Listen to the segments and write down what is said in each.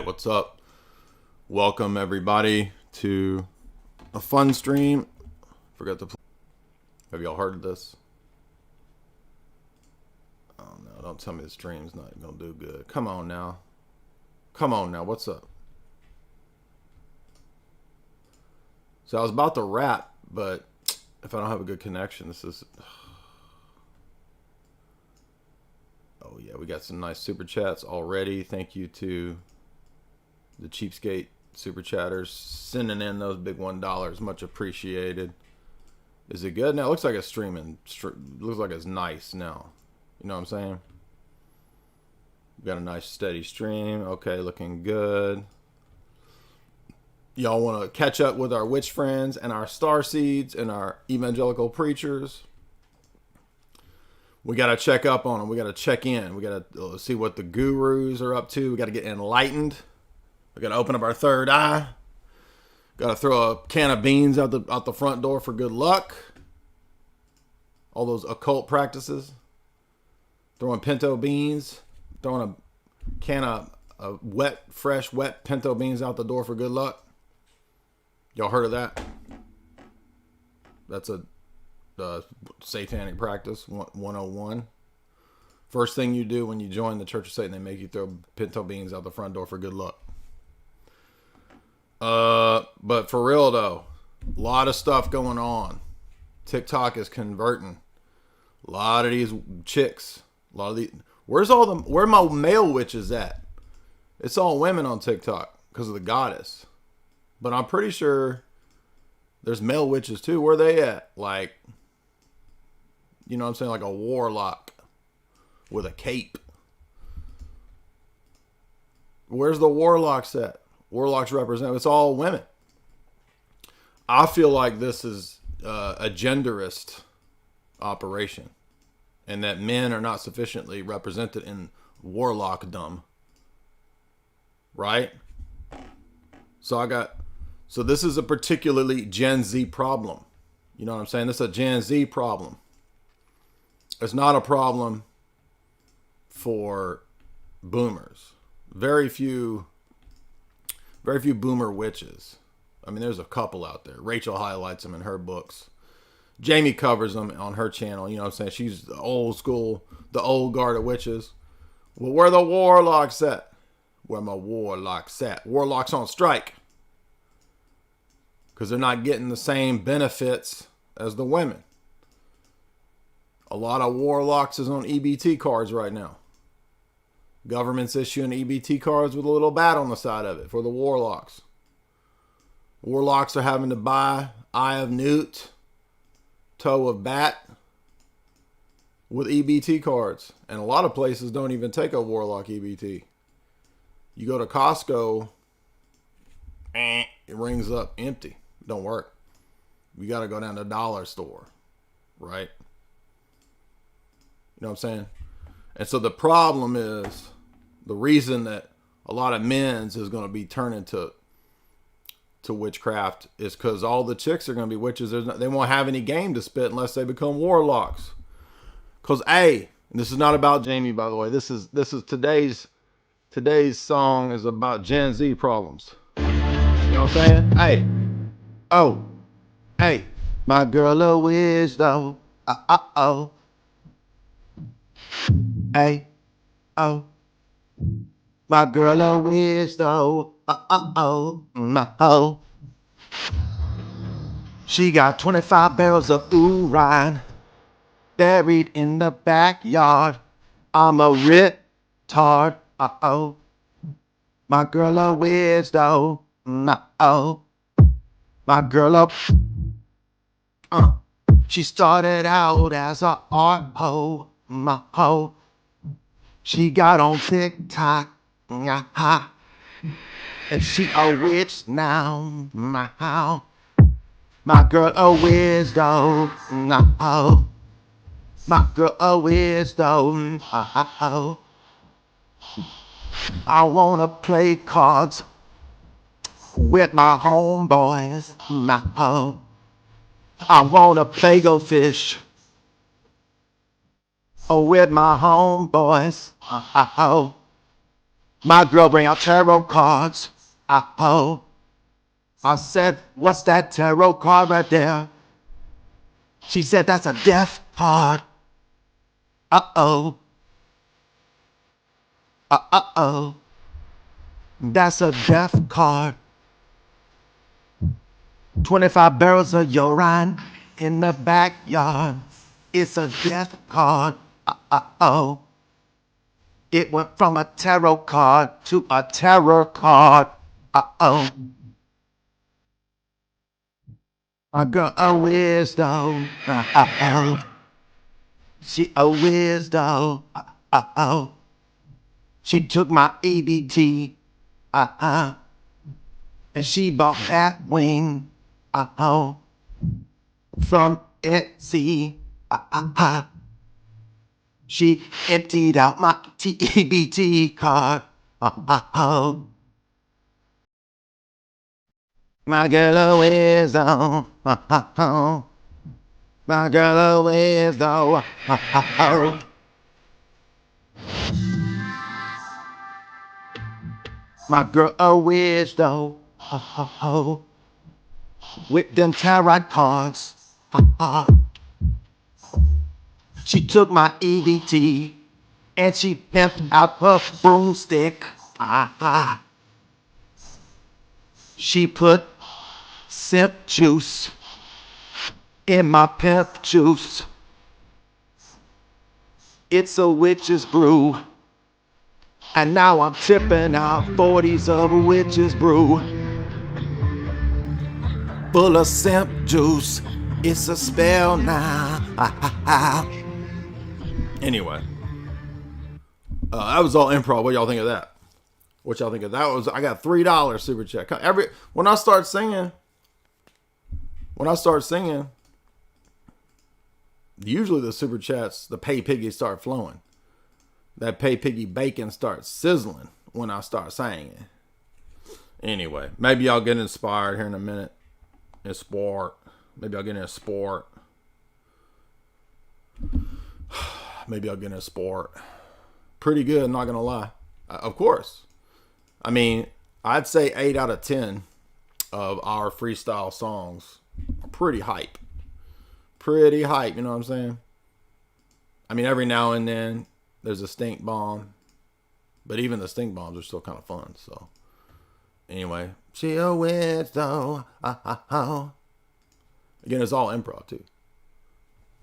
What's up? Welcome everybody to a fun stream. Forgot to play. Have y'all heard of this? Oh no, don't tell me the stream's not gonna do good. Come on now. What's up? So I was about to rap, but if I don't have a good connection, this is... Oh yeah, we got some nice super chats already. Thank you to the cheapskate super chatters sending in those big $1. Much appreciated. Is it good now? It looks like it's streaming. Looks like it's nice now. You know what I'm saying? We got a nice steady stream. Okay, looking good. Y'all want to catch up with our witch friends and our starseeds and our evangelical preachers? We got to check up on them. We got to check in. We got to see what the gurus are up to. We got to get enlightened. We got to open up our third eye. Got to throw a can of beans out the front door for good luck. All those occult practices. Throwing pinto beans. Throwing a can of fresh, wet pinto beans out the door for good luck. Y'all heard of that? That's a satanic practice 101. First thing you do when you join the Church of Satan, they make you throw pinto beans out the front door for good luck. But for real though, a lot of stuff going on. TikTok is converting. A lot of these chicks. Where my male witches at? It's all women on TikTok because of the goddess. But I'm pretty sure there's male witches too. Where they at? Like, you know what I'm saying? Like a warlock with a cape. Where's the warlocks at? Warlocks represent, it's all women. I feel like this is a genderist operation and that men are not sufficiently represented in warlockdom. Right? So this is a particularly Gen Z problem. You know what I'm saying? This is a Gen Z problem. It's not a problem for boomers. Very few boomer witches. I mean, there's a couple out there. Rachel highlights them in her books. Jamie covers them on her channel. You know what I'm saying? She's the old school, the old guard of witches. Well, where the warlocks at? Where my warlocks at? Warlocks on strike. Because they're not getting the same benefits as the women. A lot of warlocks is on EBT cards right now. Government's issuing EBT cards with a little bat on the side of it for the warlocks. Warlocks are having to buy eye of newt, toe of bat with EBT cards. And a lot of places don't even take a warlock EBT. You go to Costco, it rings up empty. Don't work. You got to go down to the dollar store, right? You know what I'm saying? And so the problem is, the reason that a lot of men's is going to be turning to witchcraft is because all the chicks are going to be witches. They won't have any game to spit unless they become warlocks. Because and this is not about Jamie, by the way. This is today's song is about Gen Z problems. You know what I'm saying? Hey, my girl a whiz though. Hey, oh. My girl a whiz though. My hoe. She got 25 barrels of urine buried in the backyard. I'm a retard. My girl a whiz though. My girl a she started out as a art hoe. My hoe. She got on TikTok. And she a witch now. My girl a whiz though. My girl a whiz though. I wanna play cards with my homeboys. I wanna play go fish with my homeboys. My girl bring out tarot cards. Uh-oh. I said, what's that tarot card right there? She said, that's a death card. Uh-oh. Uh-oh. That's a death card. 25 barrels of urine in the backyard. It's a death card. Uh-oh. It went from a tarot card to a terror card. Uh-oh. My girl a wisdom. Uh-oh. She a wisdom. Uh-oh. She took my EBT. Uh-oh. And she bought that wing. Uh-oh. From Etsy. Uh-oh. She emptied out my EBT card. Uh-oh. My girl a wisdom. Uh-oh. My girl a wisdom. Uh-oh. My girl a wisdom. Oh, with them tarot cards. She took my EBT and she pimped out her broomstick. She put simp juice in my pimp juice. It's a witch's brew. And now I'm tipping out 40s of witch's brew. Full of simp juice. It's a spell now. Anyway, that was all improv. What y'all think of that? What y'all think of that? I got $3 super chat. When I start singing, usually the super chats, the pay piggies start flowing. That pay piggy bacon starts sizzling when I start singing. Anyway, maybe y'all get inspired here in a minute. In sport. Maybe I'll get in a sport. Maybe I'll get in a sport. Pretty good, not gonna lie. Of course. I mean, I'd say 8 out of 10 of our freestyle songs are pretty hype. Pretty hype, you know what I'm saying? I mean, every now and then there's a stink bomb. But even the stink bombs are still kind of fun, so. Anyway. She a witch though. Again, it's all improv too.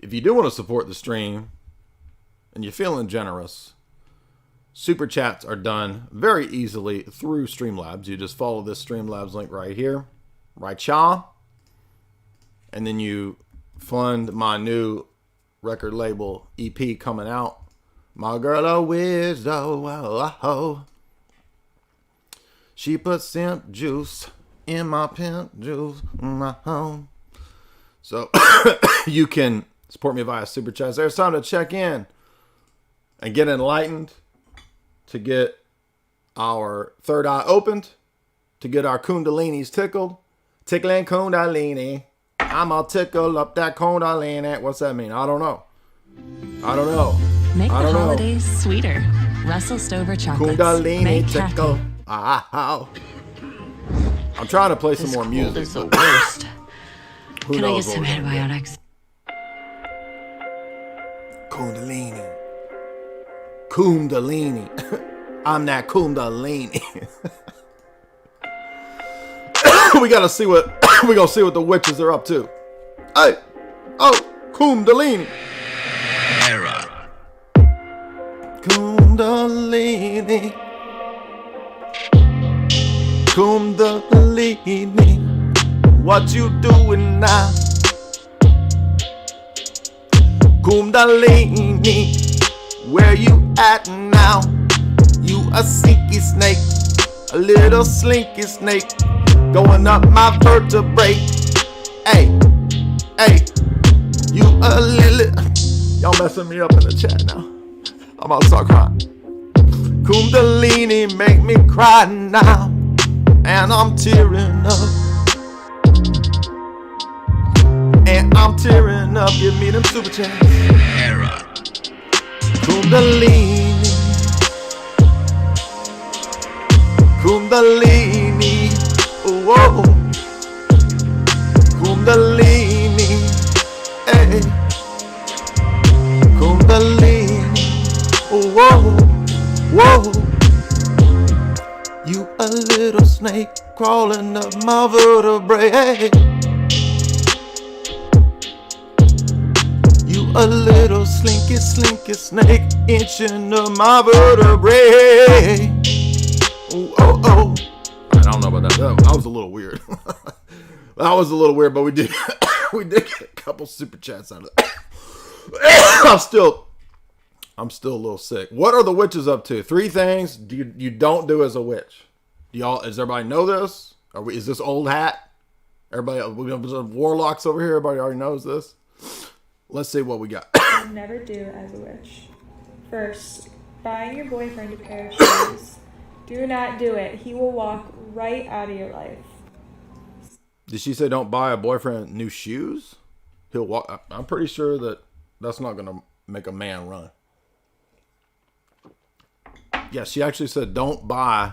If you do want to support the stream and you're feeling generous, super chats are done very easily through Streamlabs. You just follow this Streamlabs link right here. Right, y'all? And then you fund my new record label EP coming out. My girl a whiz, oh. She put simp juice in my pimp juice. So you can support me via super chats. There's time to check in and get enlightened, to get our third eye opened, to get our kundalinis tickled. Tickling kundalini. I'ma tickle up that kundalini. What's that mean? I don't know. Make the holidays sweeter. Russell Stover chocolates. Kundalini Make tickle. happy. I'm trying to play some more music. This cold is the worst. Who Can I get knows some what we're gonna antibiotics? do. Kundalini. I'm that Kundalini. we gonna see what the witches are up to. Hey, oh, Kundalini. Era. Kundalini. Kundalini. What you doing now? Kundalini. Where you at now? You a sneaky snake, a little slinky snake, going up my vertebrae. Hey, you a little. Y'all messing me up in the chat now. I'm about to start crying. Kundalini make me cry now, and I'm tearing up. And I'm tearing up. Give me them super chats. Era. Kundalini. Kundalini, whoa, Kundalini, hey, Kundalini, whoa, whoa. You a little snake crawling up my vertebrae. You a little slinky snake inching up my vertebrae. Oh. I don't know about that. That was a little weird. That was a little weird, but we did get a couple super chats out of that. I'm still a little sick. What are the witches up to? 3 things you don't do as a witch. Does everybody know this? Is this old hat? Everybody, we have warlocks over here. Everybody already knows this. Let's see what we got. Never do as a witch. First, buying your boyfriend a pair of shoes. Do not do it. He will walk right out of your life. Did she say don't buy a boyfriend new shoes? He'll walk. I'm pretty sure that's not going to make a man run. Yeah, she actually said don't buy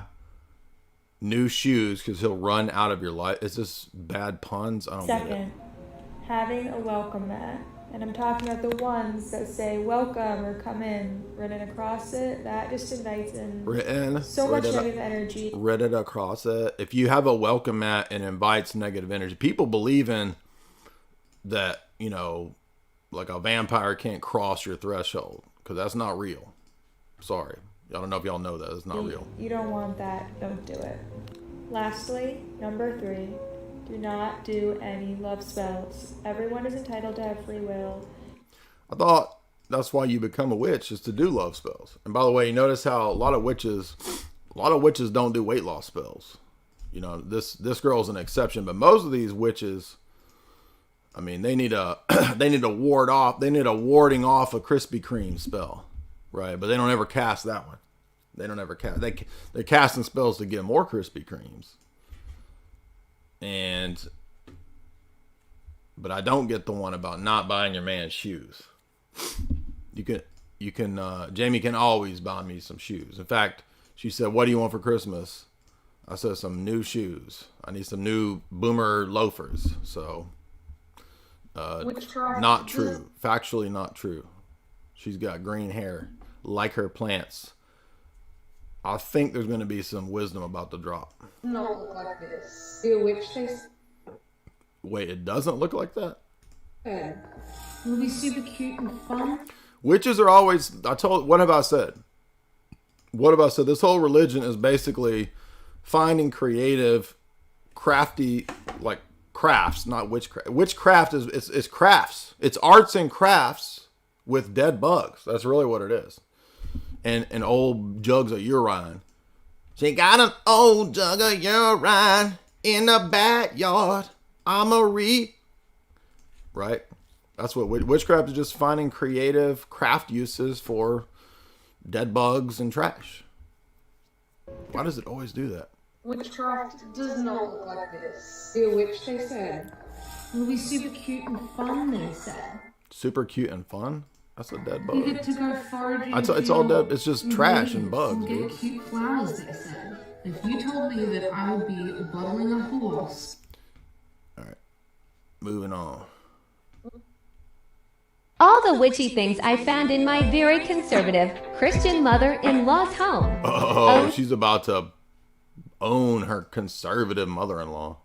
new shoes because he'll run out of your life. Is this bad puns? I don't get it. Second, having a welcome mat. And I'm talking about the ones that say welcome or come in written across it. That just invites in so much negative energy. Written across it. If you have a welcome mat, it invites negative energy. People believe in that, like a vampire can't cross your threshold because that's not real. Sorry. I don't know if y'all know that. It's not real. You don't want that. Don't do it. Lastly, number 3. Do not do any love spells. Everyone is entitled to have free will. I thought that's why you become a witch, is to do love spells. And by the way, you notice how a lot of witches don't do weight loss spells. This girl's an exception, but most of these witches, I mean, they need a warding off a Krispy Kreme spell, right? But they don't ever cast that one. They don't ever cast. They're casting spells to get more Krispy Kremes. But I don't get the one about not buying your man shoes. You can Jamie can always buy me some shoes. In fact, she said, "What do you want for Christmas?" I said, "Some new shoes. I need some new boomer loafers." So, not true. Factually not true. She's got green hair, like her plants. I think there's going to be some wisdom about to drop. Not look like this. See a witch face? Wait, it doesn't look like that? Yeah. It'll be super cute and fun. Witches are always, what have I said? This whole religion is basically finding creative, crafty, like crafts, not witchcraft. Witchcraft is crafts. It's arts and crafts with dead bugs. That's really what it is. And old jugs of urine. She got an old jug of urine in the backyard. Right? That's what witchcraft is, just finding creative craft uses for dead bugs and trash. Why does it always do that? Witchcraft does not look like this. See a witch, they said. It'll be super cute and fun, they said. Super cute and fun? That's a dead bug. You get to go foraging. It's all dead. It's just trash and bugs, dude. Get cute flowers, they said. If you told me that I would be bottling a horse. Alright. Moving on. All the witchy things I found in my very conservative Christian mother-in-law's home. Oh, she's about to own her conservative mother-in-law.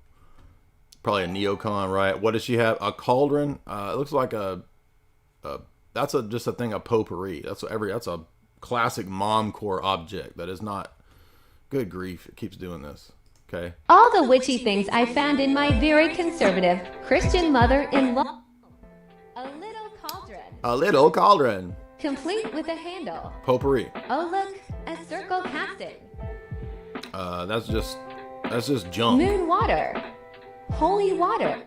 Probably a neocon, right? What does she have? A cauldron? It looks like that's just a thing of potpourri. That's a classic momcore object that is not. Good grief, it keeps doing this. Okay. All the witchy things I found in my very conservative Christian mother-in-law. A little cauldron. Complete with a handle. Potpourri. Oh look, a circle casting. That's just junk. Moon water. Holy water.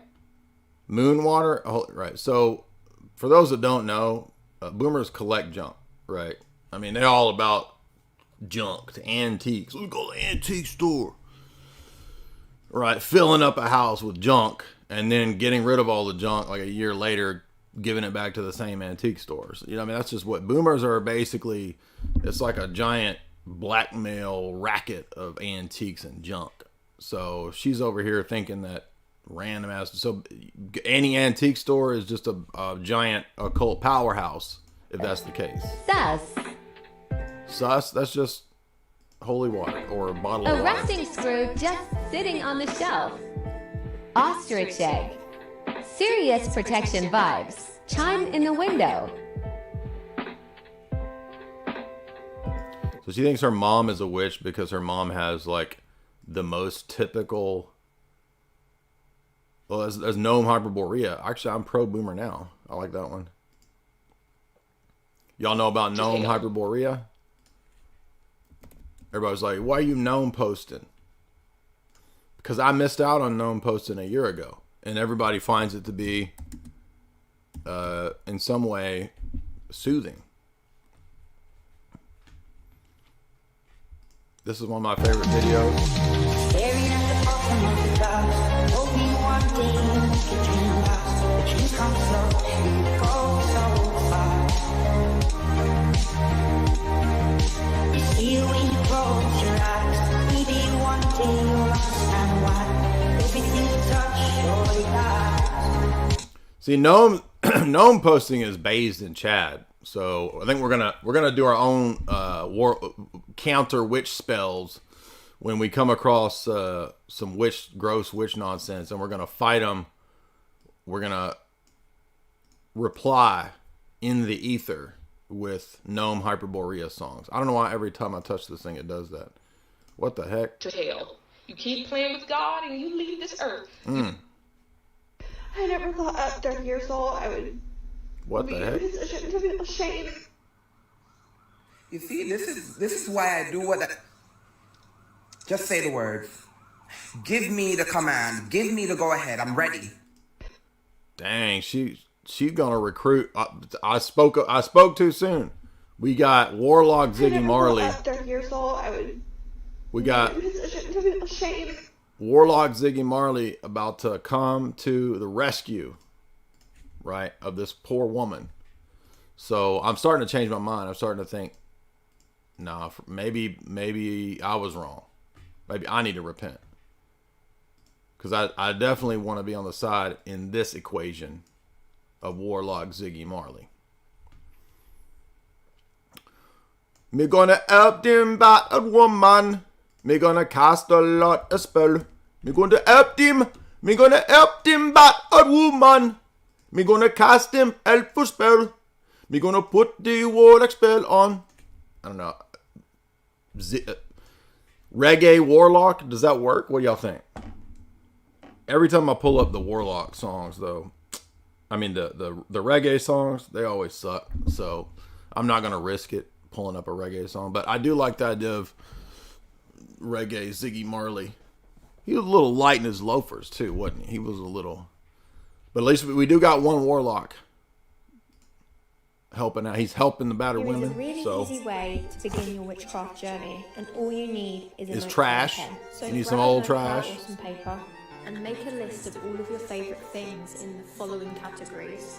Moon water? Oh, right. So, for those that don't know, boomers collect junk, right? I mean, they're all about junk, to antiques. Let's go to the antique store. Right, filling up a house with junk and then getting rid of all the junk like a year later, giving it back to the same antique stores. You know, I mean, that's just what boomers are basically. It's like a giant blackmail racket of antiques and junk. So she's over here thinking that random ass. So any antique store is just a giant occult powerhouse, if that's the case. Sus? That's just holy water or a bottle of A water. rusting screw just sitting on the shelf. Ostrich egg. Serious protection vibes. Chime in the window. So she thinks her mom is a witch because her mom has like the most typical. Well, as gnome hyperborea. Actually, I'm pro boomer now. I like that one. Y'all know about gnome hyperborea? Everybody's like, why are you gnome posting? Because I missed out on gnome posting a year ago. And everybody finds it to be, in some way, soothing. This is one of my favorite videos. Staring at the bottom of the glass, hoping one day we can dream last. The dreams come slow and they go so fast. You see it when you close your eyes. Maybe one day you'll understand why everything you touch surely dies. See, gnome posting is based in Chad. So I think we're gonna do our own counter witch spells when we come across some gross witch nonsense, and we're gonna fight them. We're gonna reply in the ether with gnome hyperborea songs. I don't know why every time I touch this thing it does that. What the heck? To hell. You keep playing with God and you leave this earth. I never thought at 30 years old I would. What the heck? It's a shame. You see, this is why I do what I... Just say the words. Give me the command. Give me the go ahead. I'm ready. Dang, she's gonna recruit. I spoke too soon. We got Warlock Ziggy Marley. At 30 years old I would. We got It's a shame. Warlock Ziggy Marley about to come to the rescue, right, of this poor woman. So I'm starting to change my mind. I'm starting to think, nah, maybe I was wrong. Maybe I need to repent. Because I definitely want to be on the side in this equation of Warlock Ziggy Marley. Me gonna help them battered woman. Me gonna cast a lot of spell. Me gonna help them. Me gonna help them battered woman. Me gonna cast them helpful spell. Me gonna put the warlock spell on. I don't know. Reggae warlock. Does that work? What do y'all think? Every time I pull up the warlock songs, though, I mean the reggae songs, they always suck. So I'm not gonna risk it pulling up a reggae song. But I do like the idea of reggae Ziggy Marley. He was a little light in his loafers too, wasn't he? He was a little. But at least we do got one warlock helping out. He's helping the battered women. There is a really easy way to begin your witchcraft journey, and all you need is trash. So you need some old trash. Or some paper, and make a list of all of your favorite things in the following categories.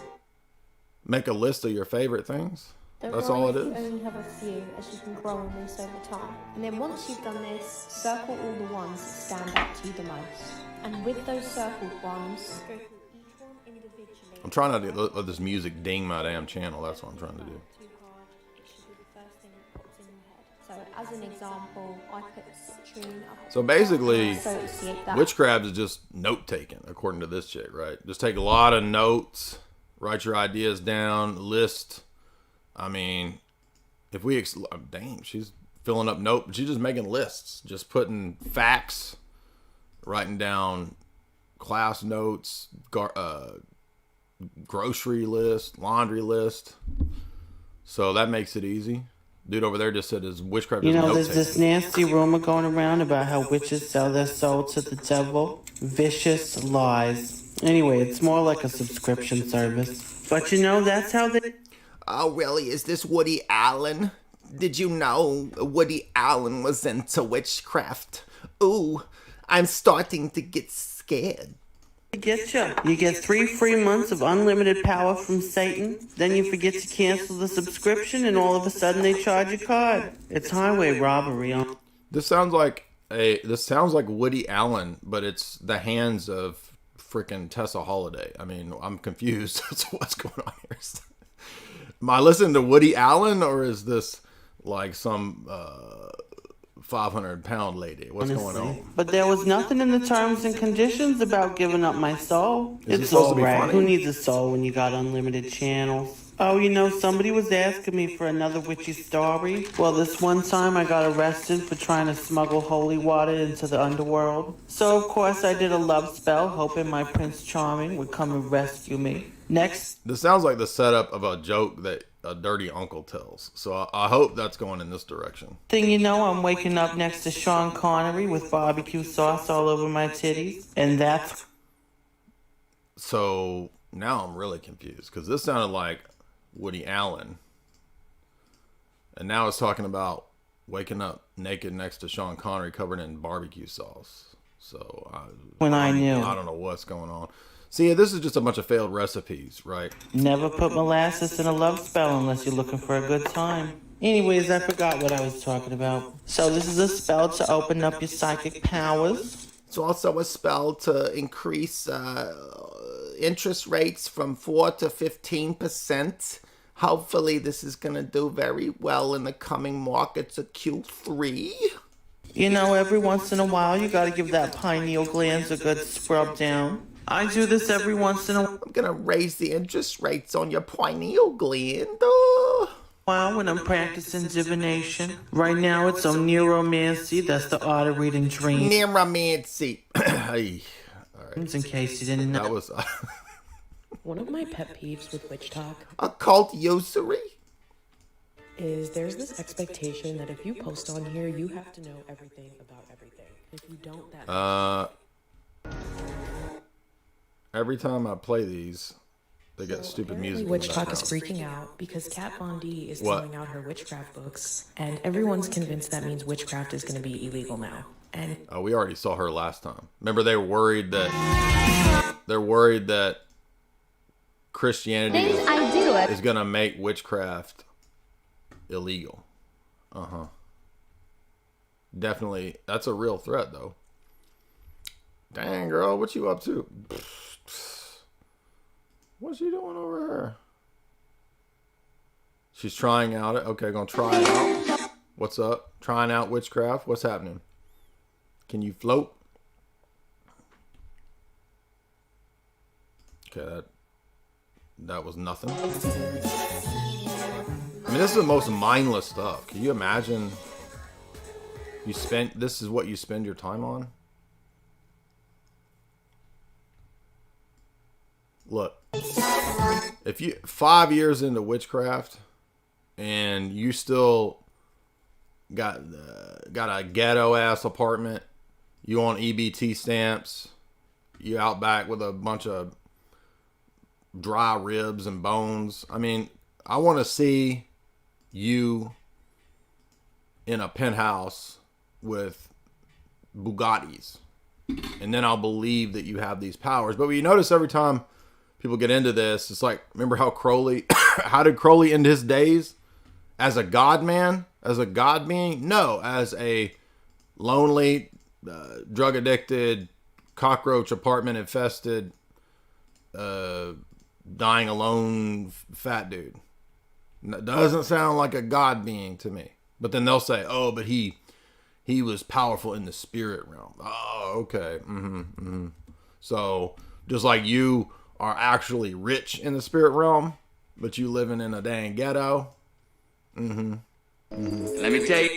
Make a list of your favorite things. That's all it is. You only have a few, as you can grow on this over time. And then once you've done this, circle all the ones that stand out to you the most. And with those circled ones, go through each one individually. I'm trying not to let this music ding my damn channel. That's what I'm trying to do. Too hard, it should be the first thing that pops in your head. So as an example, I put citrine. So basically, associate that. witchcraft is just note taking, according to this chick, right? Just take a lot of notes, write your ideas down, list. I mean, if we, damn, she's filling up she's just making lists, just putting facts, writing down class notes, grocery list, laundry list. So that makes it easy. Dude over there just said his witchcraft. You know, there's this nasty rumor going around about how witches sell their soul to the devil. Vicious lies. Anyway, it's more like a subscription service. But you know, that's how they... Oh, really? Is this Woody Allen? Did you know Woody Allen was into witchcraft? Ooh, I'm starting to get scared. Get you. You get 3 free months of unlimited power from Satan. Then you forget to cancel the subscription, and all of a sudden they charge your card. It's highway robbery. This sounds like Woody Allen, but it's the hands of freaking Tessa Holiday. I mean, I'm confused. That's what's going on here. Am I listening to Woody Allen, or is this like some 500-pound lady? What's going on? But there was nothing in the terms and conditions about giving up my soul. It's all right. Who needs a soul when you got unlimited channels? Oh, you know, somebody was asking me for another witchy story. Well, this one time I got arrested for trying to smuggle holy water into the underworld. So, of course, I did a love spell, hoping my Prince Charming would come and rescue me. Next. This sounds like the setup of a joke that a dirty uncle tells. So I hope that's going in this direction. Thing you know, I'm waking up next to Sean Connery with barbecue sauce all over my titties. And that's... So now I'm really confused, because this sounded like Woody Allen, and now it's talking about waking up naked next to Sean Connery covered in barbecue sauce. So I don't know what's going on. See, this is just a bunch of failed recipes, right? Never put molasses in a love spell unless you're looking for a good time. Anyways, I forgot what I was talking about. So this is a spell to open up your psychic powers. It's also a spell to increase interest rates from 4 to 15%. Hopefully this is going to do very well in the coming markets of Q3. You know, every once in a while, you got to give that pineal glands a good scrub down. I do this every once in a while. I'm going to raise the interest rates on your pineal gland. When I'm practicing divination. Right now, it's on neuromancy. That's the art of reading dreams. Neuromancy. Hey. All right. In case you didn't know. That was... One of my pet peeves with witch talk, occult usury, is there's this expectation that if you post on here, you have to know everything about everything. If you don't, that every time I play these, they get stupid music. Witch talk is freaking out because Kat Von D is throwing out her witchcraft books, and everyone's convinced that means witchcraft is going to be illegal now. And we already saw her last time. Remember, they're worried that Christianity is going to make witchcraft illegal. Definitely. That's a real threat, though. Dang, girl, what you up to? What's she doing over here? She's trying out it. Okay, gonna try it out. What's up? Trying out witchcraft. What's happening? Can you float? Okay, that was nothing. I mean, this is the most mindless stuff. Can you imagine? This is what you spend your time on? Look, if you 5 years into witchcraft and you still got a ghetto ass apartment, you on EBT stamps, you out back with a bunch of dry ribs and bones. I mean, I want to see you in a penthouse with Bugattis, and then I'll believe that you have these powers. But you notice every time people get into this, it's like, remember how Crowley, how did Crowley end his days? As a god man? As a god being? No, as a lonely, drug addicted, cockroach apartment infested, dying alone fat dude. Doesn't sound like a god being to me. But then they'll say, oh, but he was powerful in the spirit realm. Oh, okay. So just like you are actually rich in the spirit realm, but you living in a dang ghetto. Let me tell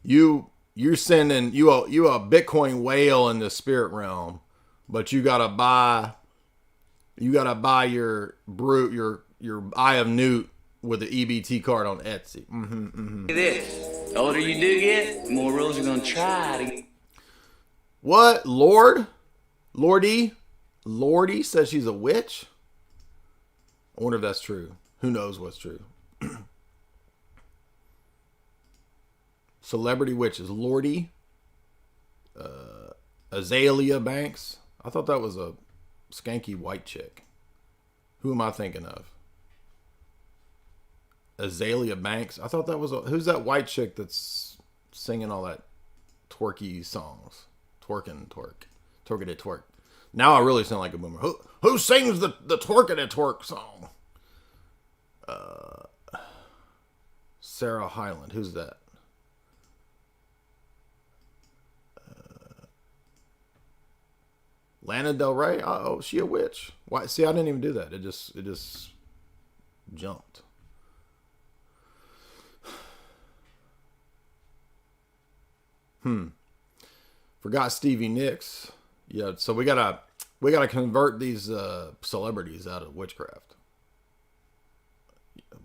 you're sending you a Bitcoin whale in the spirit realm, but you gotta buy your Eye of Newt with an EBT card on Etsy. This. The older you do get, the more rules you're gonna try to. What? Lordy says she's a witch? I wonder if that's true. Who knows what's true? Celebrity witches. Lordy. Azalea Banks. I thought that was a skanky white chick. Who am I thinking of? Azalea Banks. I thought that was who's that white chick that's singing all that twerky songs? Twerkity twerk. Now I really sound like a boomer. Who sings the twerkity twerk song? Sarah Hyland. Who's that? Lana Del Rey. Oh, she a witch. Why? See, I didn't even do that. It just jumped. Forgot Stevie Nicks. Yeah, so we gotta convert these celebrities out of witchcraft.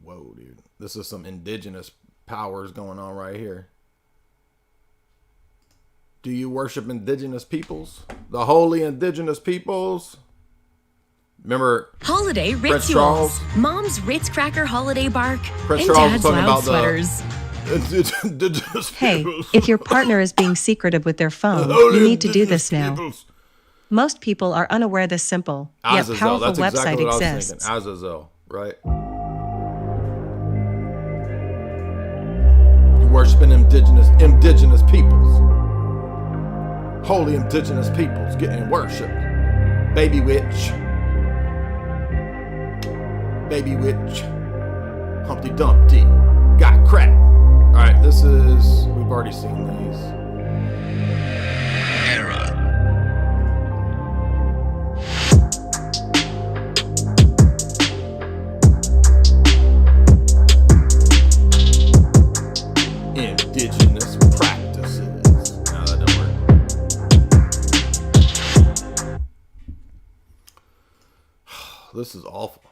Whoa, dude. This is some indigenous powers going on right here. Do you worship indigenous peoples? The holy indigenous peoples? Remember Holiday Prince rituals. Charles? Mom's Ritz Cracker holiday bark Prince and Charles Dad's was talking loud about sweaters. Hey, if your partner is being secretive with their phone, you need to do this now. Most people are unaware this simple, yet Azazel. powerful That's exactly website what I was exists. thinking. Azazel, right? You're worshiping indigenous peoples. Holy indigenous peoples getting worshipped. Baby witch. Humpty Dumpty. Got crack. Alright, this is... We've already seen these. Era. Indigenous practices. No, that don't work. This is awful.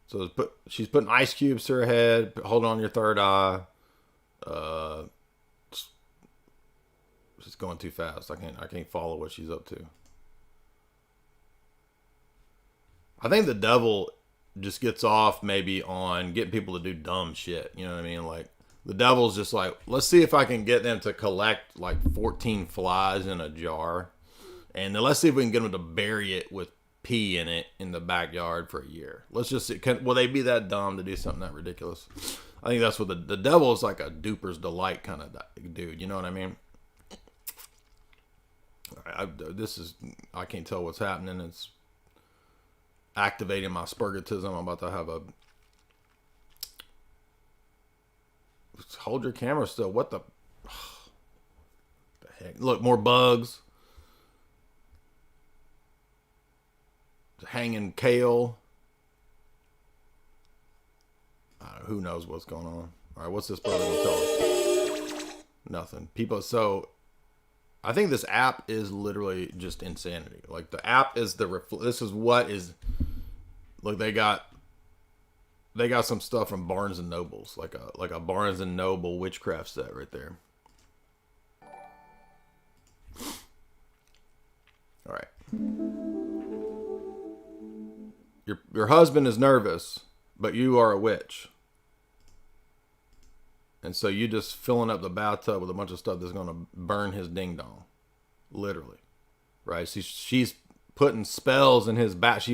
So she's putting ice cubes to her head, holding on your third eye. She's going too fast. I can't follow what she's up to. I think the devil just gets off maybe on getting people to do dumb shit. You know what I mean? Like the devil's just like, let's see if I can get them to collect like 14 flies in a jar, and then let's see if we can get them to bury it with pee in it in the backyard for a year. Let's just see. Will they be that dumb to do something that ridiculous? I think that's what the devil is, like a duper's delight kind of dude. You know what I mean? I can't tell what's happening. It's activating my spurgatism. I'm about to have a... Hold your camera still. What the heck? Look, more bugs. Hanging kale. Who knows what's going on? All right, what's this brother gonna tell us? Nothing. People. So, I think this app is literally just insanity. Like the app is this is what is. Look, they got some stuff from Barnes and Nobles, like a Barnes and Noble witchcraft set right there. All right. Your husband is nervous, but you are a witch. And so you just filling up the bathtub with a bunch of stuff that's going to burn his ding dong. Literally. Right? She's putting spells in his back.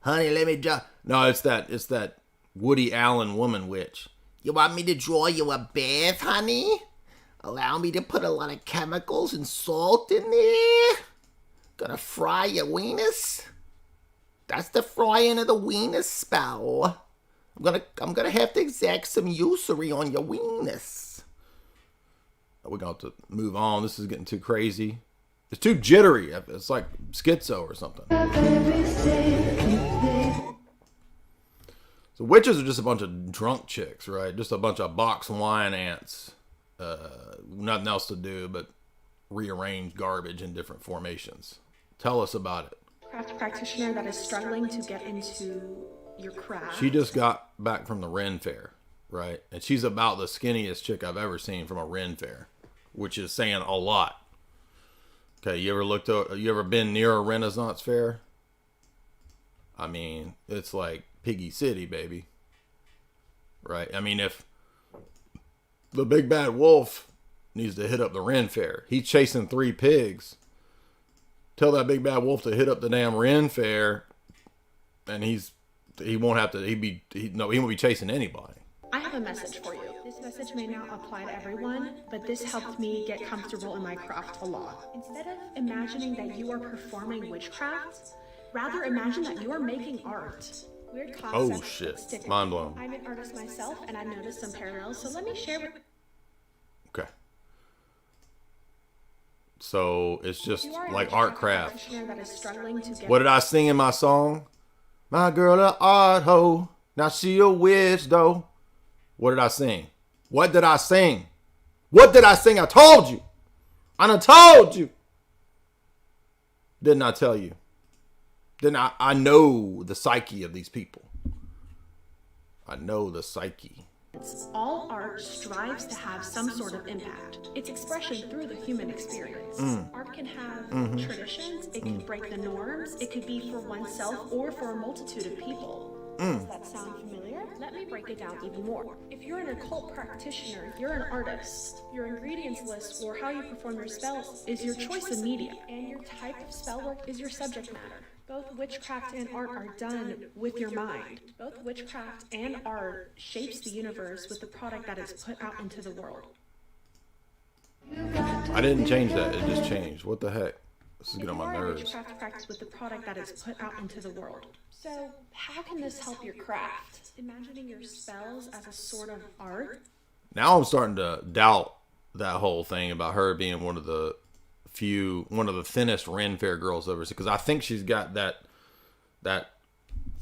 Honey, let me draw. No, it's that Woody Allen woman witch. You want me to draw you a bath, honey? Allow me to put a lot of chemicals and salt in there? Gonna fry your weenus? That's the frying of the weenus spell. I'm gonna have to exact some usury on your weenus. We're going to move on. This is getting too crazy. It's too jittery. It's like schizo or something. So witches are just a bunch of drunk chicks, right? Just a bunch of box wine ants. Nothing else to do but rearrange garbage in different formations. Tell us about it. Craft practitioner that is struggling to get into your craft. She just got back from the Ren Fair, right? And she's about the skinniest chick I've ever seen from a Ren Fair, which is saying a lot. Okay, you ever been near a Renaissance fair? I mean, it's like Piggy City, baby. Right? I mean, if the big bad wolf needs to hit up the Ren Fair, he's chasing 3 pigs tell that big bad wolf to hit up the damn Ren Fair, and he won't have to. He won't be chasing anybody. I have a message for you. This message may not apply to everyone, but this helped me get comfortable in my craft a lot. Instead of imagining that you are performing witchcraft, rather imagine that you are making art. Weird concept. Oh shit! Mind blown. I'm an artist myself, and I've noticed some parallels. So let me share with. Okay. So it's just like art craft. What did I sing in my song? My girl a art hoe. Now she a witch though. What did I sing? What did I sing? What did I sing? I told you. I done told you. Didn't I tell you? Then I know the psyche of these people. I know the psyche. All art strives to have some sort of impact. It's expression through the human experience. Art can have traditions, it can break the norms, it could be for oneself or for a multitude of people. Does that sound familiar? Let me break it down even more. If you're an occult practitioner, you're an artist. Your ingredients list or how you perform your spells is your choice of media, and your type of spell work is your subject matter. Both witchcraft and art are done with your mind. Both witchcraft and art shapes the universe with the product that is put out into the world. I didn't change that. It just changed. What the heck? This is getting on my nerves. Witchcraft practice with the product that is put out into the world. So, how can this help your craft? Imagining your spells as a sort of art? Now I'm starting to doubt that whole thing about her being one of the thinnest Ren Fair girls ever seen, because I think she's got that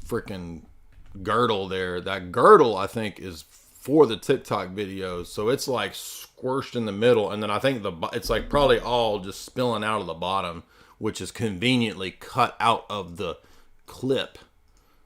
freaking girdle there. That girdle, I think, is for the TikTok videos, so it's like squished in the middle, and then I think it's like probably all just spilling out of the bottom, which is conveniently cut out of the clip.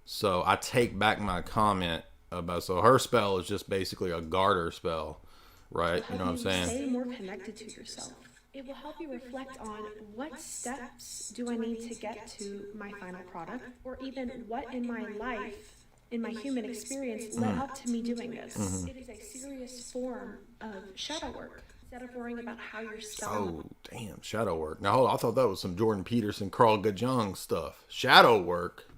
So I take back my comment about, so her spell is just basically a garter spell, right? You know what I'm saying? Stay more connected to yourself. It will help you reflect on what steps do I need to get to my final product, or even what in my life, in my human experience, led up to me doing this. It is a serious form of shadow work. Instead of worrying about how you're spelling. Oh, damn, shadow work. Now, hold on, I thought that was some Jordan Peterson, Carl Gajung stuff. Shadow work.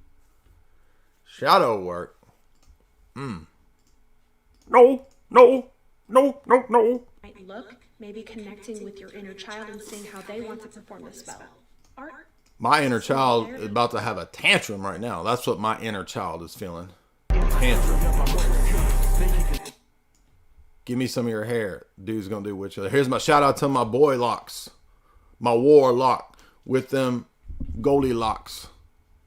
Shadow work. No. Might look, maybe connecting with your inner child and seeing how they want to perform the spell. Art. My inner child is about to have a tantrum right now. That's what my inner child is feeling. Tantrum. Give me some of your hair. Dude's gonna do which other. Here's my shout out to my boy locks. My warlock with them goldie locks.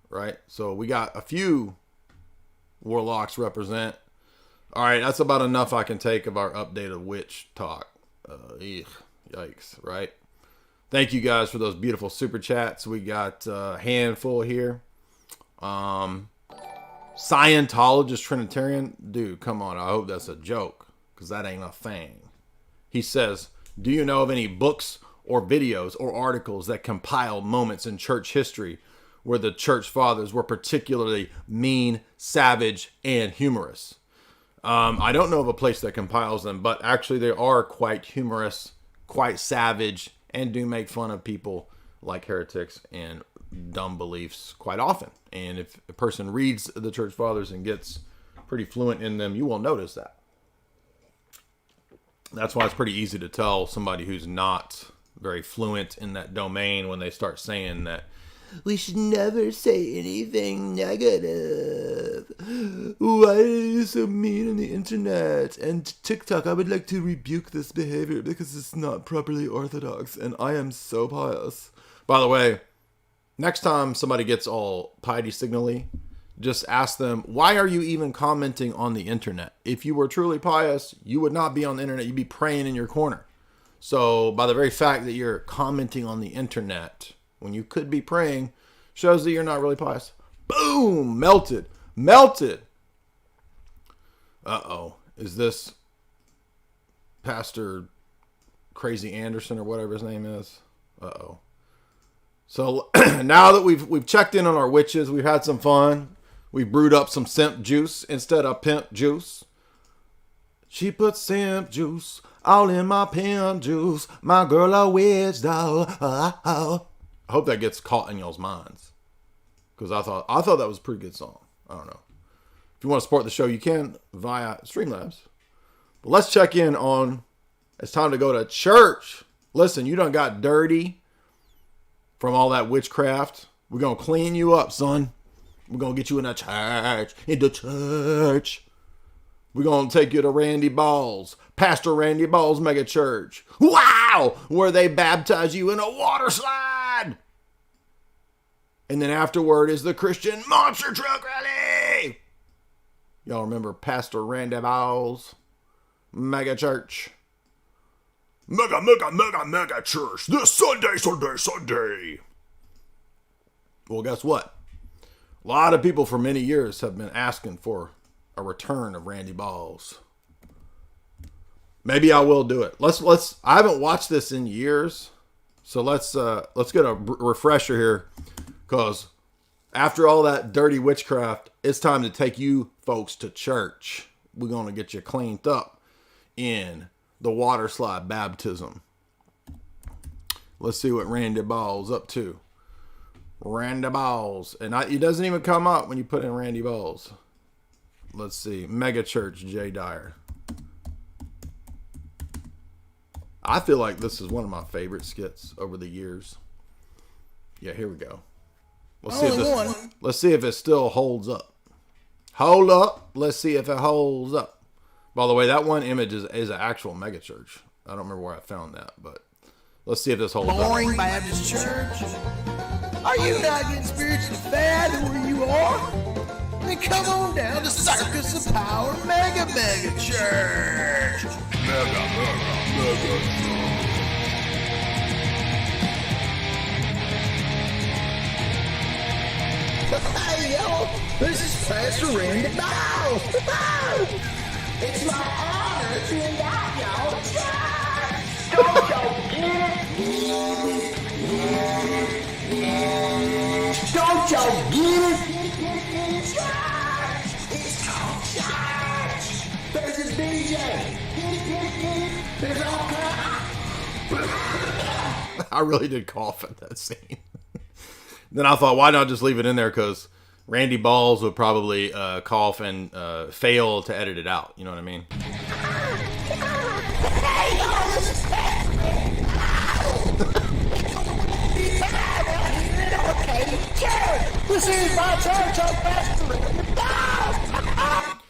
Right? So we got a few warlocks represent. All right, that's about enough I can take of our updated witch talk. Yikes, right? Thank you guys for those beautiful super chats. We got a handful here. Scientologist Trinitarian. Dude, come on. I hope that's a joke, because that ain't a thing. He says, do you know of any books or videos or articles that compile moments in church history where the church fathers were particularly mean, savage, and humorous? I don't know of a place that compiles them, but actually they are quite humorous, quite savage, and do make fun of people like heretics and dumb beliefs quite often. And if a person reads the church fathers and gets pretty fluent in them, you will notice that. That's why it's pretty easy to tell somebody who's not very fluent in that domain when they start saying that we should never say anything negative. Why are you so mean on the internet? And TikTok, I would like to rebuke this behavior because it's not properly orthodox and I am so pious. By the way, next time somebody gets all piety signally, just ask them, why are you even commenting on the internet? If you were truly pious, you would not be on the internet. You'd be praying in your corner. So by the very fact that you're commenting on the internet when you could be praying, shows that you're not really pious. Boom! Melted. Uh-oh. Is this Pastor Crazy Anderson or whatever his name is? Uh-oh. So now that we've checked in on our witches, we've had some fun. We brewed up some simp juice instead of pimp juice. She put simp juice all in my pimp juice. My girl a witch doll. I hope that gets caught in y'all's minds. Because I thought that was a pretty good song. I don't know. If you want to support the show, you can via Streamlabs. But let's check in on, it's time to go to church. Listen, you done got dirty from all that witchcraft. We're going to clean you up, son. We're going to get you in the church. We're going to take you to Randy Ball's, Pastor Randy Ball's mega church. Wow! Where they baptize you in a water slide. And then afterward is the Christian monster truck rally. Y'all remember Pastor Randy Ball's mega church? Mega church. This Sunday. Well, guess what? A lot of people for many years have been asking for a return of Randy Balls. Maybe I will do it. Let's. I haven't watched this in years, so let's get a refresher here, because after all that dirty witchcraft, it's time to take you folks to church. We're gonna get you cleaned up in the water slide baptism. Let's see what Randy Balls up to. Randy Balls, and it doesn't even come up when you put in Randy Balls. Let's see, Mega Church J Dyer. I feel like this is one of my favorite skits over the years. Yeah, here we go. Let's see if it still holds up. Hold up. Let's see if it holds up. By the way, that one image is an actual mega church. I don't remember where I found that, but let's see if this holds up. Boring Baptist church. Are you not getting spiritually fed where you are? Then come on down to Circus of Power Mega Church. Mega Church. Hey, y'all, this is Pastor Randy Ball. It's my honor to invite y'all to church. Don't y'all get it? Don't y'all get it? Church! It's called church! There's a DJ. There's all kinds. I really did cough at that scene. Then I thought, why not just leave it in there? Because Randy Balls would probably cough and fail to edit it out. You know what I mean? This is my church.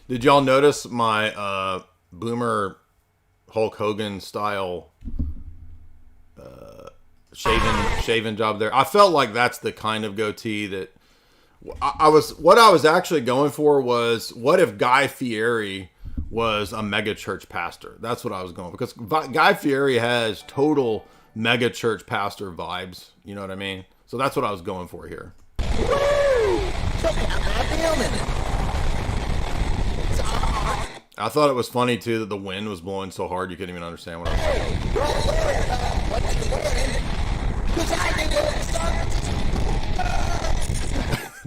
Did y'all notice my boomer Hulk Hogan style shaven job there? I felt like that's the kind of goatee that what I was actually going for was, what if Guy Fieri was a mega church pastor? That's what I was going for, because Guy Fieri has total mega church pastor vibes. You know what I mean? So that's what I was going for here. I thought it was funny too that the wind was blowing so hard you couldn't even understand what I was saying.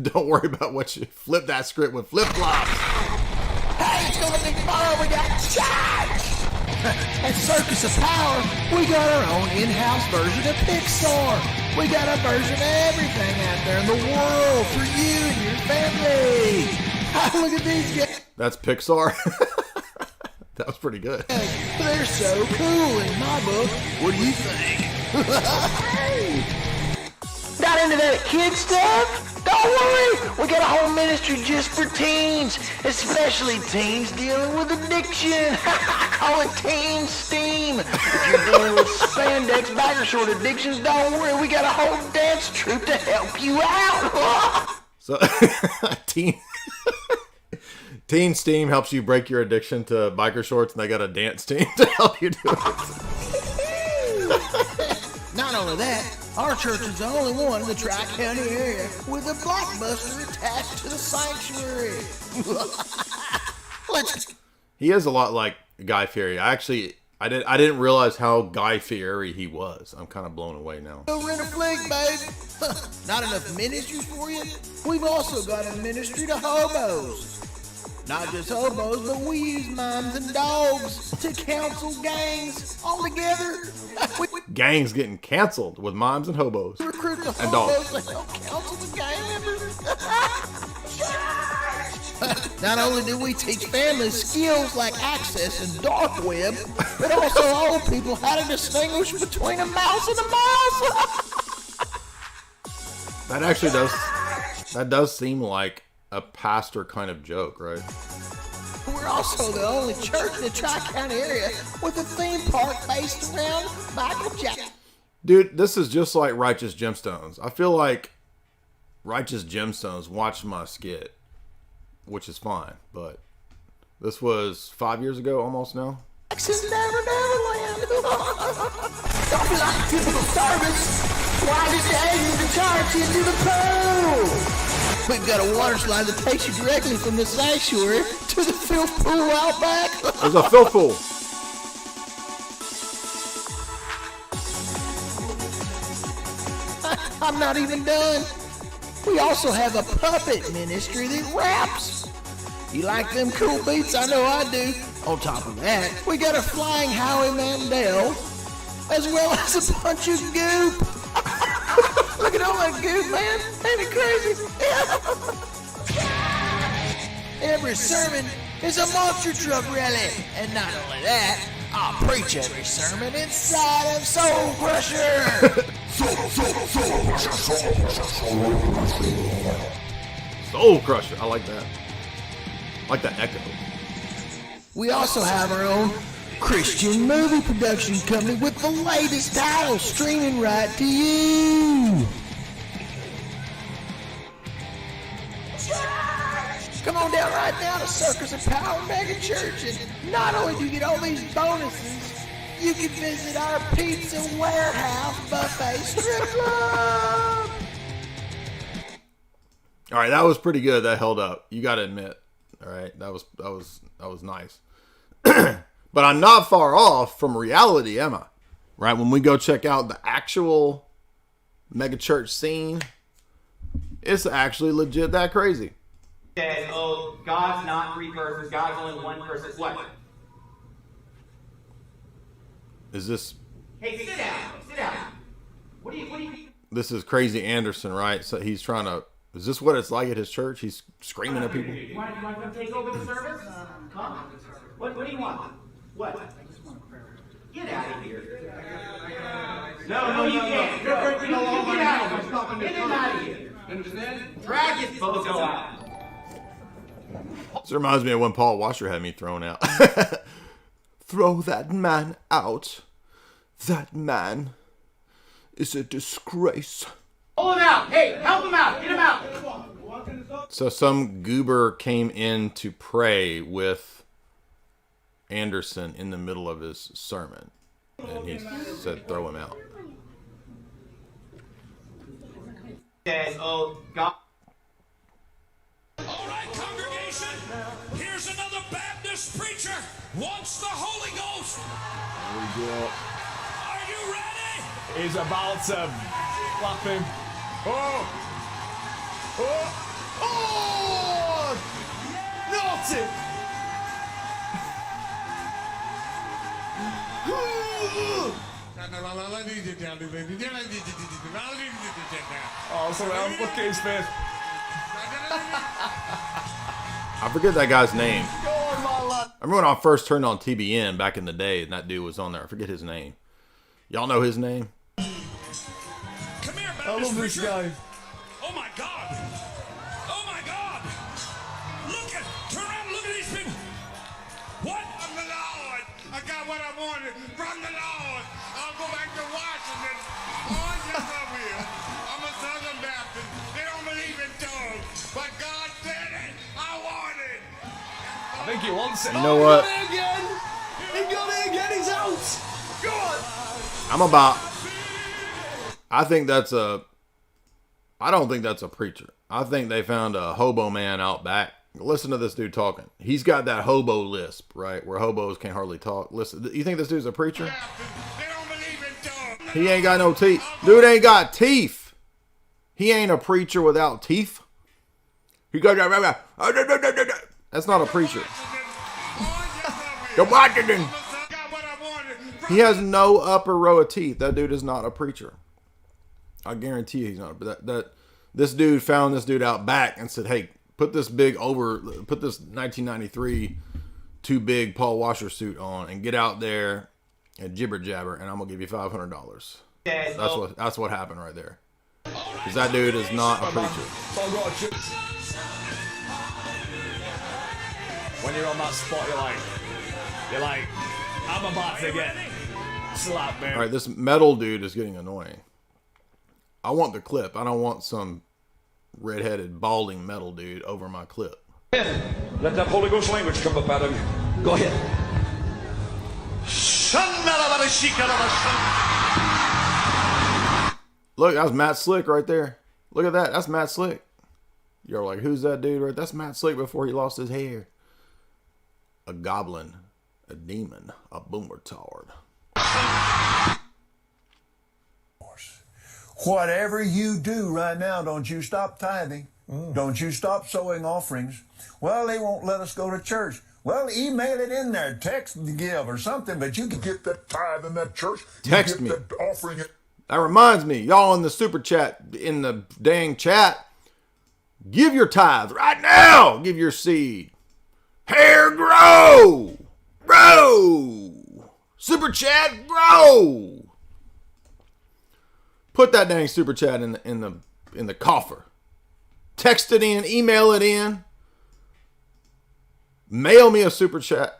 Don't worry about what you flip that script with flip-flops. Hey, it's gonna be fun. We got church. At Circus of Power, we got our own in-house version of Pixar. We got a version of everything out there in the world for you and your family. Look at these guys. That's Pixar. That was pretty good. They're so cool in my book. What do you think? Not into that kid stuff? Don't worry, we got a whole ministry just for teens, especially teens dealing with addiction. I call it Teen Steam. If you're dealing with spandex, bagger short addictions, don't worry, we got a whole dance troupe to help you out. So, Teen Steam helps you break your addiction to biker shorts, and they got a dance team to help you do it. Not only that, our church is the only one in the Tri-County area with a blockbuster attached to the sanctuary. He is a lot like Guy Fieri. I didn't realize how Guy Fieri he was. I'm kind of blown away now. Go rent a flick, babe. Not enough ministries for you? We've also got a ministry to hobos. Not just hobos, but we use moms and dogs to counsel gangs all together. Gangs getting canceled with moms and hobos. Recruit the and dogs. hobos to help counsel the gang members. Not only do we teach families skills like access and dark web, but also old people how to distinguish between a mouse and a mouse. That actually does seem like a pastor kind of joke, right? We're also the only church in the Tri-County area with a theme park based around Michael Jackson. Dude, this is just like Righteous Gemstones. I feel like Righteous Gemstones watched my skit, which is fine, but this was 5 years ago almost now. Neverland. Don't be like typical service. Why did they need to charge you to the pool? We've got a water slide that takes you directly from the sanctuary to the filth pool out back. There's a filth pool. I'm not even done. We also have a puppet ministry that raps. You like them cool beats? I know I do. On top of that, we got a flying Howie Mandel, as well as a bunch of goop. Look at all that goop, man. Ain't it crazy? Every sermon is a monster truck rally. And not only that, I'll preach every sermon inside of Soul Crusher. Soul Crusher. I like that. I like that echo. We also have our own Christian movie production company with the latest titles streaming right to you. Come on down right now to Circus of Power Mega Church, and not only do you get all these bonuses, you can visit our pizza warehouse buffet strip club. All right, that was pretty good. That held up. You got to admit. All right, that was nice. But I'm not far off from reality, am I? Right? When we go check out the actual mega church scene, it's actually legit that crazy. Says, oh, God's not three persons, God's only one person. What? Is this... Hey, sit down. Sit down. What do you... This is Crazy Anderson, right? So he's trying to... Is this what it's like at his church? He's screaming at people? You want to come take over the service? Come. What do you want? What? I just want prayer. Get out of here. No, you can't. Get out of here. Get him out of here. Understand? Drag his bozo out. This reminds me of when Paul Washer had me thrown out. Throw that man out. That man is a disgrace. Pull him out. Hey, help him out. Get him out. So some goober came in to pray with Anderson in the middle of his sermon. And he said, throw him out. Says, oh, God. All right, congregation, here's another Baptist preacher. Wants the Holy Ghost. There we go. Are you ready? He's about to flop him. Oh! Oh! Oh! Naughty! Oh, sorry, I'm looking at his face. I forget that guy's name. I remember when I first turned on TBN back in the day and that dude was on there. I forget his name. Y'all know his name? Come here, Baptist I love this preacher. guy. Oh my God! Oh my God! Turn around and look at these people. What? From the Lord. I got what I wanted from the Lord. I'll go back to Washington. Oh, yes, I will. I'm a Southern Baptist. They don't believe in tongues. But God said it. I want it. I think he wants it. You know what? He got it again. He got it again. He's out. Go on. I don't think that's a preacher. I think they found a hobo man out back. Listen to this dude talking. He's got that hobo lisp, right? Where hobos can't hardly talk. Listen, you think this dude's a preacher? He ain't got no teeth. Dude ain't got teeth. He ain't a preacher without teeth. He got that. That's not a preacher. Go Washington. He has no upper row of teeth. That dude is not a preacher. I guarantee you he's not. But this dude found this dude out back and said, "Hey, put this 1993 too big Paul Washer suit on and get out there and jibber jabber, and I'm gonna give you $500." That's what happened right there. Because that dude is not a preacher. When you're on that spot, you're like, I'm about to get slapped, man. All right, this metal dude is getting annoying. I want the clip. I don't want some redheaded, balding metal dude over my clip. Let that Holy Ghost language come up out of you. Go ahead. Look, that was Matt Slick right there. Look at that. That's Matt Slick. You're like, who's that dude right? That's Matt Slick before he lost his hair. A goblin, a demon, a boomer tard. Whatever you do right now, don't you stop tithing. Don't you stop sowing offerings. Well, they won't let us go to church. Well, email it in there, text and give or something, but you can get that tithe in that church. Text me. That offering. That reminds me, y'all in the super chat, in the dang chat, give your tithe right now. Give your seed. Hair grow. Grow. Super chat grow. Put that dang super chat in the coffer. Text it in, email it in. Mail me a super chat.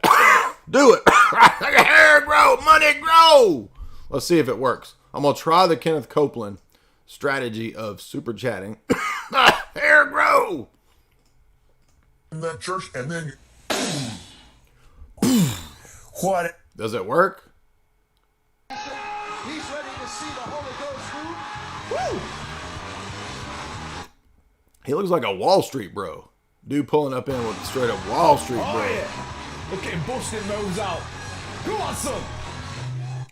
Do it. Hair grow, money grow. Let's see if it works. I'm going to try the Kenneth Copeland strategy of super chatting. Hair grow. In that church, and then what? Does it work? He's ready to see the Holy Ghost move. Woo! He looks like a Wall Street bro. Dude pulling up in with straight up Wall Street bro. Oh yeah. Look at him busting those out. Go on, son.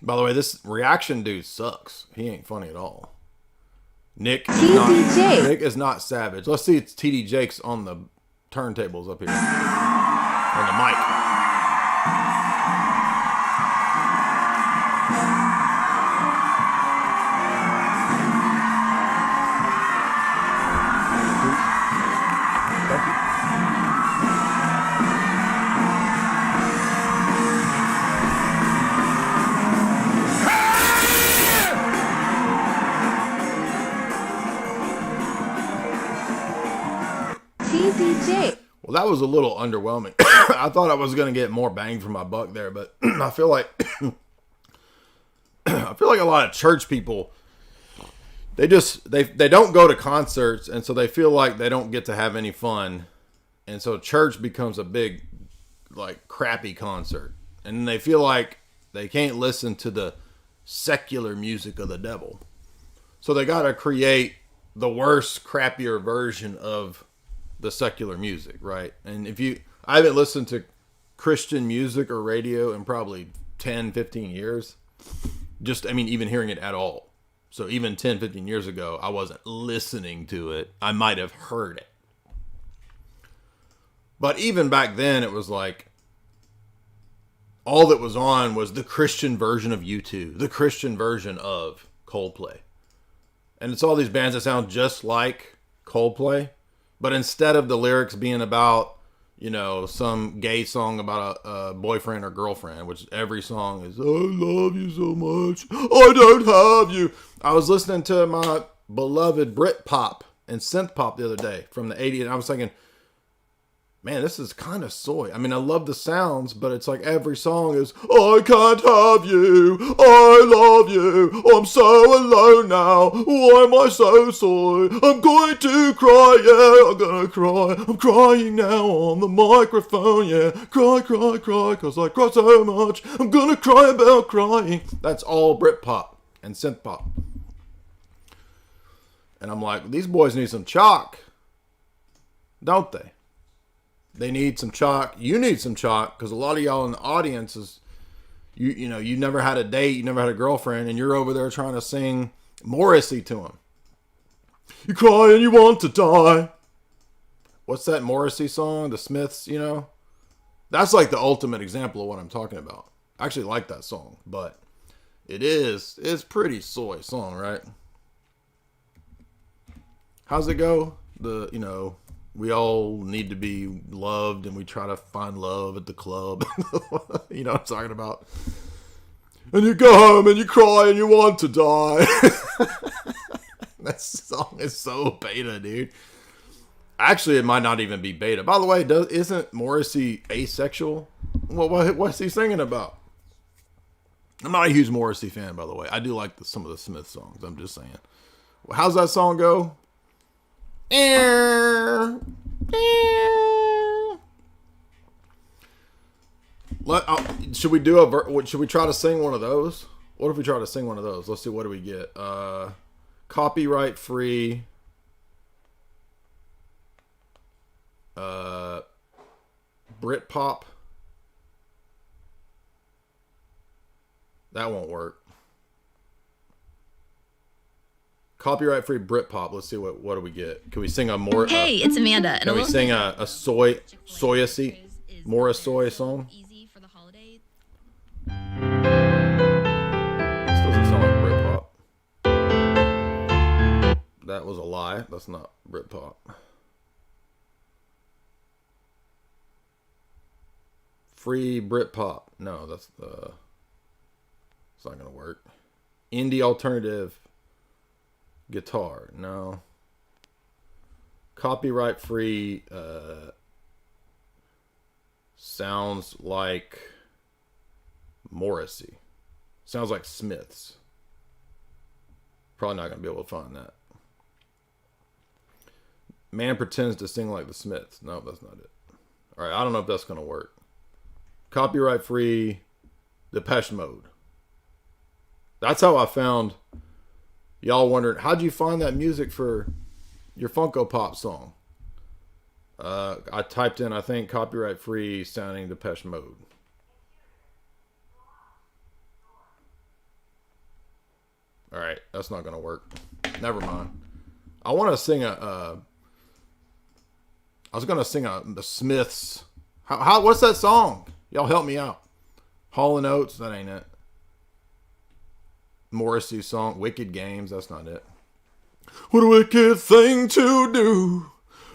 By the way, this reaction dude sucks. He ain't funny at all. Nick is not savage. Let's see it's TD Jakes on the turntables up here. On the mic. Well, that was a little underwhelming. I thought I was going to get more bang for my buck there, but I feel like a lot of church people, they don't go to concerts, and so they feel like they don't get to have any fun, and so church becomes a big, like, crappy concert, and they feel like they can't listen to the secular music of the devil, so they got to create the worst, crappier version of the secular music, right? And I haven't listened to Christian music or radio in probably 10, 15 years. Even hearing it at all. So even 10, 15 years ago, I wasn't listening to it. I might have heard it. But even back then, it was like, all that was on was the Christian version of U2, the Christian version of Coldplay. And it's all these bands that sound just like Coldplay. But instead of the lyrics being about, some gay song about a boyfriend or girlfriend, which every song is, I love you so much, I don't have you. I was listening to my beloved Britpop and synth pop the other day from the 80s, and I was thinking, man, this is kind of soy. I love the sounds, but it's like every song is, I can't have you, I love you, I'm so alone now, why am I so soy? I'm going to cry, yeah, I'm gonna cry, I'm crying now on the microphone, yeah, cry, cry, cry, cause I cry so much, I'm gonna cry about crying. That's all Britpop and synth pop. And I'm like, these boys need some chalk, don't they? They need some chalk. You need some chalk because a lot of y'all in the audience is, you never had a date, you never had a girlfriend, and you're over there trying to sing Morrissey to them. You cry and you want to die. What's that Morrissey song? The Smiths, That's like the ultimate example of what I'm talking about. I actually like that song, but It is. It's pretty soy song, right? How's it go? We all need to be loved and we try to find love at the club. You know what I'm talking about? And you go home and you cry and you want to die. That song is so beta, dude. Actually, it might not even be beta. By the way, isn't Morrissey asexual? What's he singing about? I'm not a huge Morrissey fan, by the way. I do like some of the Smith songs. I'm just saying. How's that song go? Should we do should we try to sing one of those? What if we try to sing one of those? Let's see, what do we get? Copyright free. Britpop. That won't work. Copyright free Britpop. Let's see what do we get. Can we sing a more? Hey, it's Amanda. Can we sing a soyacy Morris Soy song? This doesn't sound like Britpop. That was a lie. That's not Britpop. Free Britpop. No, it's not gonna work. Indie alternative guitar. No. Copyright free sounds like Morrissey. Sounds like Smiths. Probably not gonna be able to find that. Man pretends to sing like the Smiths. No, that's not it. Alright, I don't know if that's gonna work. Copyright free Depeche Mode. That's how I found y'all wondering, how'd you find that music for your Funko Pop song? I typed in, I think, copyright free sounding Depeche Mode. Alright, that's not gonna work. Never mind. I want to sing I was gonna sing the Smiths. What's that song? Y'all help me out. Hall & Oates, that ain't it. Morrissey song, Wicked Games, that's not it. What a wicked thing to do.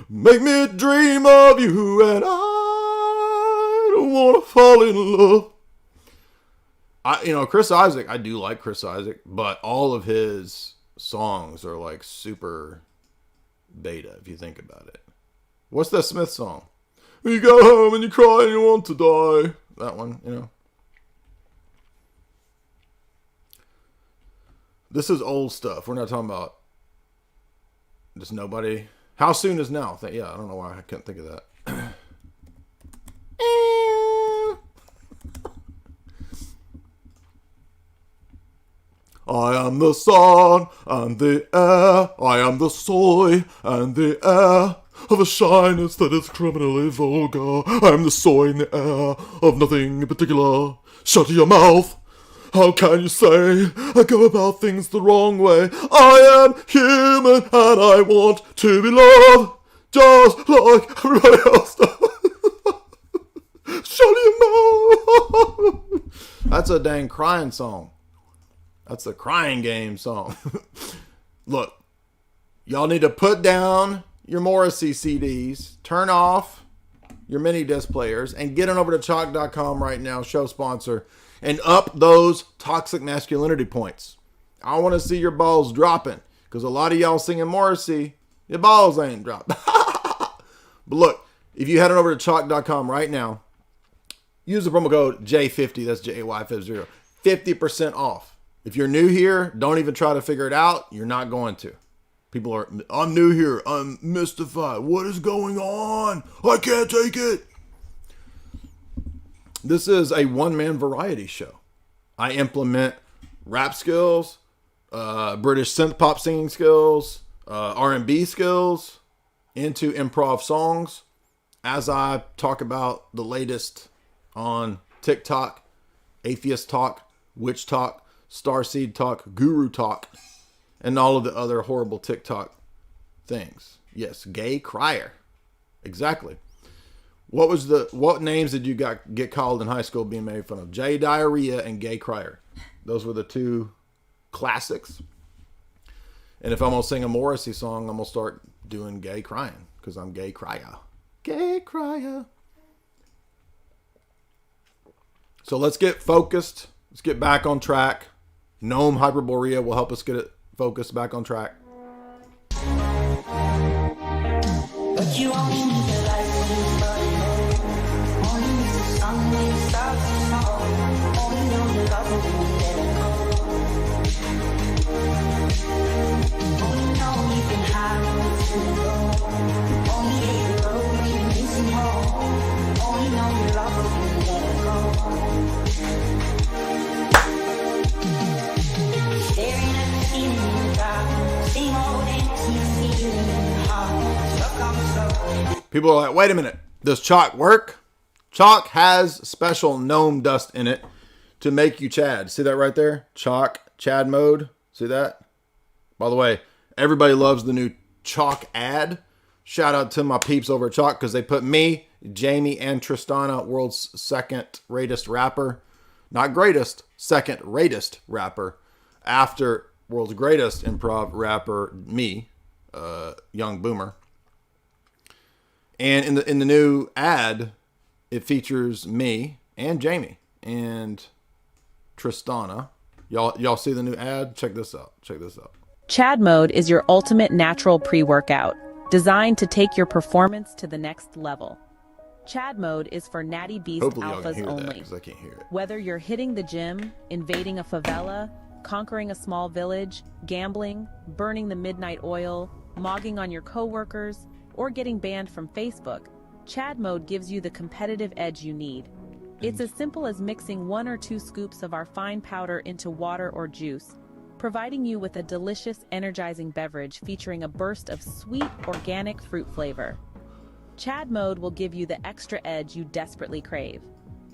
Make me dream of you and I don't want to fall in love. Chris Isaac, I do like Chris Isaac, but all of his songs are like super beta if you think about it. What's that Smith song? You go home and you cry and you want to die. That one, This is old stuff. We're not talking about just nobody. How soon is now? Yeah, I don't know why I couldn't think of that. I am the sun and the air. I am the soy and the air of a shyness that is criminally vulgar. I am the soy in the air of nothing in particular. Shut your mouth. How can you say I go about things the wrong way? I am human and I want to be loved just like everybody else does. Shut your mouth. That's a dang crying song. That's a crying game song. Look, y'all need to put down your Morrissey CDs, turn off your mini disc players, and get on over to withchtok.com right now, show sponsor, and up those toxic masculinity points. I want to see your balls dropping, because a lot of y'all singing Morrissey, your balls ain't dropped. But look, if you head on over to withchtok.com right now, use the promo code J50, that's JAY50, 50% off. If you're new here, don't even try to figure it out. You're not going to. People are, I'm new here. I'm mystified. What is going on? I can't take it. This is a one-man variety show. I implement rap skills, British synth pop singing skills, R&B skills into improv songs as I talk about the latest on Tik TOK, Atheist Talk, Witch Talk, Starseed Talk, Guru Talk, and all of the other horrible TikTok things. Yes, gay crier. Exactly. What names did you get called in high school being made fun of? J Diarrhea and gay crier. Those were the two classics. And if I'm going to sing a Morrissey song, I'm going to start doing Gay Crying, because I'm Gay Cryer. Gay Cryer. So let's get focused. Let's get back on track. Gnome Hyperborea will help us get it focused back on track. But you only need the light when you start low. Only miss the sun when it starts to snow. Only know you love it when you let it go. Only know you can hide when it's too low. Only hate the road when you're missing home. Only know you love it when you let it go. Staring at the ceiling in the dark. Same old empty feeling in your heart. Stuck on the slow. People are like, wait a minute. Does chalk work? Chalk has special gnome dust in it to make you Chad. See that right there? Chalk, Chad mode. See that? By the way, everybody loves the new chalk ad. Shout out to my peeps over at Chalk, because they put me, Jamie, and Tristana, world's second-ratest rapper. Not greatest, second-ratest rapper. After world's greatest improv rapper, me, young boomer. And in the new ad, it features me and Jamie and Tristana. Y'all see the new ad? Check this out. Check this out. Chad Mode is your ultimate natural pre-workout, designed to take your performance to the next level. Chad Mode is for Natty Beast Hopefully y'all can alphas hear only. that, 'cause I can't hear it. Whether you're hitting the gym, invading a favela, conquering a small village, gambling, burning the midnight oil, mogging on your coworkers, or getting banned from Facebook, Chad Mode gives you the competitive edge you need. It's as simple as mixing 1 or 2 scoops of our fine powder into water or juice, providing you with a delicious, energizing beverage featuring a burst of sweet, organic fruit flavor. Chad Mode will give you the extra edge you desperately crave.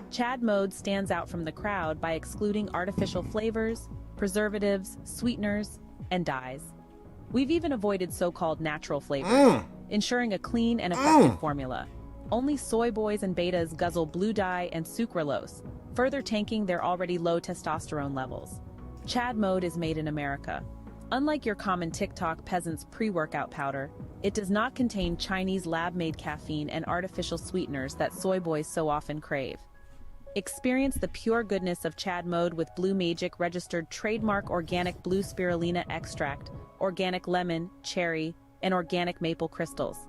Chad Mode stands out from the crowd by excluding artificial flavors, preservatives, sweeteners, and dyes. We've even avoided so-called natural flavors, ensuring a clean and effective formula. Only soy boys and betas guzzle blue dye and sucralose, further tanking their already low testosterone levels. Chad Mode is made in America. Unlike your common TikTok peasant's pre-workout powder, it does not contain Chinese lab-made caffeine and artificial sweeteners that soy boys so often crave. Experience the pure goodness of Chad Mode with Blue Magic registered trademark organic blue spirulina extract, organic lemon, cherry, and organic maple crystals.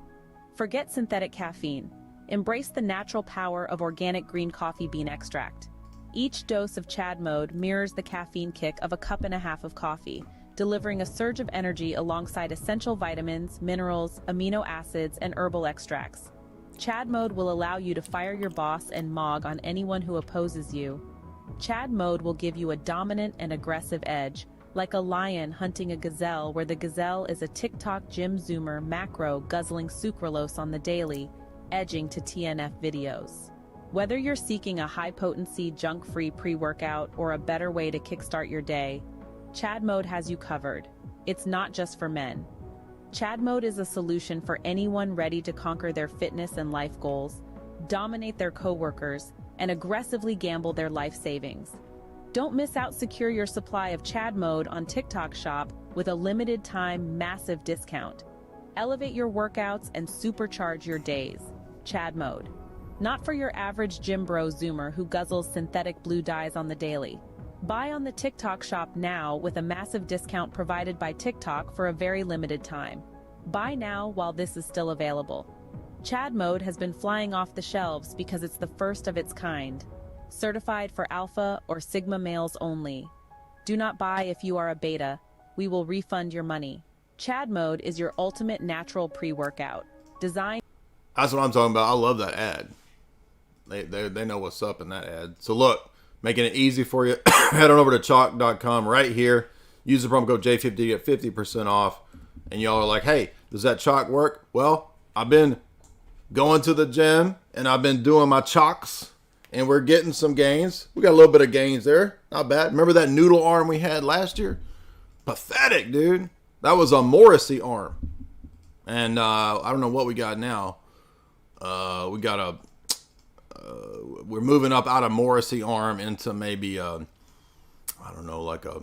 Forget synthetic caffeine. Embrace the natural power of organic green coffee bean extract. Each dose of Chad Mode mirrors the caffeine kick of a cup and a half of coffee, delivering a surge of energy alongside essential vitamins, minerals, amino acids, and herbal extracts. Chad Mode will allow you to fire your boss and mog on anyone who opposes you. Chad Mode will give you a dominant and aggressive edge, like a lion hunting a gazelle, where the gazelle is a TikTok gym zoomer macro guzzling sucralose on the daily, edging to TNF videos. Whether you're seeking a high-potency, junk-free pre-workout or a better way to kickstart your day, Chad Mode has you covered. It's not just for men. Chad Mode is a solution for anyone ready to conquer their fitness and life goals, dominate their coworkers, and aggressively gamble their life savings. Don't miss out. Secure your supply of Chad Mode on TikTok Shop with a limited time massive discount. Elevate your workouts and supercharge your days. Chad Mode. Not for your average gym bro zoomer who guzzles synthetic blue dyes on the daily. Buy on the TikTok Shop now with a massive discount provided by TikTok for a very limited time. Buy now while this is still available. Chad Mode has been flying off the shelves because it's the first of its kind. Certified for alpha or sigma males only. Do not buy if you are a beta. We will refund your money. Chad Mode is your ultimate natural pre-workout. Designed. That's what I'm talking about. I love that ad. They know what's up in that ad. So look, making it easy for you. Head on over to chalk.com right here. Use the promo code J50 to get 50% off. And y'all are like, hey, does that chalk work? Well, I've been going to the gym and I've been doing my chalks and we're getting some gains. We got a little bit of gains there. Not bad. Remember that noodle arm we had last year? Pathetic, dude. That was a Morrissey arm. And I don't know what we got now. We got we're moving up out of Morrissey arm into maybe I don't know, like I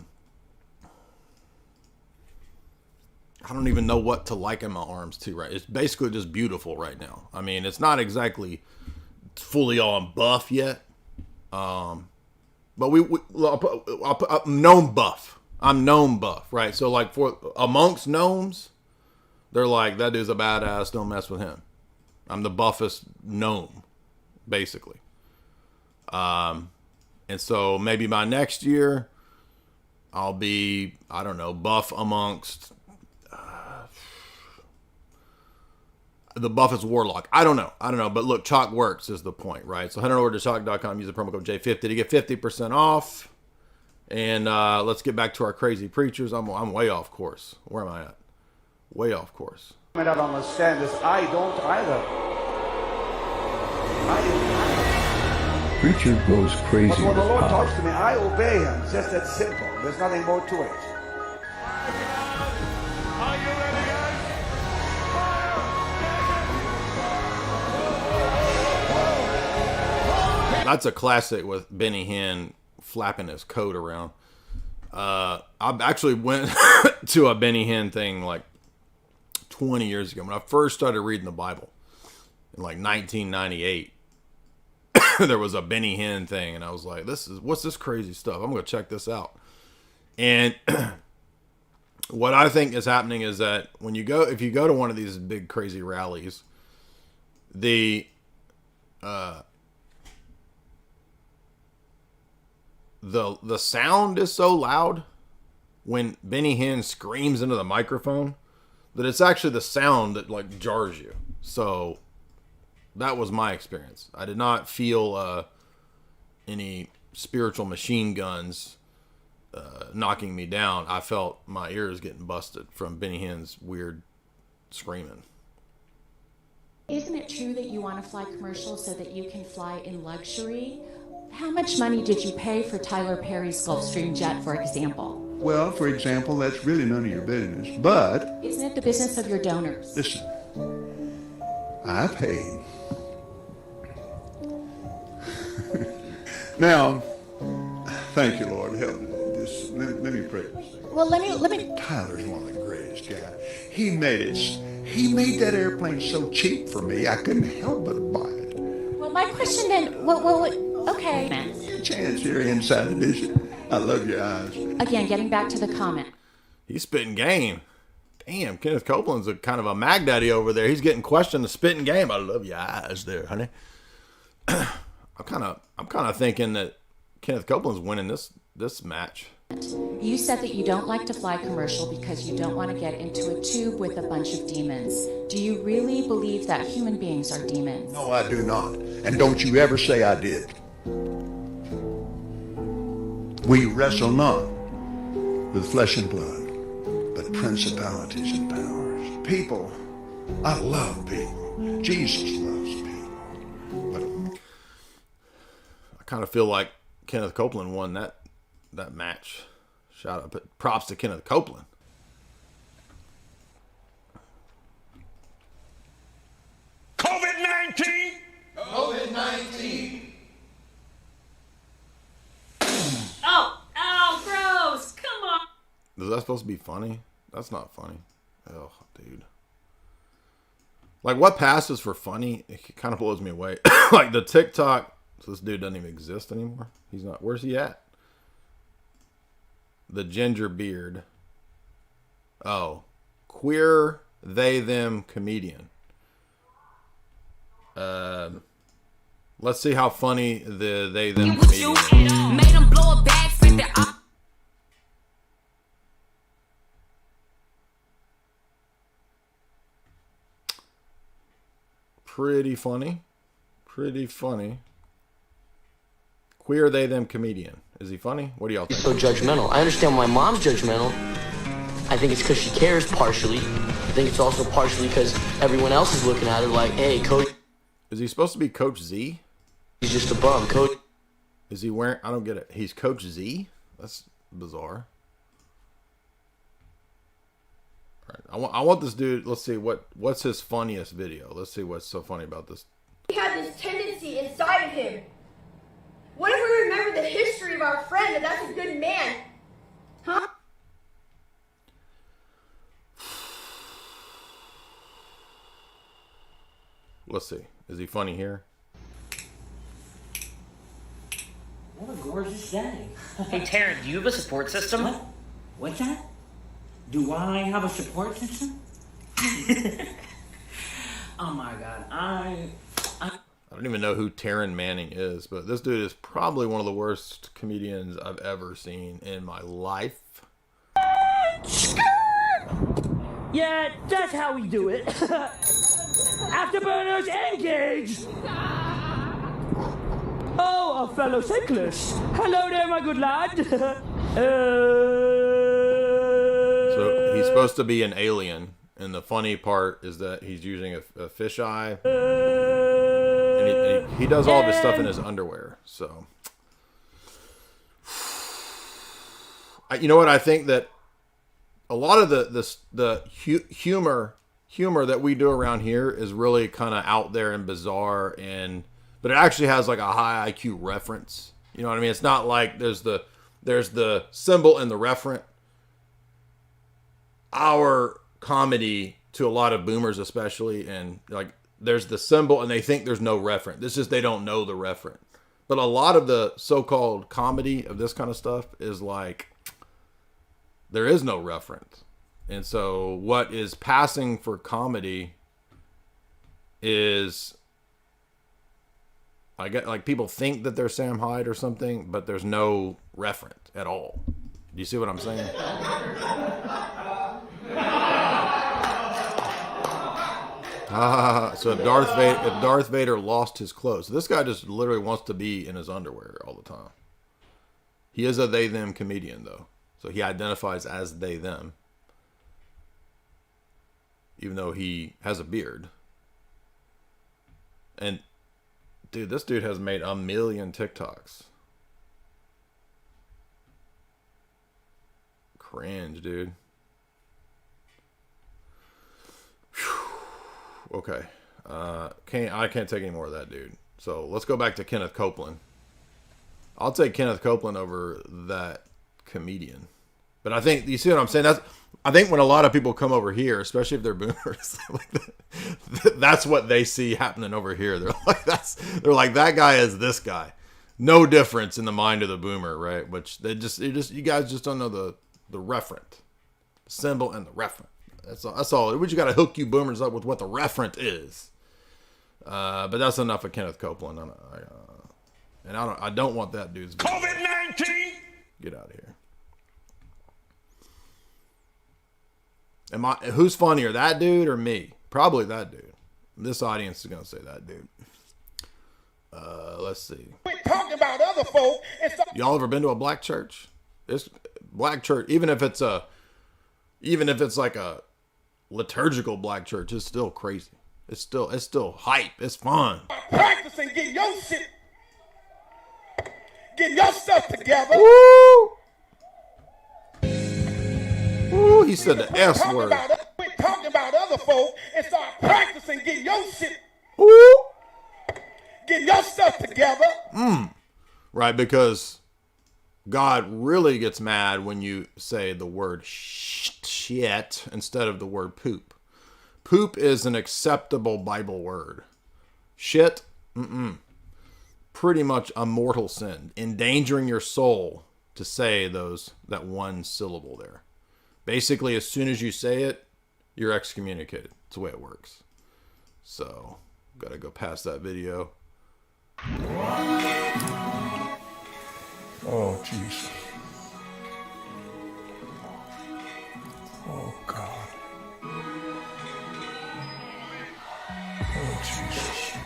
don't even know what to liken my arms to, right? It's basically just beautiful right now. I mean, it's not exactly fully on buff yet. But I'm gnome buff. I'm gnome buff, right? So like for amongst gnomes, they're like, that dude's a badass, don't mess with him. I'm the buffest gnome, basically. And so maybe by next year, I'll be, I don't know, buff amongst the buffest warlock. I don't know. But look, Chalk works is the point, right? So head on over to chalk.com, use the promo code J50 to get 50% off. And let's get back to our crazy preachers. I'm way off course. Where am I at? Way off course. I don't understand this. I don't either. Preacher goes crazy. But when the Lord talks to me, I obey him. It's just that simple. There's nothing more to it. That's a classic with Benny Hinn flapping his coat around. I actually went to a Benny Hinn thing like 20 years ago when I first started reading the Bible in like 1998. There was a Benny Hinn thing, and I was like, what's this crazy stuff? I'm going to check this out. And what I think is happening is that if you go to one of these big crazy rallies, the sound is so loud when Benny Hinn screams into the microphone that it's actually the sound that like jars you. So that was my experience. I did not feel any spiritual machine guns knocking me down. I felt my ears getting busted from Benny Hinn's weird screaming. Isn't it true that you want to fly commercial so that you can fly in luxury? How much money did you pay for Tyler Perry's Gulfstream jet, for example? Well, for example, that's really none of your business, but... Isn't it the business of your donors? Listen, I paid. Now, thank you, Lord. Help me. Let me pray. Well, let me... Tyler's one of the greatest guys. He made that airplane so cheap for me, I couldn't help but buy it. Well, my question then... Okay. Chance here inside the dish. I love your eyes. Again, getting back to the comment. He's spitting game. Damn, Kenneth Copeland's a kind of a mag daddy over there. He's getting questioned the spitting game. I love your eyes there, honey. I'm kind of thinking that Kenneth Copeland's winning this match. You said that you don't like to fly commercial because you don't want to get into a tube with a bunch of demons. Do you really believe that human beings are demons? No, I do not. And don't you ever say I did. We wrestle not with flesh and blood, but principalities and powers. People, I love people. Jesus loves people. But I kind of feel like Kenneth Copeland won that match. Shout out, props to Kenneth Copeland. COVID-19. COVID-19. Oh, gross! Come on. Is that supposed to be funny? That's not funny. Oh, dude. Like, what passes for funny? It kind of blows me away. Like the TikTok. So this dude doesn't even exist anymore. He's not. Where's he at? The ginger beard. Oh, queer they them comedian. Let's see how funny the they them comedian is. Made him blow a bag, sent it up. Pretty funny. Queer they them comedian. Is he funny? What do y'all think? So judgmental. I understand why mom's judgmental. I think it's because she cares partially. I think it's also partially because everyone else is looking at her like, hey, Coach. Is he supposed to be Coach Z? He's just a bum. Coach. Is he wearing... I don't get it. He's Coach Z? That's bizarre. All right. I want this dude... Let's see. What's his funniest video? Let's see what's so funny about this. He had this tendency inside of him. What if we remember the history of our friend that that's a good man. Huh? Let's see. Is he funny here? What a gorgeous day. Hey, Taryn, do you have a support system? What? What's that? Do I have a support system? Oh my god, I don't even know who Taryn Manning is, but this dude is probably one of the worst comedians I've ever seen in my life. Yeah, that's how we do it. Afterburners engaged! Oh, a fellow cyclist. Hello there, my good lad. So he's supposed to be an alien, and the funny part is that he's using a fisheye. And he does all this stuff in his underwear. So, you know what? I think that a lot of the humor that we do around here is really kind of out there and bizarre, but it actually has like a high IQ reference. You know what I mean? It's not like there's the symbol and the referent. Our comedy, to a lot of boomers especially, and like there's the symbol and they think there's no referent. This is they don't know the referent. But a lot of the so-called comedy of this kind of stuff is like there is no referent. And so what is passing for comedy is I get like people think that they're Sam Hyde or something, but there's no referent at all. Do you see what I'm saying? So if Darth Vader lost his clothes, so this guy just literally wants to be in his underwear all the time. He is a they them comedian though, so he identifies as they them, even though he has a beard. And dude, this dude has made 1 million TikToks. Cringe, dude. Whew. Okay. I can't take any more of that dude. So let's go back to Kenneth Copeland. I'll take Kenneth Copeland over that comedian. But I think, you see what I'm saying? I think when a lot of people come over here, especially if they're boomers, that's what they see happening over here. They're like, that guy is this guy. No difference in the mind of the boomer, right? Which you guys just don't know the referent, the symbol and the referent. That's all. We just got to hook you boomers up with what the referent is. But that's enough of Kenneth Copeland. I don't want that dude's COVID-19. Get out of here. Who's funnier, that dude or me? Probably that dude. This audience is gonna say that dude. Let's see. We're talking about other folk. Y'all ever been to a black church? It's black church, even if it's like a liturgical black church, it's still crazy. It's still hype. It's fun. Practice and get your shit, get your stuff together. Woo! Woo! He said the S word. We're talking about other folk and start practicing getting your shit. Woo! Getting your stuff together. Right, because God really gets mad when you say the word shit instead of the word poop. Poop is an acceptable Bible word. Shit, pretty much a mortal sin, endangering your soul to say that one syllable there. Basically, as soon as you say it, you're excommunicated. That's the way it works. So, gotta go past that video. Oh, Jesus. Oh, God. Oh, Jesus.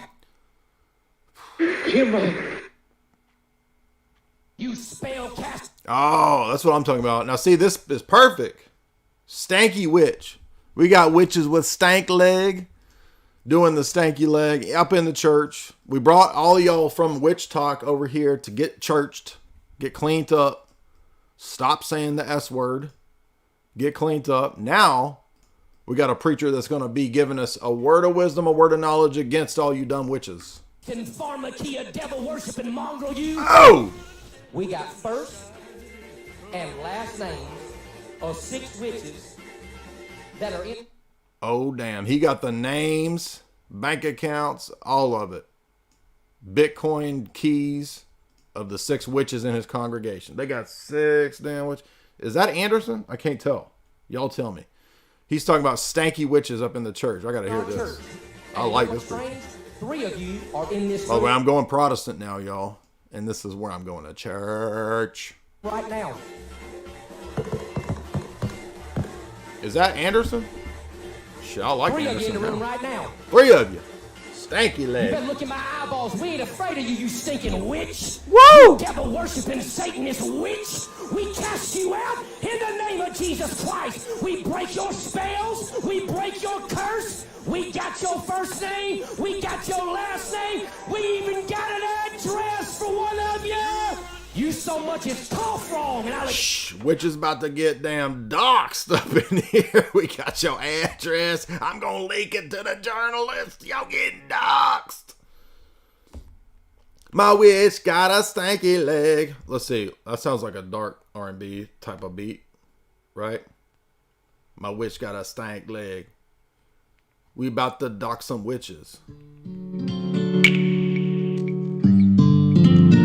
You spell cast. Oh, that's what I'm talking about. Now, see, this is perfect. Stanky witch. We got witches with stank leg doing the stanky leg up in the church. We brought all y'all from WithchTok over here to get churched, get cleaned up, stop saying the S word, get cleaned up. Now, we got a preacher that's going to be giving us a word of wisdom, a word of knowledge against all you dumb witches. Pharmakia, devil worshiping mongrel, you. Oh! We got first and last names of 6 witches that are in. Oh, damn. He got the names, bank accounts, all of it. Bitcoin keys of the 6 witches in his congregation. They got 6 damn witches. Is that Anderson? I can't tell. Y'all tell me. He's talking about stanky witches up in the church. I got to hear this. I like this. 3 of you are in this. By the way, I'm going Protestant now, y'all. And this is where I'm going to church. Right now. Is that Anderson? Shit, I like 3 Anderson of you in the room now. right now. 3 of you. Stanky leg. You better look in my eyeballs. We ain't afraid of you, you stinking witch. Woo! You devil-worshiping Satanist witch. We cast you out in the name of Jesus Christ. We break your spells. We break your curse. We got your first name. We got your last name. We even got an address for one of you. You so much as cough wrong, and I'll. Shh, witch is about to get damn doxxed up in here. We got your address. I'm gonna leak it to the journalists. Y'all getting doxxed. My witch got a stanky leg. Let's see. That sounds like a dark R&B type of beat, right? My witch got a stank leg. We about to dox some witches.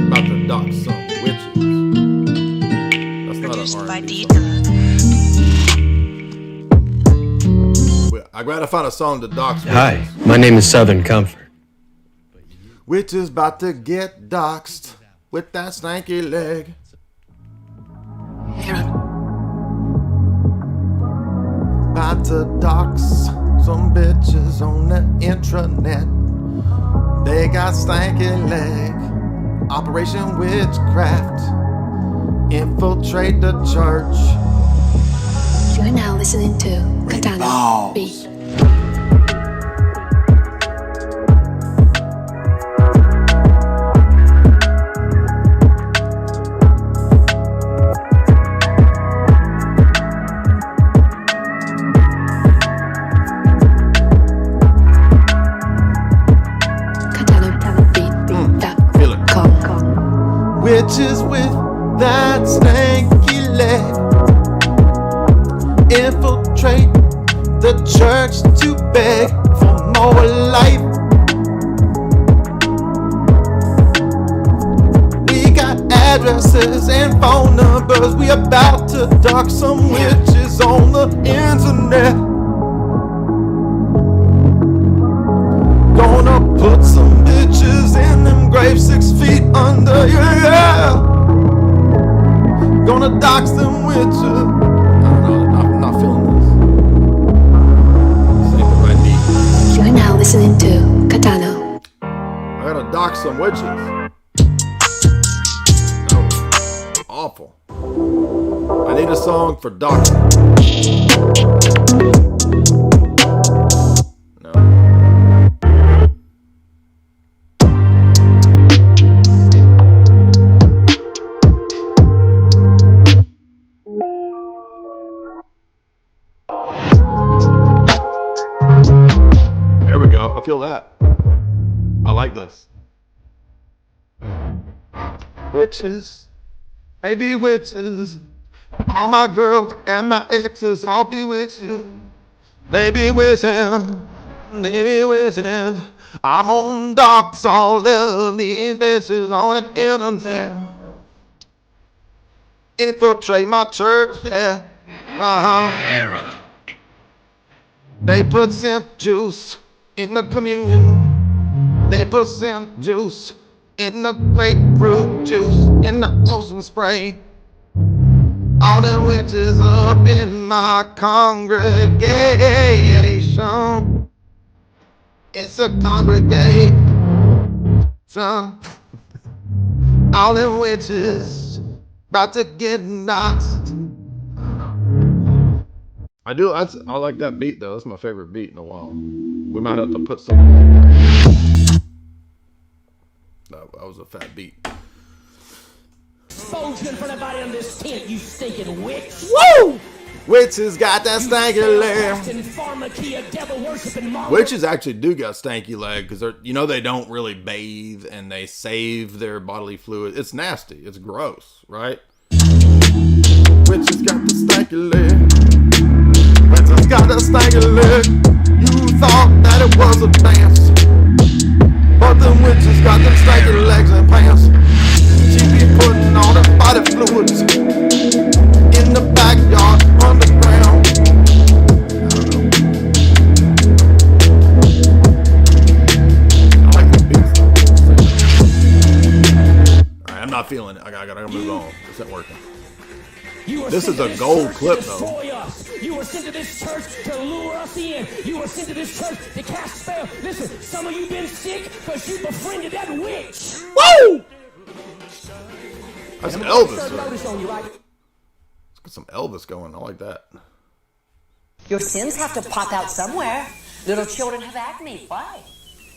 About to dox some witches. That's not an R&B song. I gotta find a song to dox witches. Hi, my name is Southern Comfort. Witches about to get doxed with that stanky leg. About to dox some bitches on the intranet. They got stanky leg. Operation Witchcraft. Infiltrate the church. You're now listening to Katana Beat. Witches with that stanky leg infiltrate the church to beg for more life. We got addresses and phone numbers. We about to dox some witches on the internet. Gonna put some bitches in them graves 6 feet under, yeah. Gonna dox them witches. I don't know, I'm not feeling this. This ain't the right beat. You're now listening to Katana. I gotta dox some witches. No, awful. I need a song for doxing. I feel that. I like this. Witches, baby witches, all my girls and my exes, all be witches. They be wishing, they be wishing. I'm on docs, all of these bitches on the internet. Infiltrate my church, yeah. Error. They put simp juice in the communion. They put simp juice in the grapefruit juice, in the ocean spray. All the witches up in my congregation. It's a congregation. All the witches about to get knocked. I like that beat though. That's my favorite beat in a while. We might have to put some. That was a fat beat. Exposure in front of everybody on this tent, you stinking witch. Woo! Witches got that stanky leg. Pharmakia, devil worshiping mama. Witches actually do got stanky leg because they don't really bathe and they save their bodily fluid. It's nasty. It's gross, right? Witches got the stanky leg. Witches got the stanky leg. You thought that it was a dance, but the witches got them stanky legs and pants. She be putting on her body fluids in the backyard underground. I like the beats though. Alright, I'm not feeling it. I gotta move on. This isn't working. This is a gold clip though. You were sent to this church to lure us in. You were sent to this church to cast spell. Listen, some of you been sick because you befriended that witch. Woo! That's Elvis. Let's get some Elvis going. I like that. Your sins have to pop out somewhere. Little children have acne. Why?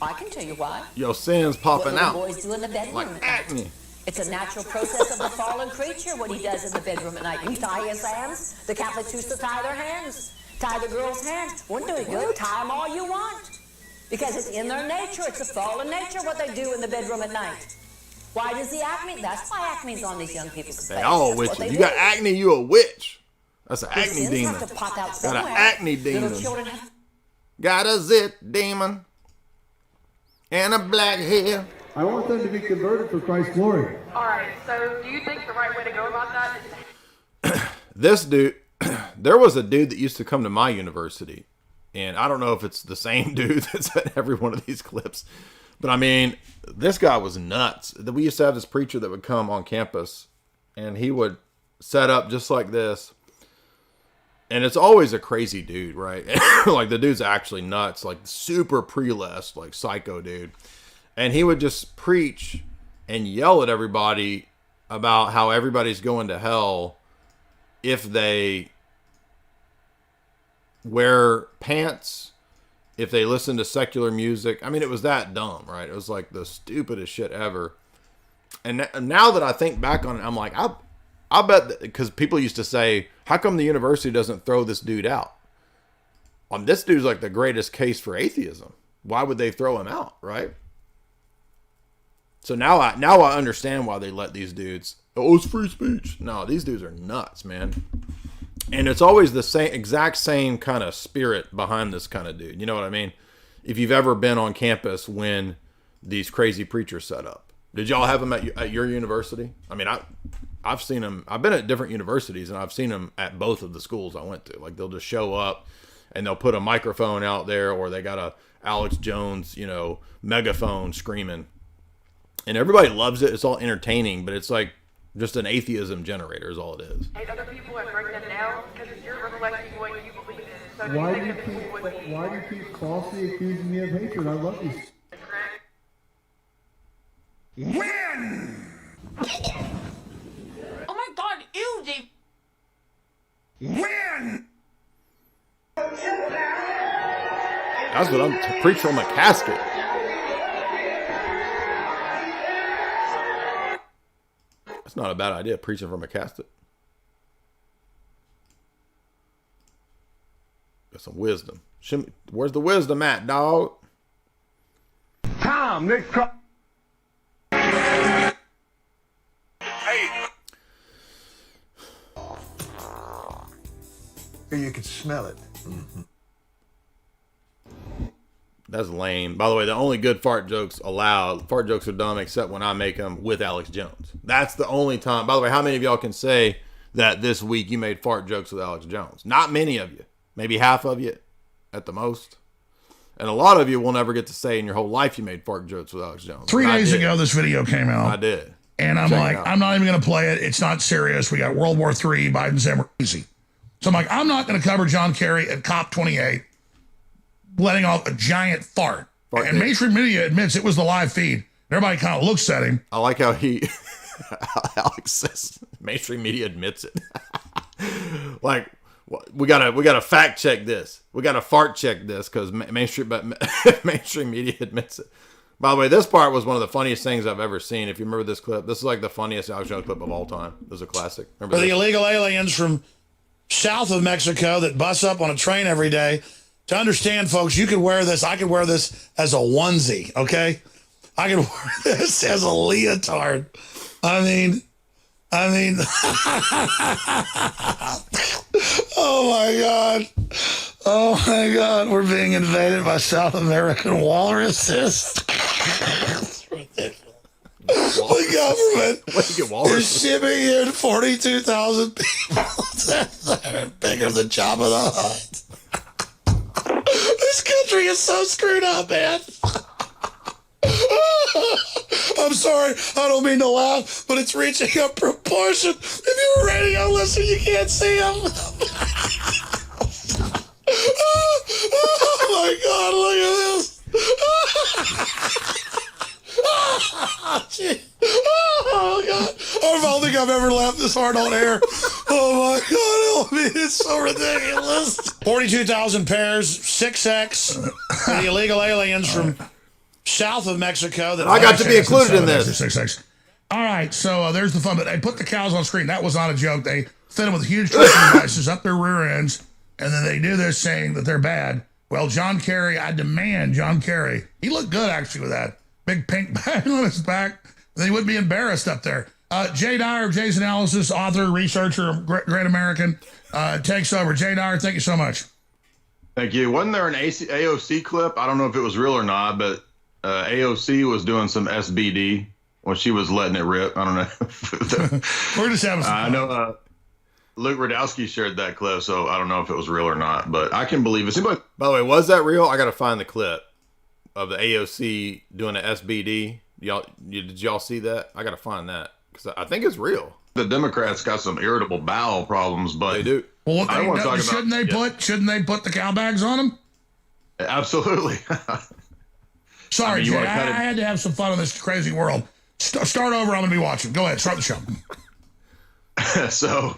I can tell you why. Your sins popping what out. Boys do in the bedroom like acne. It's a natural process of the fallen creature, what he does in the bedroom at night. You tie his hands. The Catholics used to tie their hands. Tie the girls' hands. Wouldn't do it good. Tie them all you want. Because it's in their nature. It's a fallen nature what they do in the bedroom at night. Why does the acne? That's why acne's on these young people's faces. They all witches. You got acne, you a witch. That's an acne demon. Have to pop out got an acne demon. Have... Got a zit demon. And a black hair. I want them to be converted for Christ's glory. Alright, so do you think the right way to go about that is... This dude, there was a dude that used to come to my university. And I don't know if it's the same dude that's at every one of these clips. But I mean, this guy was nuts. We used to have this preacher that would come on campus. And he would set up just like this. And it's always a crazy dude, right? Like the dude's actually nuts. Like super prelest, like psycho dude. And he would just preach and yell at everybody about how everybody's going to hell if they wear pants, if they listen to secular music. I mean, it was that dumb, right? It was like the stupidest shit ever. And now that I think back on it, I'm like, I bet, because people used to say, how come the university doesn't throw this dude out? This dude's like the greatest case for atheism. Why would they throw him out, right? So now I understand why they let these dudes. Oh, it's free speech. No, these dudes are nuts, man. And it's always the exact same kind of spirit behind this kind of dude. You know what I mean? If you've ever been on campus when these crazy preachers set up, did y'all have them at your university? I mean, I've seen them. I've been at different universities and I've seen them at both of the schools I went to. Like they'll just show up and they'll put a microphone out there, or they got a Alex Jones, megaphone screaming. And everybody loves it. It's all entertaining, but it's like just an atheism generator is all it is. Hey, other people are breaking them down because you're reflecting what you believe in. So why do you keep falsely accusing me of hatred? I love you. When? Oh my God, ew, Dave. When? That's what I'm to preach from a casket. That's not a bad idea, preaching from a casket. Got some wisdom. Where's the wisdom at, dog? Tom, Nick. You could smell it. Mm-hmm. That's lame. By the way, the only good fart jokes allowed. Fart jokes are dumb except when I make them with Alex Jones. That's the only time. By the way, how many of y'all can say that this week you made fart jokes with Alex Jones? Not many of you. Maybe half of you at the most. And a lot of you will never get to say in your whole life you made fart jokes with Alex Jones. 3 days ago, this video came out. I did. And I'm like, I'm not even going to play it. It's not serious. We got World War III. Biden said we're easy. So I'm like, I'm not going to cover John Kerry at COP28 letting off a giant fart. And mainstream media admits it was the live feed. Everybody kind of looks at him. I like how Alex says mainstream media admits it. Like, we gotta fact check this. We gotta fart check this because mainstream media admits it. By the way, this part was one of the funniest things I've ever seen. If you remember this clip, this is like the funniest Alex Jones clip of all time. This is a classic. Remember the illegal aliens from south of Mexico that bus up on a train every day. To understand, folks, you could wear this. I could wear this as a onesie, okay? I could wear this as a leotard. I mean, oh my God. Oh my God. We're being invaded by South American walruses. It's ridiculous. The government is shipping in 42,000 people. They're bigger than Jabba the Hutt. This country is so screwed up, man. I'm sorry, I don't mean to laugh, but it's reaching a proportion. If you're a radio listener, you can't see him. Oh my God, look at this. Oh God, I don't think I've ever laughed this hard on air. Oh my God, help me, it's so ridiculous. 42,000 pairs, 6X, for the illegal aliens from south of Mexico. That I got to be included in this. 6X. All right, so there's the fun. But they put the cows on screen. That was not a joke. They fit them with huge tracking devices up their rear ends, and then they do this saying that they're bad. Well, John Kerry, I demand John Kerry. He looked good, actually, with that big pink bag on his back. Then he wouldn't be embarrassed up there. Jay Dyer of Jay's Analysis, author, researcher, great American, takes over. Jay Dyer, thank you so much. Thank you. Wasn't there an AOC clip? I don't know if it was real or not, but AOC was doing some SBD when she was letting it rip. I don't know. We're just having some fun. I know Luke Radowski shared that clip, so I don't know if it was real or not, but I can believe it. Anybody... By the way, was that real? I got to find the clip of the AOC doing the SBD. Did y'all see that? I got to find that because I think it's real. The Democrats got some irritable bowel problems, but they do. Well, shouldn't they put the cow bags on them? Absolutely. Sorry, Jay, I had to have some fun in this crazy world. Start over. I'm going to be watching. Go ahead. Start the show. So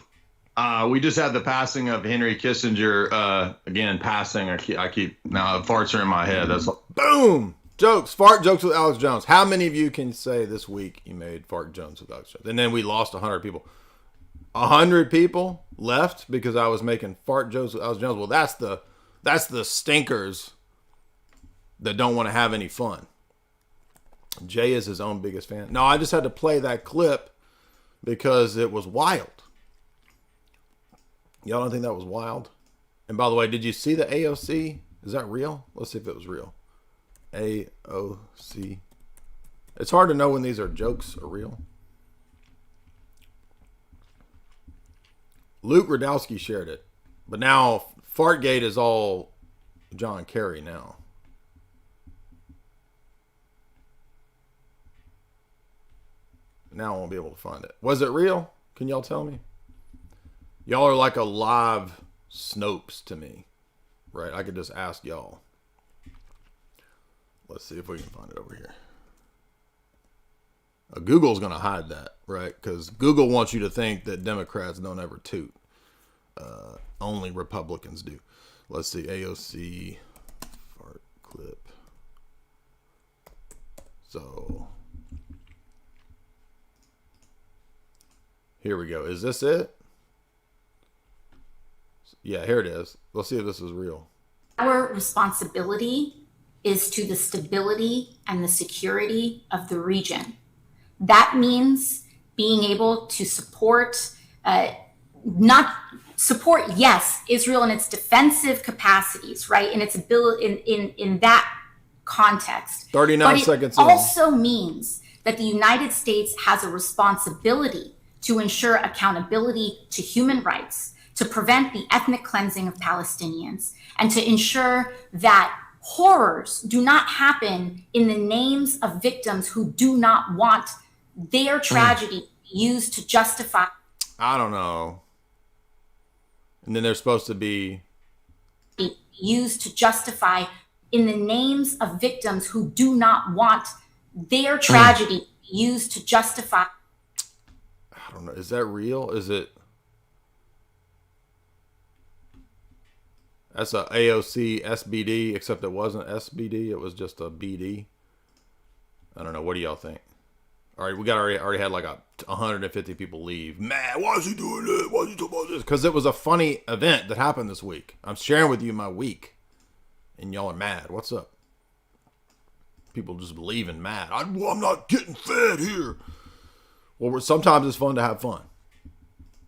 we just had the passing of Henry Kissinger. Again, passing. I keep now farts are in my head. That's boom. Jokes. Fart jokes with Alex Jones. How many of you can say this week you made fart jokes with Alex Jones? And then we lost 100 people. 100 people left because I was making fart jokes with Alex Jones. Well, that's the stinkers that don't want to have any fun. Jay is his own biggest fan. No, I just had to play that clip because it was wild. Y'all don't think that was wild? And by the way, did you see the AOC? Is that real? Let's see if it was real. AOC. It's hard to know when these are jokes or real. Luke Radowski shared it. But now Fartgate is all John Kerry now. Now I won't be able to find it. Was it real? Can y'all tell me? Y'all are like a live Snopes to me. Right? I could just ask y'all. Let's see if we can find it over here. Google's going to hide that, right? Because Google wants you to think that Democrats don't ever toot. Only Republicans do. Let's see. AOC fart clip. So here we go. Is this it? Yeah, here it is. Let's see if this is real. Our responsibility is to the stability and the security of the region. That means being able to support, yes, Israel in its defensive capacities, right? In its ability, in that context. 39 seconds in. It also means that the United States has a responsibility to ensure accountability to human rights, to prevent the ethnic cleansing of Palestinians, and to ensure that horrors do not happen in the names of victims who do not want their tragedy used to justify. I don't know. And then they're supposed to be used to justify in the names of victims who do not want their tragedy used to justify. I don't know. Is that real? Is it? That's a AOC SBD, except it wasn't SBD. It was just a BD. I don't know. What do y'all think? All right, we got already had like 150 people leave. Mad, why is he doing this? Why is he talking about this? Because it was a funny event that happened this week. I'm sharing with you my week, and y'all are mad. What's up? People just leaving mad. I'm not getting fed here. Well, sometimes it's fun to have fun.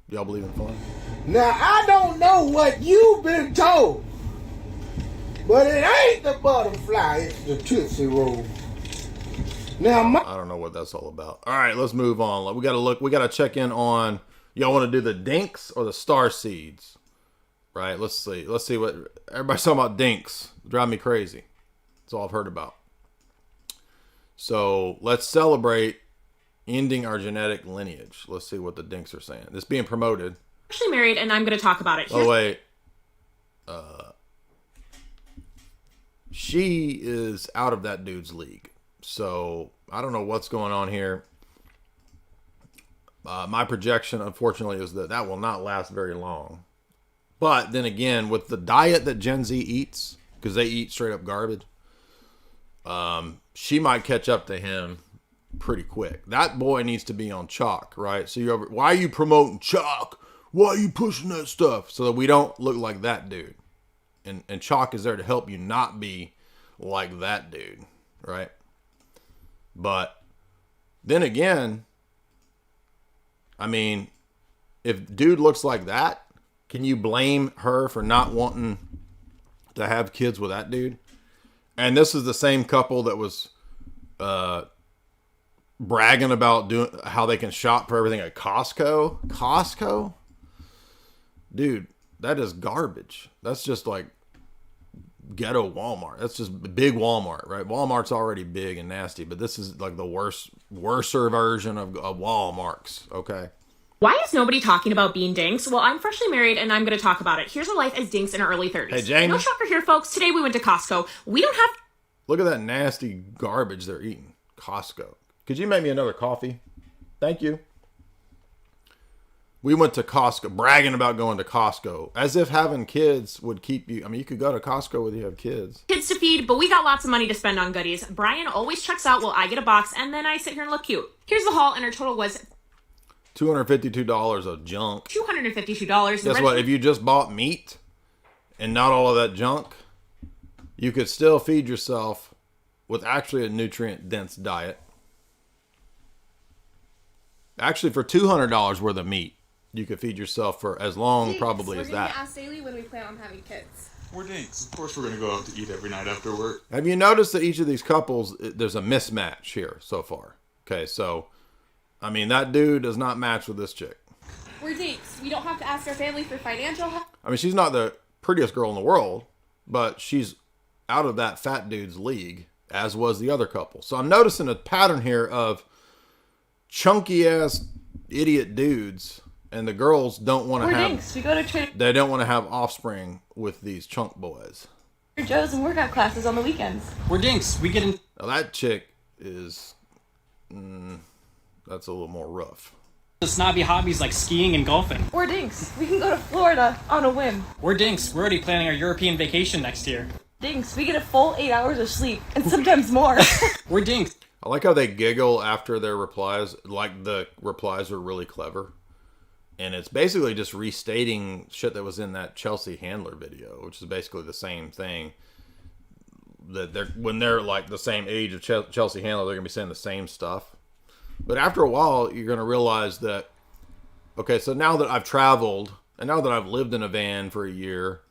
Y'all believe in fun? Now, I don't know what you've been told, but it ain't the butterfly, it's the Tootsie Roll. Now, I don't know what that's all about. All right, let's move on. We got to check in on, y'all want to do the DINKS or the Starseeds? Right, let's see what, everybody's talking about DINKS. Drive me crazy. That's all I've heard about. So, let's celebrate ending our genetic lineage. Let's see what the DINKS are saying. This being promoted. Actually married, and I'm going to talk about it. By the way, she is out of that dude's league. So, I don't know what's going on here. My projection, unfortunately, is that will not last very long. But then again, with the diet that Gen Z eats, because they eat straight up garbage, she might catch up to him pretty quick. That boy needs to be on chalk, right? So why are you promoting chalk? Why are you pushing that stuff? So that we don't look like that dude. And chalk is there to help you not be like that dude, right? But then again, I mean, if dude looks like that, can you blame her for not wanting to have kids with that dude? And this is the same couple that was bragging about doing how they can shop for everything at Costco. Costco? Dude, that is garbage. That's just like ghetto Walmart. That's just big Walmart, right? Walmart's already big and nasty, but this is like the worser version of Walmart's, okay? Why is nobody talking about being DINKS? Well, I'm freshly married, and I'm going to talk about it. Here's a life as DINKS in our early 30s. Hey, Jamie. No shocker here, folks. Today we went to Costco. We don't have... Look at that nasty garbage they're eating. Costco. Could you make me another coffee? Thank you. We went to Costco, bragging about going to Costco, as if having kids would keep you. I mean, you could go to Costco when you have kids. Kids to feed, but we got lots of money to spend on goodies. Brian always checks out while I get a box, and then I sit here and look cute. Here's the haul, and our total was $252 of junk. $252. Guess what? If you just bought meat and not all of that junk, you could still feed yourself with actually a nutrient-dense diet. Actually, for $200 worth of meat, you could feed yourself for as long probably as that. We're going to ask Daily when we plan on having kids. We're DINKS. Of course we're going to go out to eat every night after work. Have you noticed that each of these couples, there's a mismatch here so far? Okay, so, I mean, that dude does not match with this chick. We're DINKS. We don't have to ask our family for financial help. I mean, she's not the prettiest girl in the world, but she's out of that fat dude's league, as was the other couple. So I'm noticing a pattern here of chunky-ass idiot dudes, and the girls don't want to have... We're DINKS. We go to Trader They don't want to have offspring with these chunk boys. Joe's and workout classes on the weekends. We're DINKS. We get in... Now that chick is... that's a little more rough. The snobby hobbies like skiing and golfing. We're DINKS. We can go to Florida on a whim. We're DINKS. We're already planning our European vacation next year. DINKS. We get a full 8 hours of sleep, and sometimes more. We're DINKS. I like how they giggle after their replies, like the replies are really clever. And it's basically just restating shit that was in that Chelsea Handler video, which is basically the same thing. That when they're like the same age of Chelsea Handler, they're going to be saying the same stuff. But after a while, you're going to realize that, okay, so now that I've traveled, and now that I've lived in a van for a year,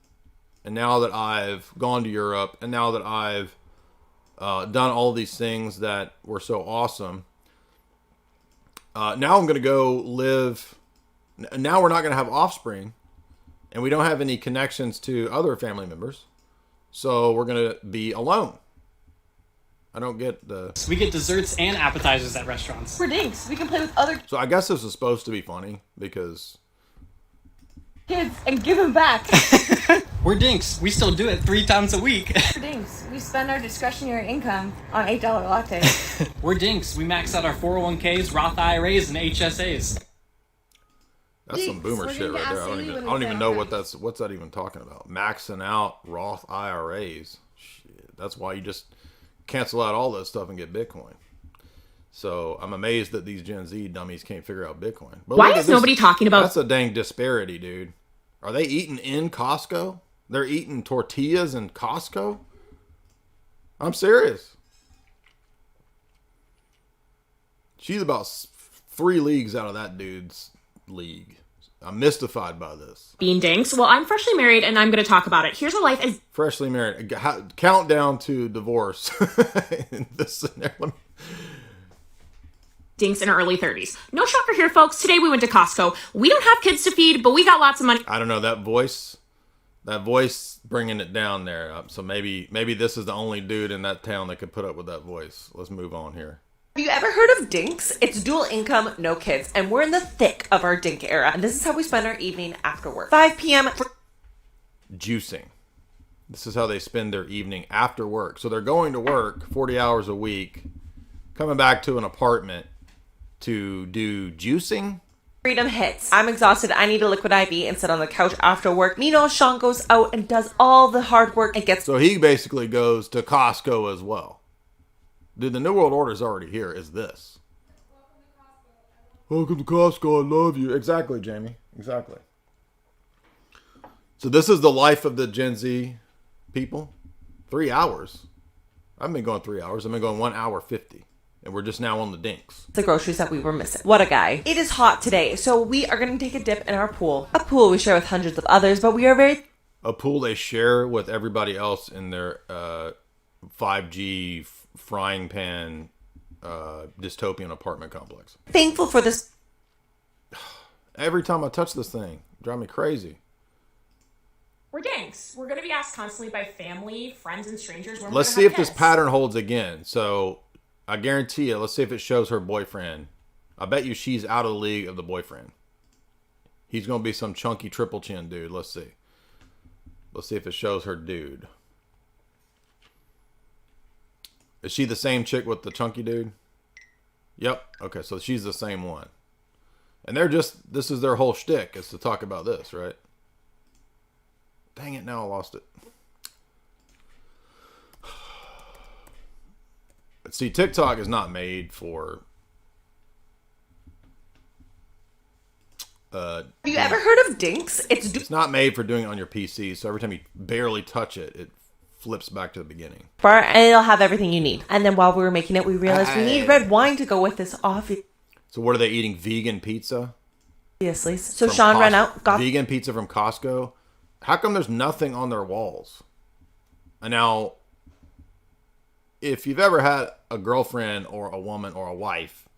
and now that I've gone to Europe, and now that I've done all these things that were so awesome, now I'm going to go live... Now we're not going to have offspring, and we don't have any connections to other family members, so we're going to be alone. I don't get the... We get desserts and appetizers at restaurants. We're DINKS. We can play with other So I guess this is supposed to be funny, because... kids and give them back. We're DINKS. We still do it 3 times a week. We're DINKS. We spend our discretionary income on $8 lattes. We're DINKS. We max out our 401ks, Roth IRAs, and HSAs. That's some boomer shit right there. I don't even know what's that even talking about. Maxing out Roth IRAs. Shit, that's why you just cancel out all that stuff and get Bitcoin. So I'm amazed that these Gen Z dummies can't figure out Bitcoin. But Why is nobody talking about... That's a dang disparity, dude. Are they eating in Costco? They're eating tortillas in Costco? I'm serious. She's about 3 leagues out of that dude's league. I'm mystified by this. Being dinks. Well, I'm freshly married and I'm going to talk about it. Here's a life as... Freshly married. Countdown to divorce. In this scenario. Dinks in her early 30s. No shocker here, folks. Today we went to Costco. We don't have kids to feed, but we got lots of money. I don't know, that voice bringing it down there. So maybe this is the only dude in that town that could put up with that voice. Let's move on here. Have you ever heard of DINKS? It's dual income, no kids, and we're in the thick of our DINK era. And this is how we spend our evening after work. 5 p.m. Juicing. This is how they spend their evening after work. So they're going to work 40 hours a week, coming back to an apartment to do juicing. Freedom hits. I'm exhausted. I need a liquid IV and sit on the couch after work. Meanwhile, Sean goes out and does all the hard work and gets... So he basically goes to Costco as well. Dude, the New World Order is already here. Is this? Welcome to Costco. I love you. Exactly, Jamie. Exactly. So this is the life of the Gen Z people. 3 hours. I've been going 3 hours. I've been going 1 hour 50. And we're just now on the dinks. The groceries that we were missing. What a guy. It is hot today, so we are going to take a dip in our pool. A pool we share with hundreds of others, but we are very... A pool they share with everybody else in their 5G frying pan dystopian apartment complex. Thankful for this. Every time I touch this thing, drive me crazy. We're dinks. We're going to be asked constantly by family, friends, and strangers. When Let's see if this pattern holds again. So... I guarantee you, let's see if it shows her boyfriend. I bet you she's out of the league of the boyfriend. He's going to be some chunky triple chin dude. Let's see. Let's see if it shows her dude. Is she the same chick with the chunky dude? Yep. Okay, so she's the same one. And they're just, this is their whole shtick, is to talk about this, right? Dang it, now I lost it. See, TikTok is not made for... Have you ever heard of DINKS? It's not made for doing it on your PC, so every time you barely touch it, it flips back to the beginning. And it'll have everything you need. And then while we were making it, we realized we need red wine to go with this obviously. So what are they eating? Vegan pizza? Obviously. So Sean ran out, got... Vegan pizza from Costco? How come there's nothing on their walls? And now... If you've ever had a girlfriend or a woman or a wife,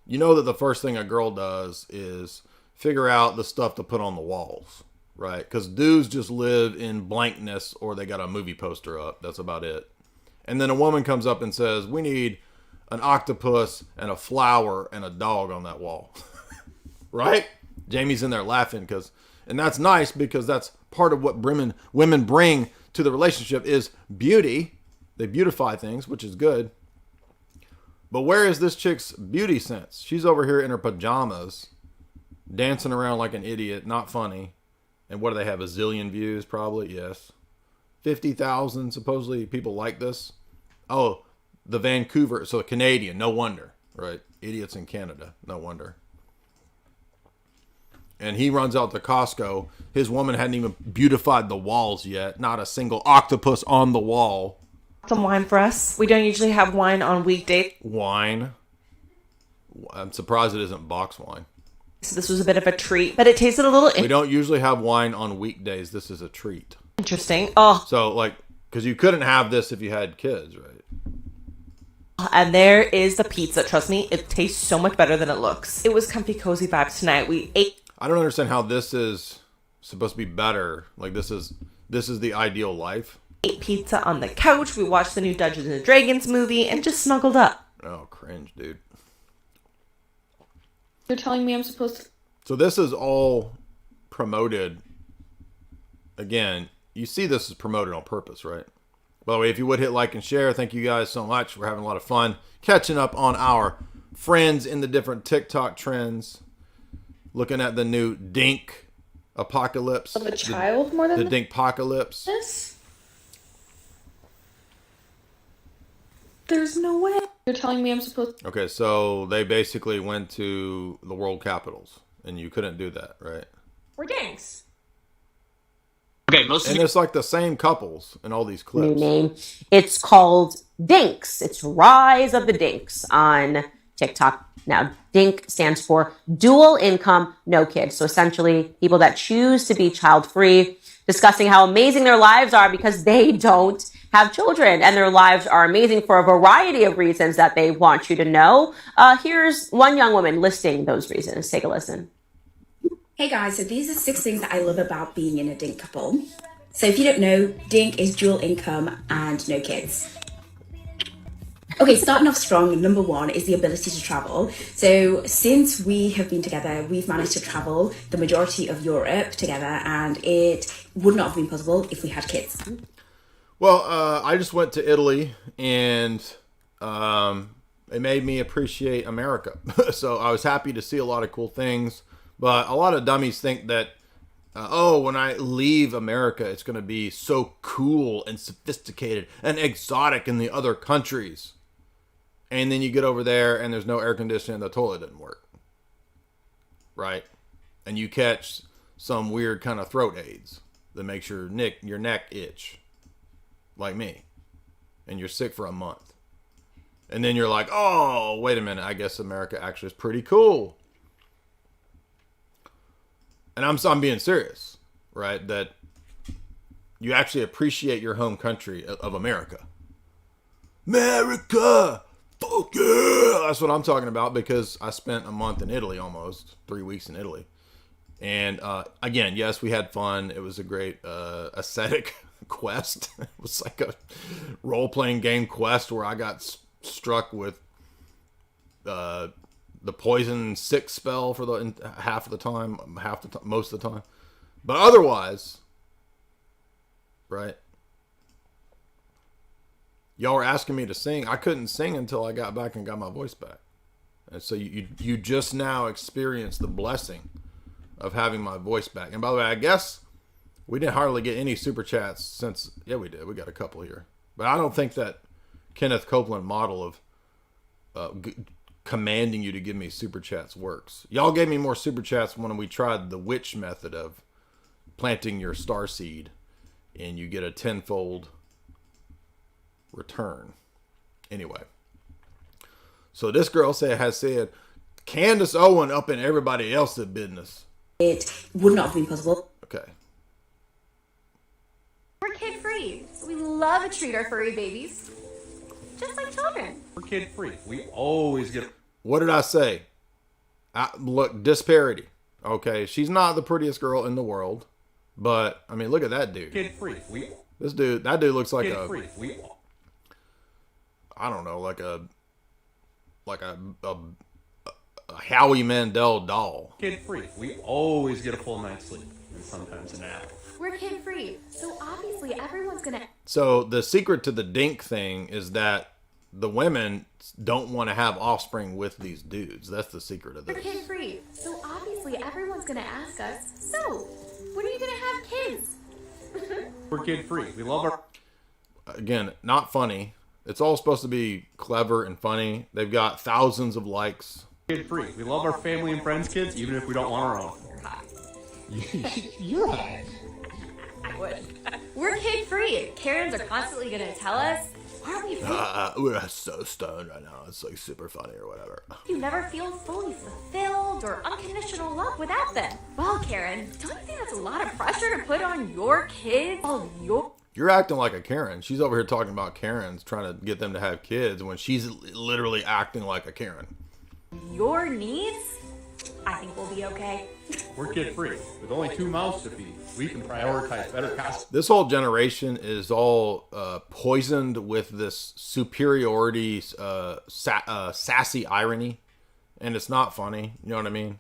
you know that the first thing a girl does is figure out the stuff to put on the walls, right? Because dudes just live in blankness or they got a movie poster up. That's about it. And then a woman comes up and says, we need an octopus and a flower and a dog on that wall. Right? Jamie's in there laughing and that's nice because that's part of what women bring to the relationship is beauty. They beautify things, which is good. But where is this chick's beauty sense? She's over here in her pajamas, dancing around like an idiot, not funny. And what do they have? A zillion views, probably? Yes. 50,000, supposedly, people like this. Oh, the Vancouver, so Canadian, no wonder, right? Idiots in Canada, no wonder. And he runs out to Costco. His woman hadn't even beautified the walls yet. Not a single octopus on the wall. Some wine for us. We don't usually have wine on weekdays. Wine? I'm surprised it isn't box wine. So this was a bit of a treat, but it tasted a little... We don't usually have wine on weekdays. This is a treat. Interesting. Oh. So, like, because you couldn't have this if you had kids, right? And there is the pizza. Trust me, it tastes so much better than it looks. It was comfy, cozy vibes tonight. We ate... I don't understand how this is supposed to be better. Like, this is the ideal life. Ate pizza on the couch. We watched the new Dungeons and Dragons movie and just snuggled up. Oh, cringe, dude. You're telling me I'm supposed to... So this is all promoted. Again, you see this is promoted on purpose, right? By the way, if you would hit like and share, thank you guys so much. We're having a lot of fun catching up on our friends in the different TikTok trends. Looking at the new Dink apocalypse. Of a child more than the Dink apocalypse. This? There's no way. You're telling me I'm supposed Okay, so they basically went to the world capitals, and you couldn't do that, right? We're dinks. Okay, and it's like the same couples in all these new clips. name. It's called DINKS. It's Rise of the DINKS on TikTok. Now, DINK stands for dual income, no kids. So essentially, people that choose to be child-free, discussing how amazing their lives are because they don't have children. And their lives are amazing for a variety of reasons that they want you to know. Here's one young woman listing those reasons. Take a listen. Hey guys, so these are 6 things that I love about being in a DINK couple. So if you don't know, DINK is dual income and no kids. Okay, starting off strong, number 1 is the ability to travel. So since we have been together, we've managed to travel the majority of Europe together, and it would not have been possible if we had kids. Well, I just went to Italy, and it made me appreciate America. So I was happy to see a lot of cool things. But a lot of dummies think that, when I leave America, it's going to be so cool and sophisticated and exotic in the other countries. And then you get over there and there's no air conditioning and the toilet doesn't work. Right? And you catch some weird kind of throat aids that makes your neck itch. Like me. And you're sick for a month. And then you're like, oh, wait a minute. I guess America actually is pretty cool. And I'm being serious, right? That you actually appreciate your home country of America. America! Fuck yeah! That's what I'm talking about because I spent a month in Italy almost. 3 weeks in Italy. And again, yes, we had fun. It was a great aesthetic quest. It was like a role-playing game quest where I got struck with the poison sick spell for half of the time, most of the time. But otherwise, right? Y'all were asking me to sing. I couldn't sing until I got back and got my voice back. And so you just now experienced the blessing of having my voice back. And by the way, I guess we didn't hardly get any super chats since, yeah, we did. We got a couple here. But I don't think that Kenneth Copeland model of commanding you to give me super chats works. Y'all gave me more super chats when we tried the witch method of planting your star seed and you get a tenfold return. Anyway. So this girl has said, Candace Owen up in everybody else's business. It would not have been possible. Okay. We're kid-free, so we love to treat our furry babies just like children. We're kid-free. We always get... What did I say? Look, disparity. Okay, she's not the prettiest girl in the world, but I mean, look at that dude. Kid-free. That dude looks like kid-free. I don't know, like a Howie Mandel doll. Kid-free. We always get a full night's sleep and sometimes a nap. We're kid-free, so obviously everyone's gonna... So the secret to the dink thing is that the women don't want to have offspring with these dudes. That's the secret of this. We're kid-free, so obviously everyone's gonna ask us, so, when are you gonna have kids? We're kid-free. We love our... Again, not funny. It's all supposed to be clever and funny. They've got thousands of likes. Kid-free. We love our family and friends' kids, even if we don't want our own. You're hot. I would. We're kid-free. Karens are constantly gonna tell us, aren't we free? We're so stoned right now. It's like super funny or whatever. You never feel fully fulfilled or unconditional love without them. Well, Karen, don't you think that's a lot of pressure to put on your kids? You're acting like a Karen. She's over here talking about Karens, trying to get them to have kids when she's literally acting like a Karen. Your needs? I think we'll be okay. We're kid-free. With only 2 mouths to feed, we can prioritize better costs. This whole generation is all poisoned with this superiority, sassy irony, and it's not funny. You know what I mean?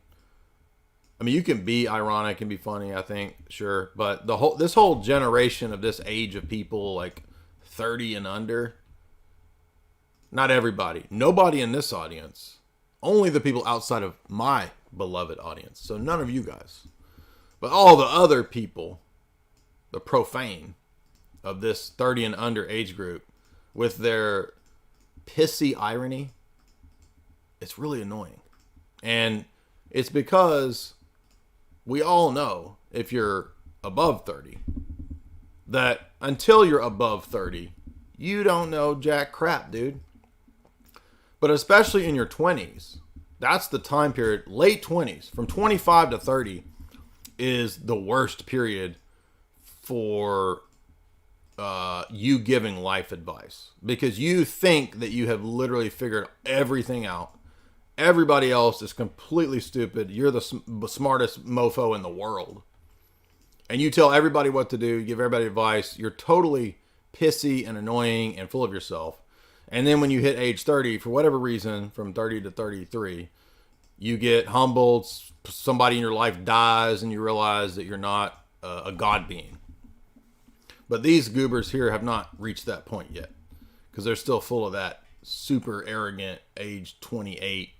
I mean, you can be ironic and be funny, I think, sure, but this whole generation of this age of people, like 30 and under, not everybody, nobody in this audience, only the people outside of my beloved audience. So none of you guys, but all the other people, the profane of this 30 and under age group with their pissy irony, it's really annoying. And it's because we all know, if you're above 30, that until you're above 30, you don't know jack crap, dude. But especially in your 20s, that's the time period, late 20s, from 25 to 30 is the worst period for you giving life advice. Because you think that you have literally figured everything out. Everybody else is completely stupid. You're the smartest mofo in the world. And you tell everybody what to do, you give everybody advice. You're totally pissy and annoying and full of yourself. And then when you hit age 30, for whatever reason, from 30 to 33, you get humbled. Somebody in your life dies and you realize that you're not a God being. But these goobers here have not reached that point yet, because they're still full of that super arrogant age 28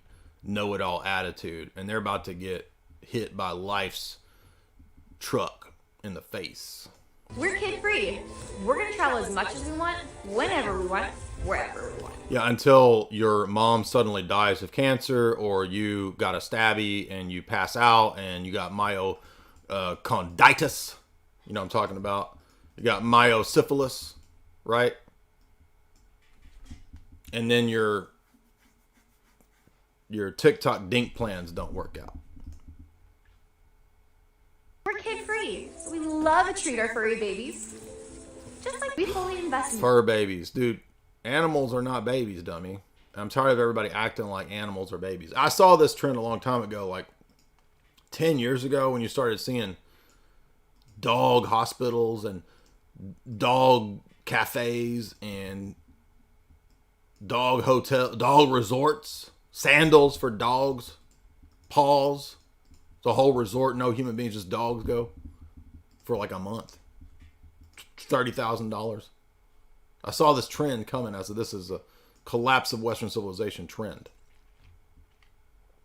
know-it-all attitude. And they're about to get hit by life's truck in the face. We're kid-free. We're going to travel as much as we want, whenever we want, wherever we want. Yeah, until your mom suddenly dies of cancer, or you got a stabby and you pass out and you got myocarditis. You know what I'm talking about? You got myosyphilis, right? And then your Tik TOK dink plans don't work out. We're kid-free, so we love to treat our furry babies. Just like we fully invest in Fur babies. Dude, animals are not babies, dummy. I'm tired of everybody acting like animals are babies. I saw this trend a long time ago, like 10 years ago, when you started seeing dog hospitals and dog cafes and dog resorts, sandals for dogs, paws. It's a whole resort, no human beings, just dogs go for like a month. $30,000. I saw this trend coming. I said, this is a collapse of Western civilization trend.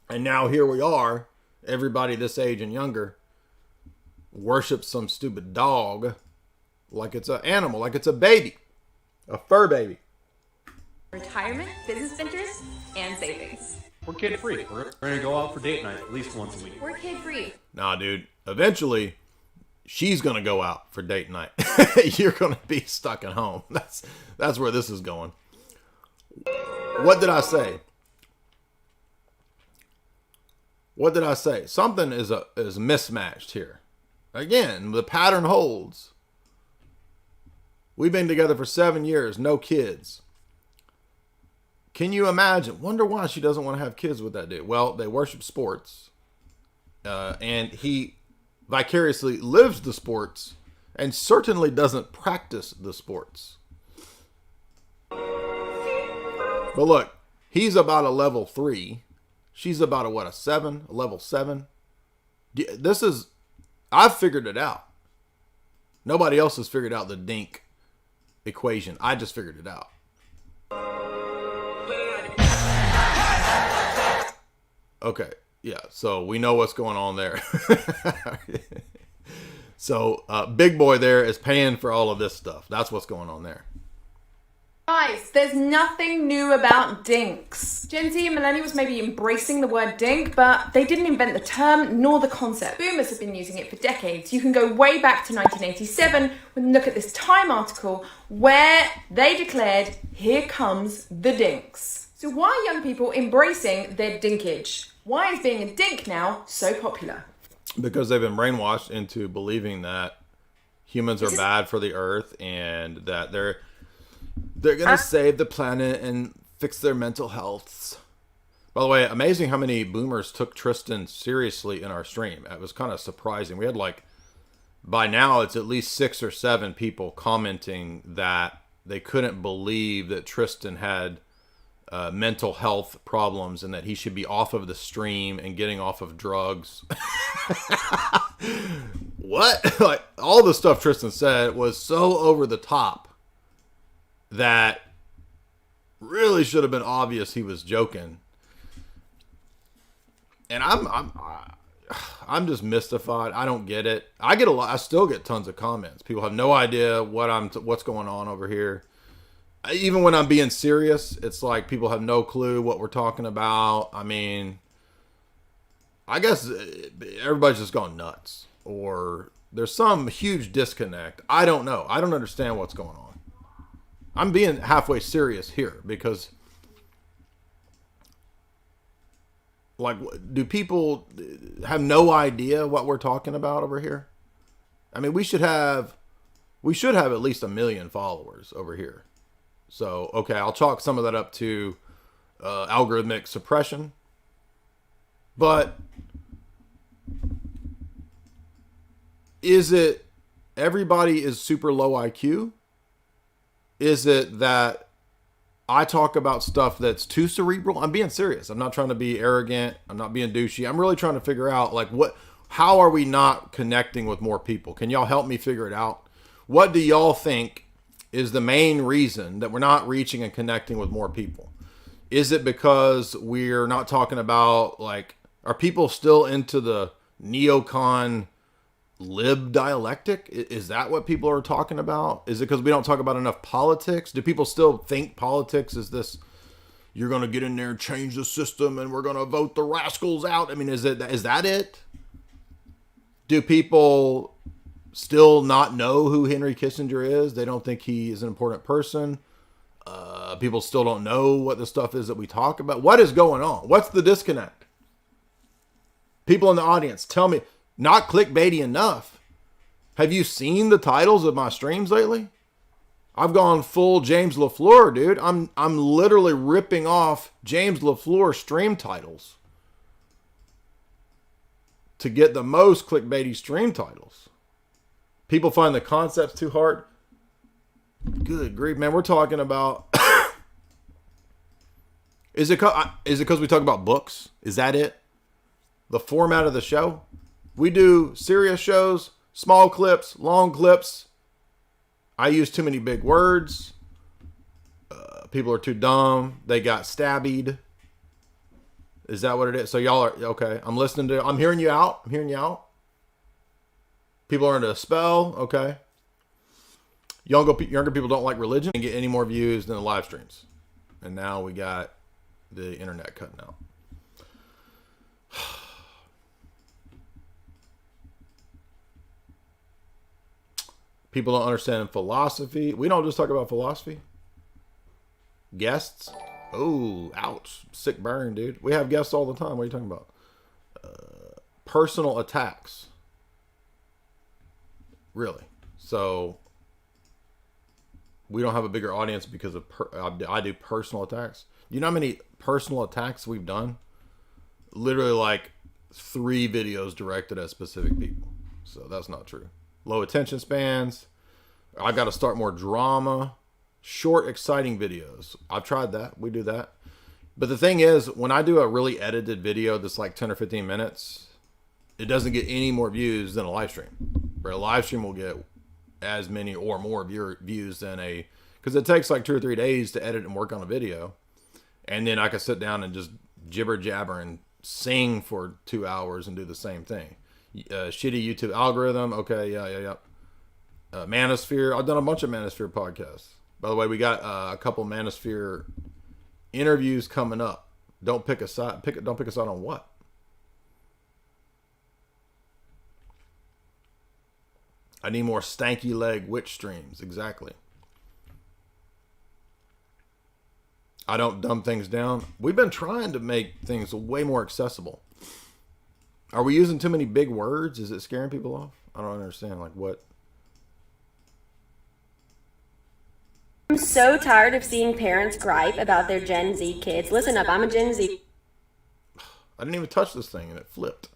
And now here we are. Everybody this age and younger worships some stupid dog like it's an animal, like it's a baby, a fur baby. retirement, business ventures, and savings. We're kid-free. We're going to go out for date night at least once a week. We're kid-free. Nah, dude. Eventually, she's going to go out for date night. You're going to be stuck at home. That's where this is going. What did I say? What did I say? Something is mismatched here. Again, the pattern holds. We've been together for 7 years, no kids. Can you imagine? Wonder why she doesn't want to have kids with that dude. Well, they worship sports. And he vicariously lives the sports and certainly doesn't practice the sports. But look, he's about a level 3. She's about a 7? A level 7? I've figured it out. Nobody else has figured out the DINK equation. I just figured it out. Okay, yeah, so we know what's going on there. So, Big Boy there is paying for all of this stuff. That's what's going on there. Guys, there's nothing new about dinks. Gen Z and millennials may be embracing the word dink, but they didn't invent the term nor the concept. Boomers have been using it for decades. You can go way back to 1987 and look at this Time article where they declared, here comes the dinks. So why are young people embracing their dinkage? Why is being a dink now so popular? Because they've been brainwashed into believing that humans are bad for the earth and that they're going to save the planet and fix their mental healths. By the way, amazing how many boomers took Tristan seriously in our stream. It was kind of surprising. We had by now it's at least 6 or 7 people commenting that they couldn't believe that Tristan had mental health problems and that he should be off of the stream and getting off of drugs. What? All the stuff Tristan said was so over the top that really should have been obvious he was joking. And I'm just mystified. I don't get it. I still get tons of comments. People have no idea what's going on over here. even when I'm being serious, it's like people have no clue what we're talking about. I mean, I guess everybody's just gone nuts, or there's some huge disconnect. I don't know. I don't understand what's going on. I'm being halfway serious here because, like, do people have no idea what we're talking about over here? I mean, we should have at least 1 million followers over here. So, okay, I'll chalk some of that up to algorithmic suppression. But is it everybody is super low IQ? Is it that I talk about stuff that's too cerebral? I'm being serious. I'm not trying to be arrogant. I'm not being douchey. I'm really trying to figure out, like, how are we not connecting with more people? Can y'all help me figure it out? What do y'all think is the main reason that we're not reaching and connecting with more people? Is it because we're not talking about, like, are people still into the neocon lib dialectic? Is that what people are talking about? Is it because we don't talk about enough politics? Do people still think politics is this, you're going to get in there and change the system and we're going to vote the rascals out? I mean, is that it? Do people still not know who Henry Kissinger is? They don't think he is an important person. People still don't know what the stuff is that we talk about. What is going on? What's the disconnect? People in the audience, tell me. Not clickbaity enough. Have you seen the titles of my streams lately? I've gone full James LaFleur, dude. I'm literally ripping off James LaFleur stream titles to get the most clickbaity stream titles. People find the concepts too hard. Good grief, man. We're talking about... Is it because we talk about books? Is that it? The format of the show? We do serious shows, small clips, long clips. I use too many big words. People are too dumb. They got stabbied. Is that what it is? So y'all are, okay. I'm hearing you out. People are into a spell. Okay. Younger people don't like religion and get any more views than the live streams. And now we got the internet cutting out. People don't understand philosophy. We don't just talk about philosophy. Guests. Oh, ouch. Sick burn, dude. We have guests all the time. What are you talking about? Personal attacks. Really? So, we don't have a bigger audience because of I do personal attacks. You know how many personal attacks we've done? Literally like 3 videos directed at specific people. So, that's not true. Low attention spans. I got to start more drama. Short, exciting videos. I've tried that. We do that. But the thing is, when I do a really edited video that's like 10 or 15 minutes, it doesn't get any more views than a live stream. Where a live stream will get as many or more views than because it takes like 2 or 3 days to edit and work on a video. And then I can sit down and just jibber jabber and sing for 2 hours and do the same thing. Shitty YouTube algorithm. Okay, yeah. Manosphere. I've done a bunch of Manosphere podcasts. By the way, we got a couple Manosphere interviews coming up. Don't pick a side. Don't pick a side on what? I need more stanky leg witch streams. Exactly. I don't dumb things down. We've been trying to make things way more accessible. Are we using too many big words? Is it scaring people off? I don't understand. Like what? I'm so tired of seeing parents gripe about their Gen Z kids. Listen up, I'm a Gen Z. I didn't even touch this thing and it flipped.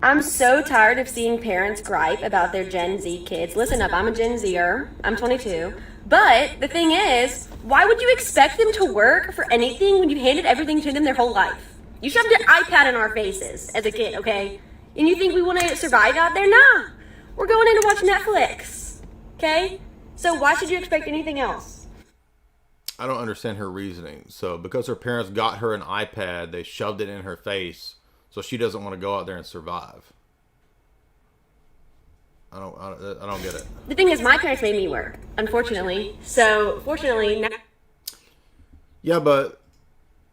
I'm so tired of seeing parents gripe about their Gen Z kids. Listen up, I'm a Gen Zer. I'm 22. But the thing is, why would you expect them to work for anything when you handed everything to them their whole life? You shoved an iPad in our faces as a kid, okay? And you think we want to survive out there? Nah. We're going in to watch Netflix, okay? So why should you expect anything else? I don't understand her reasoning. So because her parents got her an iPad, they shoved it in her face, so she doesn't want to go out there and survive. I don't get it. The thing is, my parents made me work. unfortunately. So, fortunately, now. Yeah, but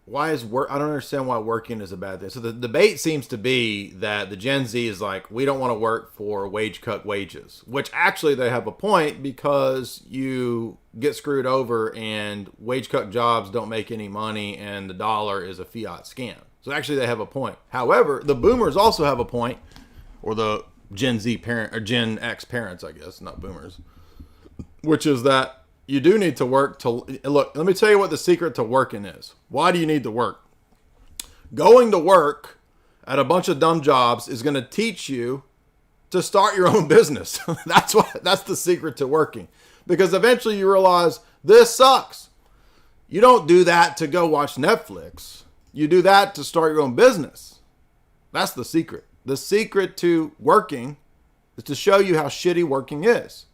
why is work? I don't understand why working is a bad thing. So the debate seems to be that the Gen Z is like, we don't want to work for wage cut wages, which actually they have a point, because you get screwed over and wage cut jobs don't make any money and the dollar is a fiat scam. So actually they have a point. However, the boomers also have a point, or the Gen Z parent, or Gen X parents, I guess, not boomers, which is that you do need to work to look. Let me tell you what the secret to working is. Why do you need to work? Going to work at a bunch of dumb jobs is going to teach you to start your own business. That's the secret to working, because eventually you realize this sucks. You don't do that to go watch Netflix. You do that to start your own business. That's the secret. The secret to working is to show you how shitty working is,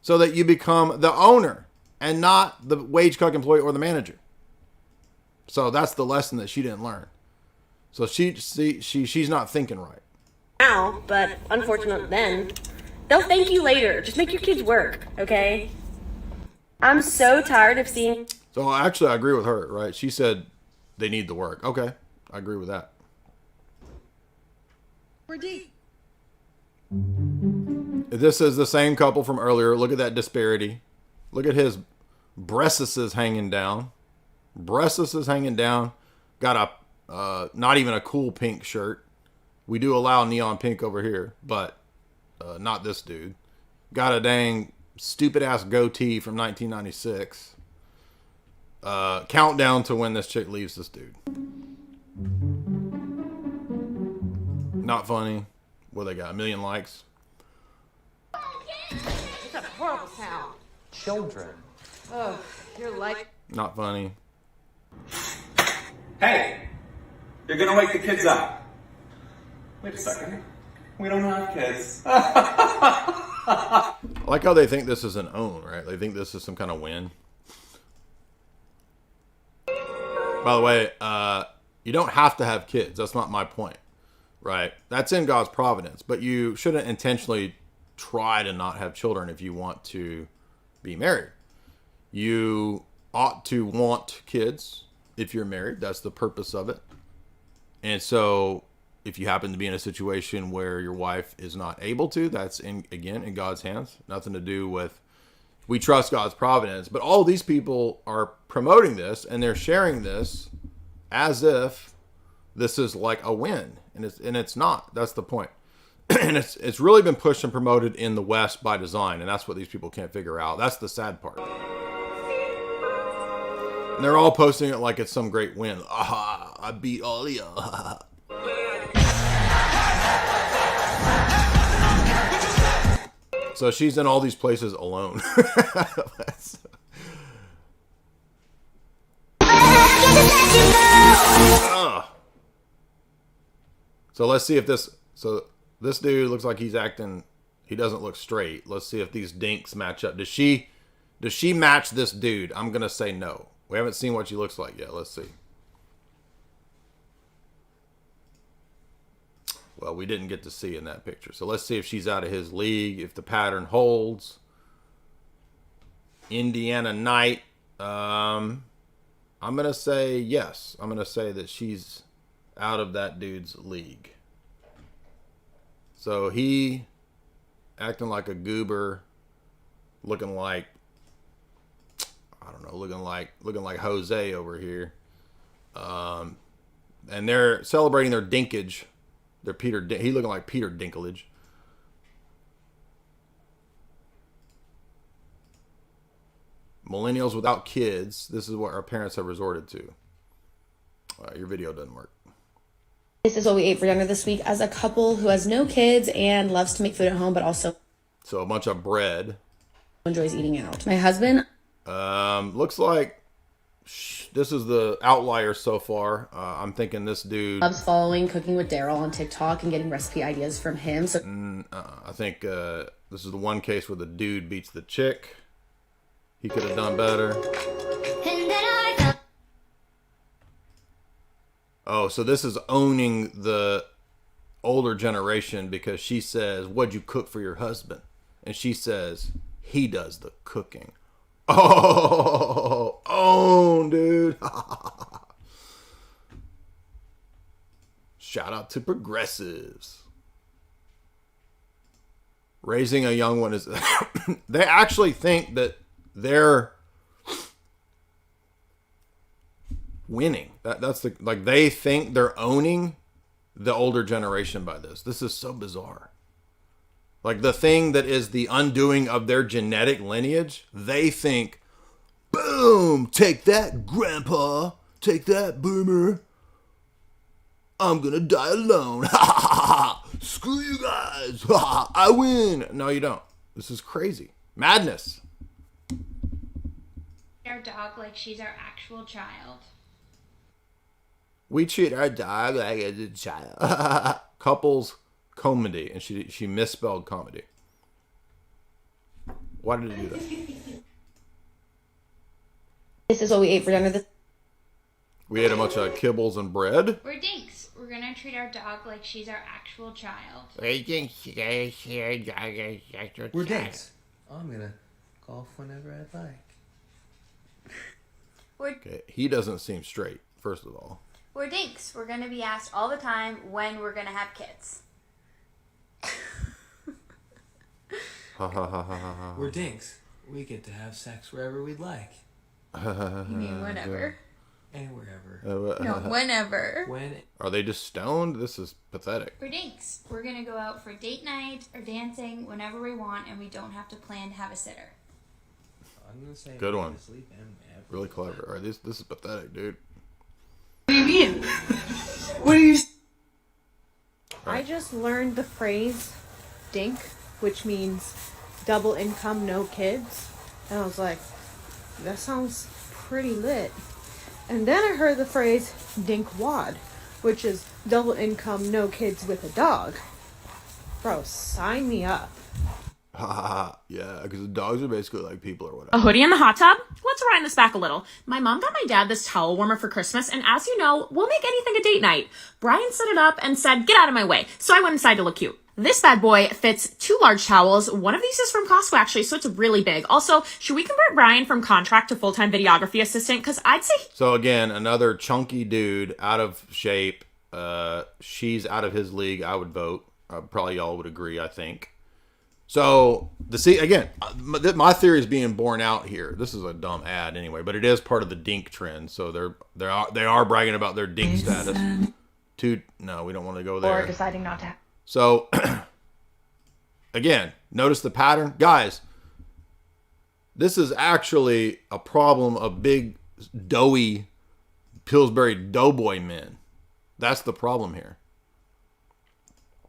so that you become the owner and not the wage cut employee or the manager. So that's the lesson that she didn't learn. So she's not thinking right. Now, but unfortunately then, they'll thank you later. Just make your kids work, okay? I'm so tired of seeing... So actually I agree with her, right? She said they need the work. Okay, I agree with that. We're deep. This is the same couple from earlier. Look at that disparity. Look at his breasts hanging down. Breasts is hanging down. Got a not even a cool pink shirt. We do allow neon pink over here, but not this dude. Got a dang stupid ass goatee from 1996. Countdown to when this chick leaves this dude. Not funny. What they got? 1 million likes. It's a horrible sound. Children. Oh, you're like... Not funny. Hey! You're gonna wake the kids up. Wait a second. We don't have kids. I like how they think this is an own, right? They think this is some kind of win. By the way, you don't have to have kids. That's not my point, right? That's in God's providence. But you shouldn't intentionally try to not have children if you want to be married. You ought to want kids if you're married. That's the purpose of it. And so if you happen to be in a situation where your wife is not able to, that's again in God's hands. Nothing to do with, we trust God's providence. But all these people are promoting this and they're sharing this as if this is like a win, and it's not. That's the point. And it's really been pushed and promoted in the West by design, and that's what these people can't figure out. That's the sad part. And they're all posting it like it's some great win. Aha, I beat all of you. So she's in all these places alone. So let's see if this... So this dude looks like he's acting... He doesn't look straight. Let's see if these dinks match up. Does she match this dude? I'm going to say no. We haven't seen what she looks like yet. Let's see. Well, we didn't get to see in that picture. So let's see if she's out of his league, if the pattern holds. Indiana Knight. I'm going to say yes. I'm going to say that she's out of that dude's league. So he acting like a goober, looking like, I don't know, looking like Jose over here. And they're celebrating their dinkage. He looking like Peter Dinklage. Millennials without kids. This is what our parents have resorted to. Your video doesn't work. This is what we ate for dinner this week as a couple who has no kids and loves to make food at home, but also So a bunch of bread. enjoys eating out. My husband Looks like this is the outlier so far. I'm thinking this dude loves following Cooking with Daryl on TikTok and getting recipe ideas from him. So I think this is the one case where the dude beats the chick. He could have done better. Oh, so this is owning the older generation because she says, "What'd you cook for your husband?" And she says, He does the cooking. Oh, dude. Shout out to progressives. Raising a young one is... They actually think that they're winning. That's the... Like, they think they're owning the older generation by this. This is so bizarre. Like, the thing that is the undoing of their genetic lineage, they think, boom, take that, grandpa. Take that, boomer. I'm gonna die alone. Screw you guys. I win. No, you don't. This is crazy. Madness. Our dog like she's our actual child. We treat our dog like it's a child. Couples comedy. And she misspelled comedy. Why did it do that? This is what we ate for dinner. We ate a bunch of kibbles and bread. We're Dinks. We're gonna treat our dog like she's our actual child. We're Dinks. I'm gonna golf whenever I'd like. Okay, he doesn't seem straight, first of all. We're Dinks. We're gonna be asked all the time when we're gonna have kids. We're Dinks. We get to have sex wherever we'd like. You mean whenever? And wherever. No, whenever. When? Are they just stoned? This is pathetic. We're Dinks. We're gonna go out for date night or dancing whenever we want, and we don't have to plan to have a sitter. I'm gonna say Good one. sleep and Really clever. All right, this is pathetic, dude. What do you mean? What do you... I just learned the phrase DINK, which means double income, no kids. And I was like, that sounds pretty lit. And then I heard the phrase dinkwad, which is double income, no kids with a dog. Bro, sign me up. Yeah, because the dogs are basically like people or whatever. A hoodie in the hot tub? Let's rewind this back a little. My mom got my dad this towel warmer for Christmas, and as you know, we'll make anything a date night. Brian set it up and said, get out of my way. So I went inside to look cute. This bad boy fits 2 large towels. One of these is from Costco, actually, so it's really big. Also, should we convert Brian from contract to full-time videography assistant? Because I'd say... So again, another chunky dude, out of shape. She's out of his league, I would vote. Probably y'all would agree, I think. So, my theory is being borne out here. This is a dumb ad anyway, but it is part of the dink trend. So they are bragging about their dink status. No, we don't want to go there. Or deciding not to. So, again, notice the pattern. Guys, this is actually a problem of big, doughy Pillsbury Doughboy men. That's the problem here.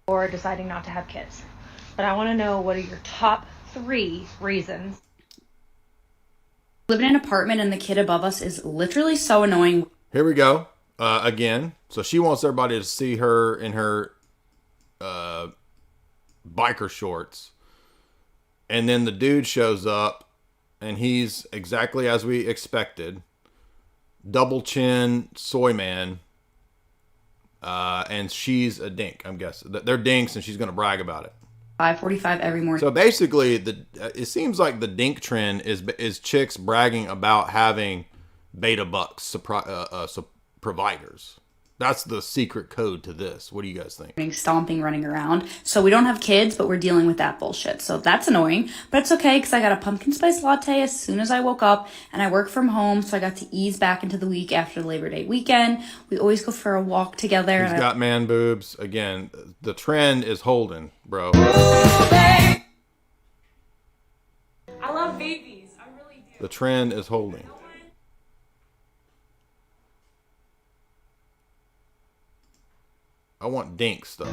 Or deciding not to have kids. But I want to know, what are your top 3 reasons? Live in an apartment and the kid above us is literally so annoying. Here we go. Again. So she wants everybody to see her in her biker shorts. And then the dude shows up and he's exactly as we expected. Double chin soy man. And she's a dink, I'm guessing. They're dinks and she's going to brag about it. 5:45 every morning. So basically, it seems like the dink trend is chicks bragging about having beta bucks providers. That's the secret code to this. What do you guys think? Stomping, running around. So we don't have kids, but we're dealing with that bullshit. So that's annoying, but it's okay because I got a pumpkin spice latte as soon as I woke up, and I work from home, so I got to ease back into the week after the Labor Day weekend. We always go for a walk together. He's got man boobs. Again, the trend is holding, bro. I love babies. I really do. The trend is holding. I want dink stuff.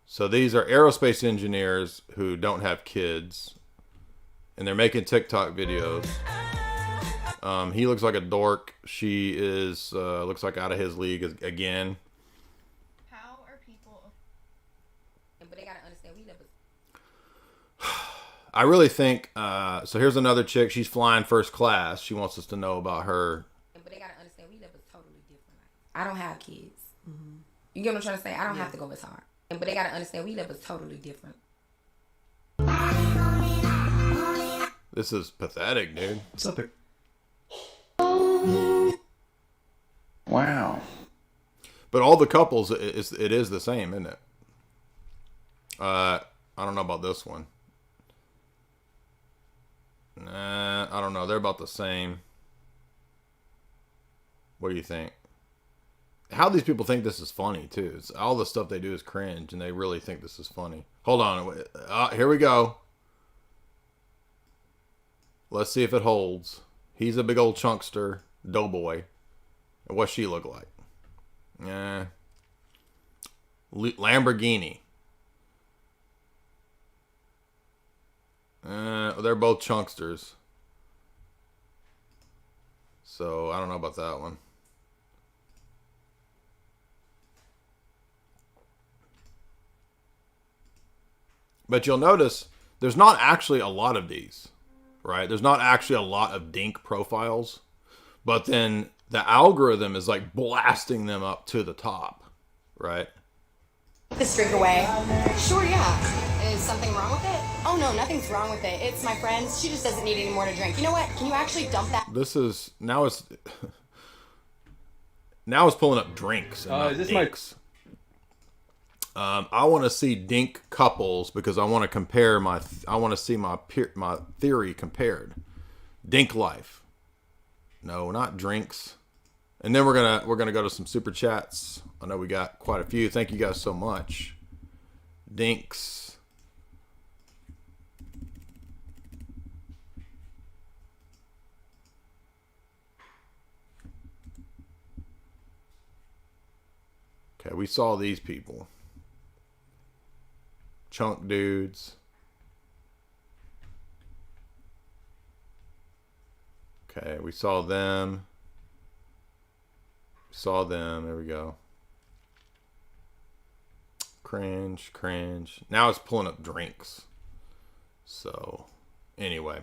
So these are aerospace engineers who don't have kids, and they're making TikTok videos. He looks like a dork. She is looks like out of his league again. How are people? But they gotta understand we never. I really think, so here's another chick. She's flying first class. She wants us to know about her. But they gotta understand we live a totally different life. I don't have kids. Mm-hmm. You get what I'm trying to say? I don't have to go as hard. But they gotta understand we live is totally different. This is pathetic, dude. What's up there? Wow. But all the couples, it is the same, isn't it? I don't know about this one. Nah, I don't know. They're about the same. What do you think? How these people think this is funny, too. It's, all the stuff they do is cringe, and they really think this is funny. Hold on. Here we go. Let's see if it holds. He's a big old chunkster, doughboy. What's she look like? Lamborghini. They're both chunksters. So, I don't know about that one. But you'll notice there's not actually a lot of these, right? There's not actually a lot of dink profiles. But then the algorithm is like blasting them up to the top, right? This drink away. Sure, yeah. Is something wrong with it? Oh no, nothing's wrong with it. It's my friend's. She just doesn't need any more to drink. You know what? Can you actually dump that? This is now it's pulling up drinks. And Is this dinks. I want to see dink couples because I want to compare I want to see my theory compared. Dink life. No, not drinks. And then we're gonna go to some super chats. I know we got quite a few. Thank you guys so much. Dinks. Okay, we saw these people. Chunk dudes. Okay, we saw them. Saw them. There we go. Cringe, cringe. Now it's pulling up drinks. So, anyway.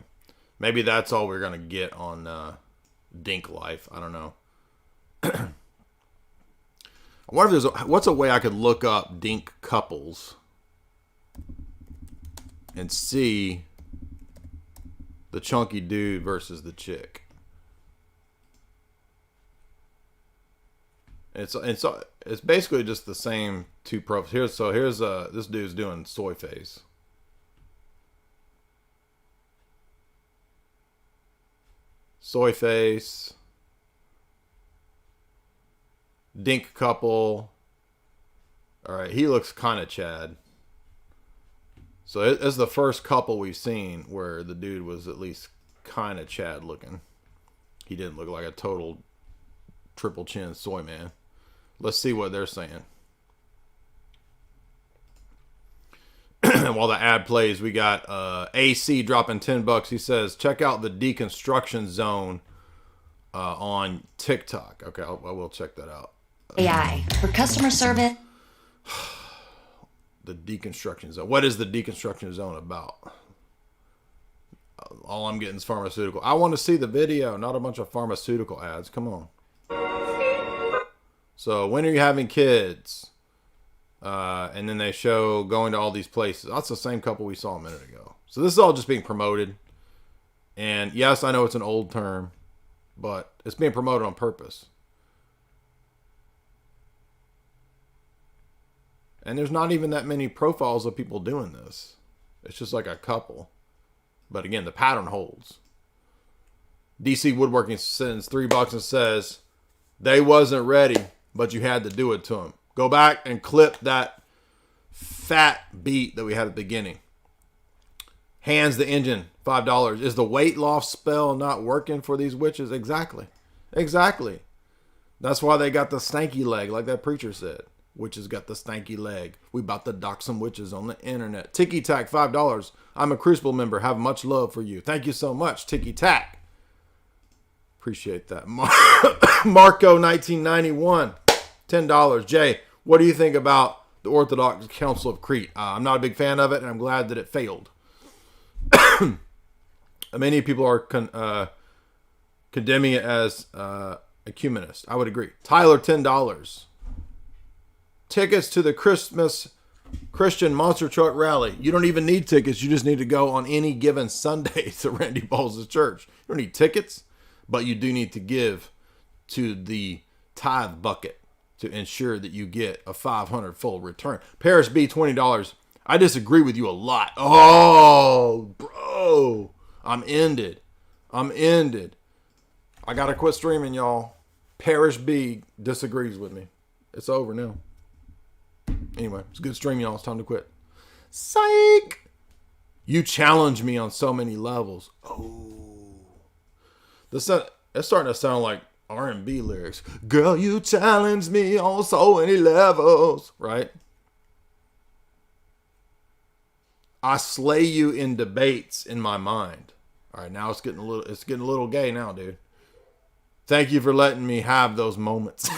Maybe that's all we're going to get on Dink Life. I don't know. I wonder if what's a way I could look up dink couples and see the chunky dude versus the chick. It's basically just the same two profiles. Here's this dude's doing soy face. Soy face. Dink couple. Alright, he looks kind of Chad. So it's the first couple we've seen where the dude was at least kind of Chad looking. He didn't look like a total triple chin soy man. Let's see what they're saying. While the ad plays, we got AC dropping $10. He says, check out the deconstruction zone on TikTok. Okay, I will check that out. AI for customer service. The deconstruction zone. What is the deconstruction zone about? All I'm getting is pharmaceutical. I want to see the video, not a bunch of pharmaceutical ads. Come on. So when are you having kids? And then they show going to all these places. That's the same couple we saw a minute ago. So this is all just being promoted. And yes, I know it's an old term, but it's being promoted on purpose. And there's not even that many profiles of people doing this. It's just like a couple. But again, the pattern holds. DC Woodworking sends $3 and says, they wasn't ready, but you had to do it to them. Go back and clip that fat beat that we had at the beginning. Hands the engine, $5. Is the weight loss spell not working for these witches? Exactly. Exactly. That's why they got the stanky leg, like that preacher said. Witches got the stanky leg. We about to dock some witches on the internet. Tiki Tack, $5. I'm a Crucible member. Have much love for you. Thank you so much, Tiki Tack. Appreciate that. Marco, 1991, $10. Jay, what do you think about the Orthodox Council of Crete? I'm not a big fan of it, and I'm glad that it failed. Many people are condemning it as ecumenist. I would agree. Tyler, $10. tickets to the Christmas Christian Monster Truck Rally. You don't even need tickets. You just need to go on any given Sunday to Randy Bowles' church. You don't need tickets, but you do need to give to the tithe bucket to ensure that you get a 500 full return. Paris B, $20. I disagree with you a lot. Oh, bro. I'm ended. I got to quit streaming, y'all. Parish B disagrees with me. It's over now. Anyway, it's a good stream, y'all. It's time to quit. Psych! You challenge me on so many levels. Oh. That's starting to sound like R&B lyrics. Girl, you challenge me on so many levels. Right? I slay you in debates in my mind. All right, now it's getting a little gay now, dude. Thank you for letting me have those moments.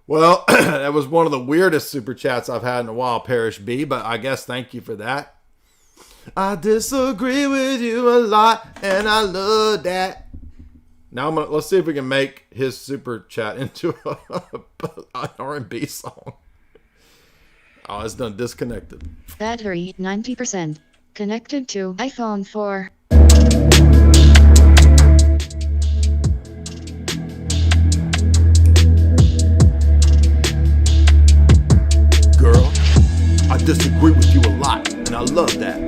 Well, that was one of the weirdest super chats I've had in a while, Parish B, but I guess thank you for that. I disagree with you a lot, and I love that. Now let's see if we can make his super chat into an R&B song. Oh, it's done disconnected. Battery 90%. Connected to iPhone 4. Girl, I disagree with you a lot, and I love that.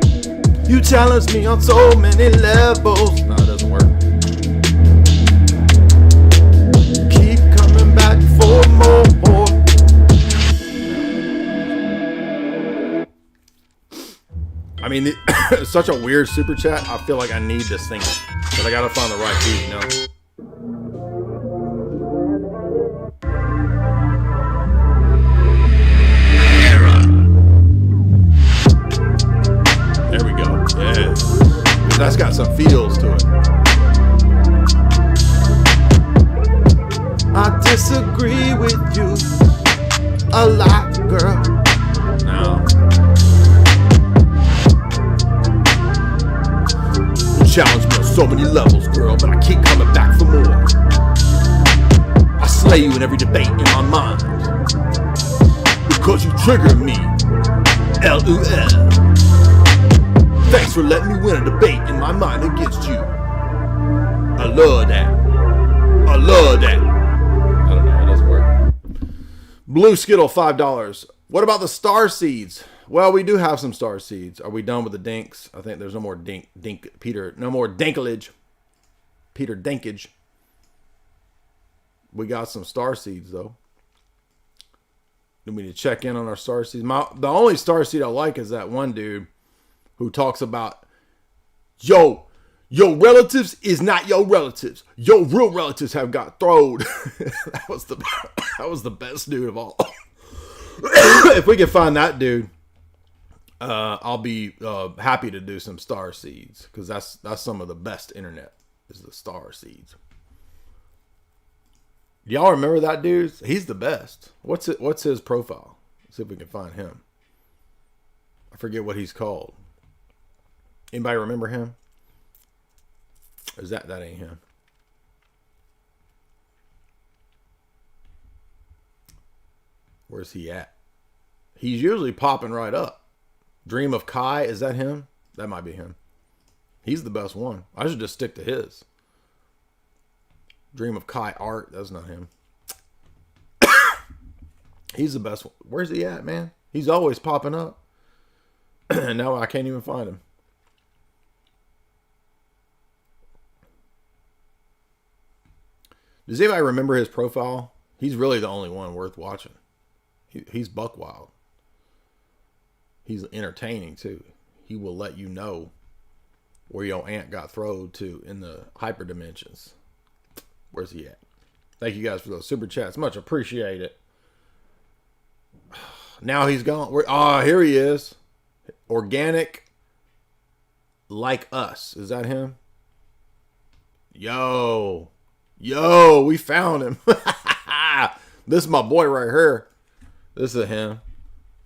You challenge me on so many levels. No, it doesn't work. Keep coming back for more. I mean, it's such a weird super chat. I feel like I need to sing it, but I gotta find the right beat, you know? There we go. Yeah. That's got some feels to it. I disagree with you a lot, girl. No. Challenge me on so many levels, girl, but I keep coming back for more. I slay you in every debate in my mind because you trigger me. LOL. Thanks for letting me win a debate in my mind against you. I love that. I love that. I don't know, it doesn't work. Blue Skittle, $5. What about the Starseeds? Well, we do have some Starseeds. Are we done with the dinks? I think there's no more no more dinklage. Peter Dinkage. We got some Starseeds, though. Do we need to check in on our Starseeds? The only Starseed I like is that one dude who talks about, your relatives is not your relatives. Your real relatives have got throwed. That was the best dude of all. If we can find that dude, I'll be happy to do some Starseeds, because that's some of the best internet is the Starseeds. Y'all remember that dude? He's the best. What's his profile? Let's see if we can find him. I forget what he's called. Anybody remember him? Or is that ain't him? Where's he at? He's usually popping right up. Dream of Kai, is that him? That might be him. He's the best one. I should just stick to his. Dream of Kai Art, that's not him. He's the best one. Where's he at, man? He's always popping up. Now I can't even find him. Does anybody remember his profile? He's really the only one worth watching. He's buck wild. He's entertaining too. He will let you know where your aunt got thrown to in the hyper dimensions. Where's he at? Thank you guys for those super chats. Much appreciated. Now he's gone. Here he is. Organic Like Us. Is that him? Yo, we found him. This is my boy right here. This is him.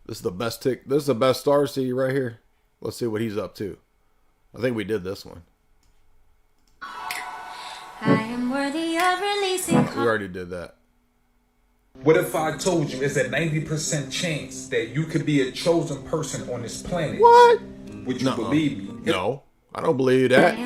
This is the best This is the best Starseed right here. Let's see what he's up to. I think we did this one. I am worthy of releasing. We already did that. What if I told you it's a 90% chance that you could be a chosen person on this planet? What? Would you believe me? No, I don't believe that.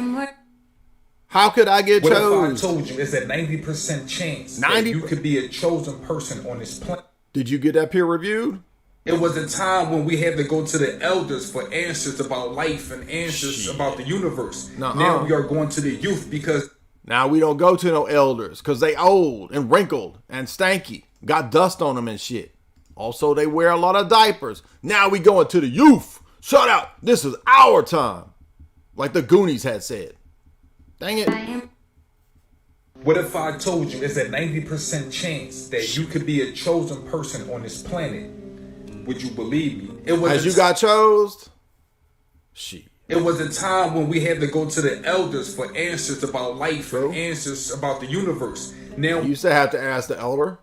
How could I get What chosen? if I told you it's a 90% chance that you could be a chosen person on this planet? Did you get that peer reviewed? It was a time when we had to go to the elders for answers about life and answers about the universe. Now we are going to the youth because... Now we don't go to no elders because they old and wrinkled and stanky. Got dust on them and shit. Also, they wear a lot of diapers. Now we going to the youth. Shut up. This is our time. Like the Goonies had said. Dang it. What if I told you it's a 90% chance that you could be a chosen person on this planet? Would you believe me? It was As you got chose? Shit. It was a time when we had to go to the elders for answers about life and answers about the universe. Now you used to have to ask the elder.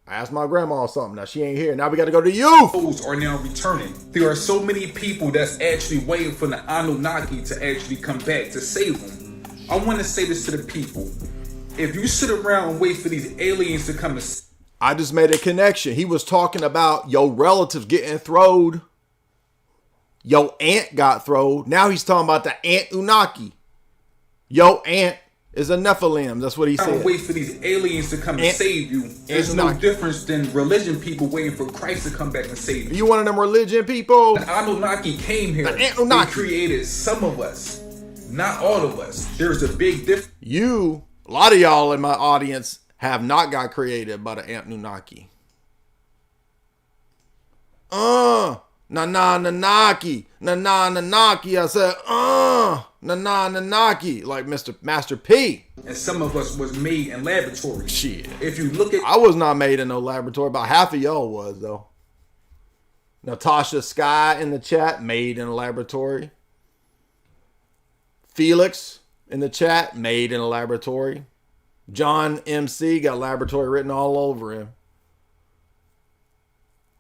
I asked my grandma something. Now she ain't here. Now we got to go to youth. Those are now returning. There are so many people that's actually waiting for the Anunnaki to actually come back to save them. I want to say this to the people. If you sit around and wait for these aliens to come and... I just made a connection. He was talking about your relatives getting throwed. Your aunt got throwed. Now he's talking about the Anunnaki. Your aunt is a Nephilim. That's what he said. Wait for these aliens to come and save you. There's no difference than religion people waiting for Christ to come back and save you. You one of them religion people? The Anunnaki came here. The Anunnaki. They created some of us. Not all of us. There's a big difference. A lot of y'all in my audience have not got created by the Anunnaki. Na-na-na-naki. Na-na-na-naki. I said, na-na-na-naki. Like Master P. And some of us was made in laboratories. Shit. If you look at... I was not made in no laboratory. About half of y'all was, though. Natasha Sky in the chat, made in a laboratory. Felix in the chat, made in a laboratory. John MC got laboratory written all over him.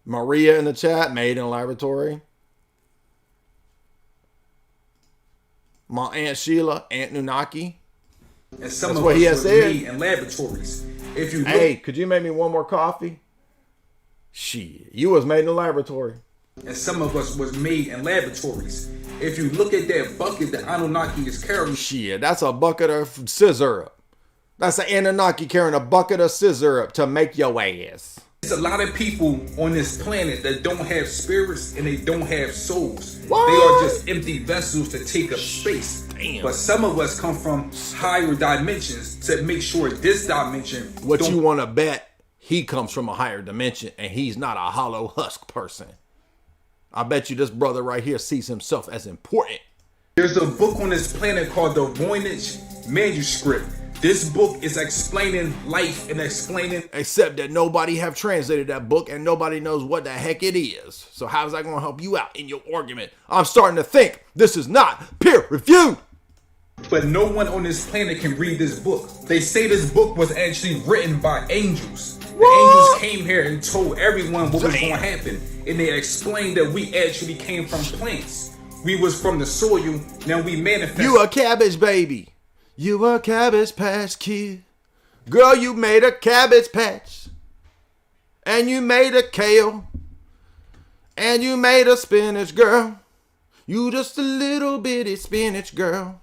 Maria in the chat, made in a laboratory. My Aunt Sheila, Anunnaki. And some That's of what us he had was said. made in laboratories. If you Hey, could you make me one more coffee? Shit, you was made in a laboratory. And some of us was made in laboratories. If you look at that bucket that Anunnaki is carrying... Shit, that's a bucket of scissor. That's an Anunnaki carrying a bucket of scissor to make your ass. There's a lot of people on this planet that don't have spirits and they don't have souls. What? They are just empty vessels to take up space. Damn. But some of us come from higher dimensions to make sure this dimension... What you want to bet, he comes from a higher dimension and he's not a hollow husk person. I bet you this brother right here sees himself as important. There's a book on this planet called the Voynich Manuscript. This book is explaining life and explaining... Except that nobody have translated that book and nobody knows what the heck it is. So how's that going to help you out in your argument? I'm starting to think this is not peer reviewed. But no one on this planet can read this book. They say this book was actually written by angels. The angels came here and told everyone what was going to happen. And they explained that we actually came from plants. We was from the soil. Now we manifest. You a cabbage baby. You a cabbage patch kid. Girl, you made a cabbage patch. And you made a kale. And you made a spinach girl. You just a little bitty spinach girl.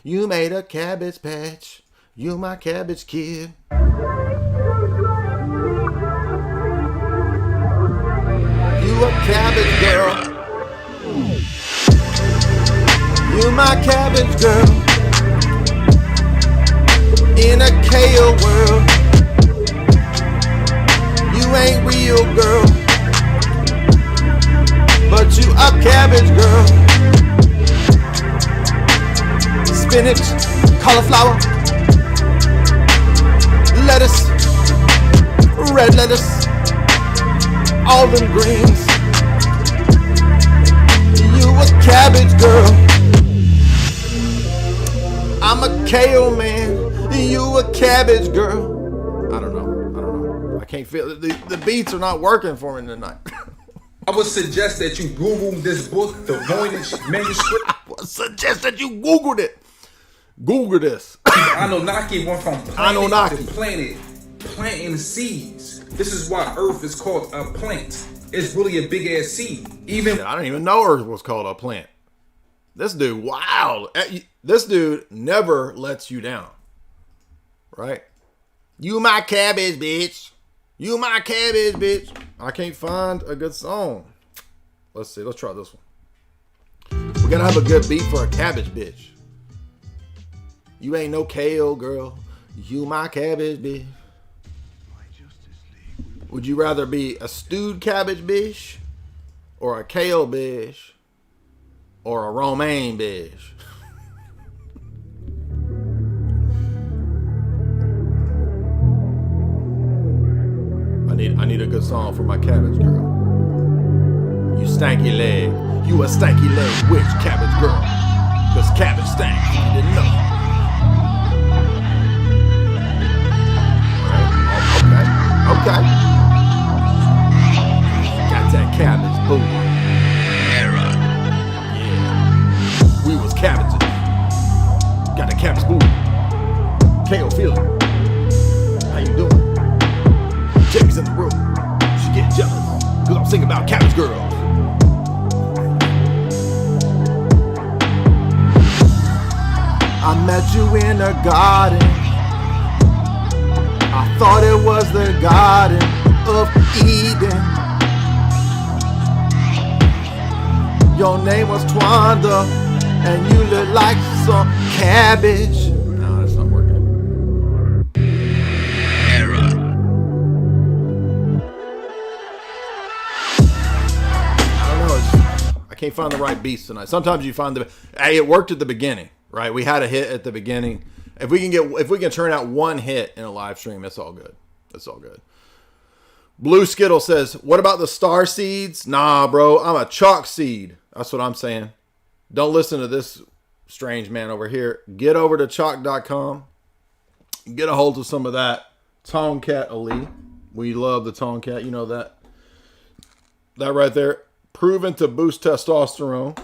You made a cabbage patch. You my cabbage kid. You a cabbage girl. You my cabbage girl. In a kale world. You ain't real, girl. But you a cabbage girl. Spinach, cauliflower, lettuce, red lettuce, all them greens. You a cabbage girl. I'm a kale man. You a cabbage girl. I don't know. I can't feel it. The beats are not working for me tonight. I would suggest that you Google this book, the Voynich Manuscript. I would suggest that you Googled it. Google this. Anunnaki went from planet to planet, planting seeds. This is why Earth is called a plant. It's really a big ass seed. Even I didn't even know Earth was called a plant. This dude, wow. This dude never lets you down. Right? You my cabbage, bitch. You my cabbage, bitch. I can't find a good song. Let's see. Let's try this one. We gotta have a good beat for a cabbage, bitch. You ain't no kale, girl. You my cabbage, bitch. Would you rather be a stewed cabbage, bitch? Or a kale, bitch? Or a romaine, bitch? I need a good song for my cabbage girl. You stanky leg. You a stanky leg witch cabbage girl. Cause cabbage stank. You didn't know. Okay. Got that cabbage booty. Era. Yeah. We was cabbages. Got a cabbage booty. Kale feeling. How you doing? Jamie's in the room. She getting jealous. Cause I'm singing about cabbage girls. I met you in a garden. I thought it was the Garden of Eden. Your name was Twanda, and you look like some cabbage. No, that's not working. Error. I don't know. I can't find the right beats tonight. Sometimes you find hey, it worked at the beginning, right? We had a hit at the beginning. If we can turn out one hit in a live stream, it's all good. It's all good. Blue Skittle says, what about the Starseeds? Nah, bro, I'm a chalk seed. That's what I'm saying. Don't listen to this strange man over here. Get over to chalk.com. Get a hold of some of that Tomcat Ali. We love the Tomcat. You know that. That right there. Proven to boost testosterone.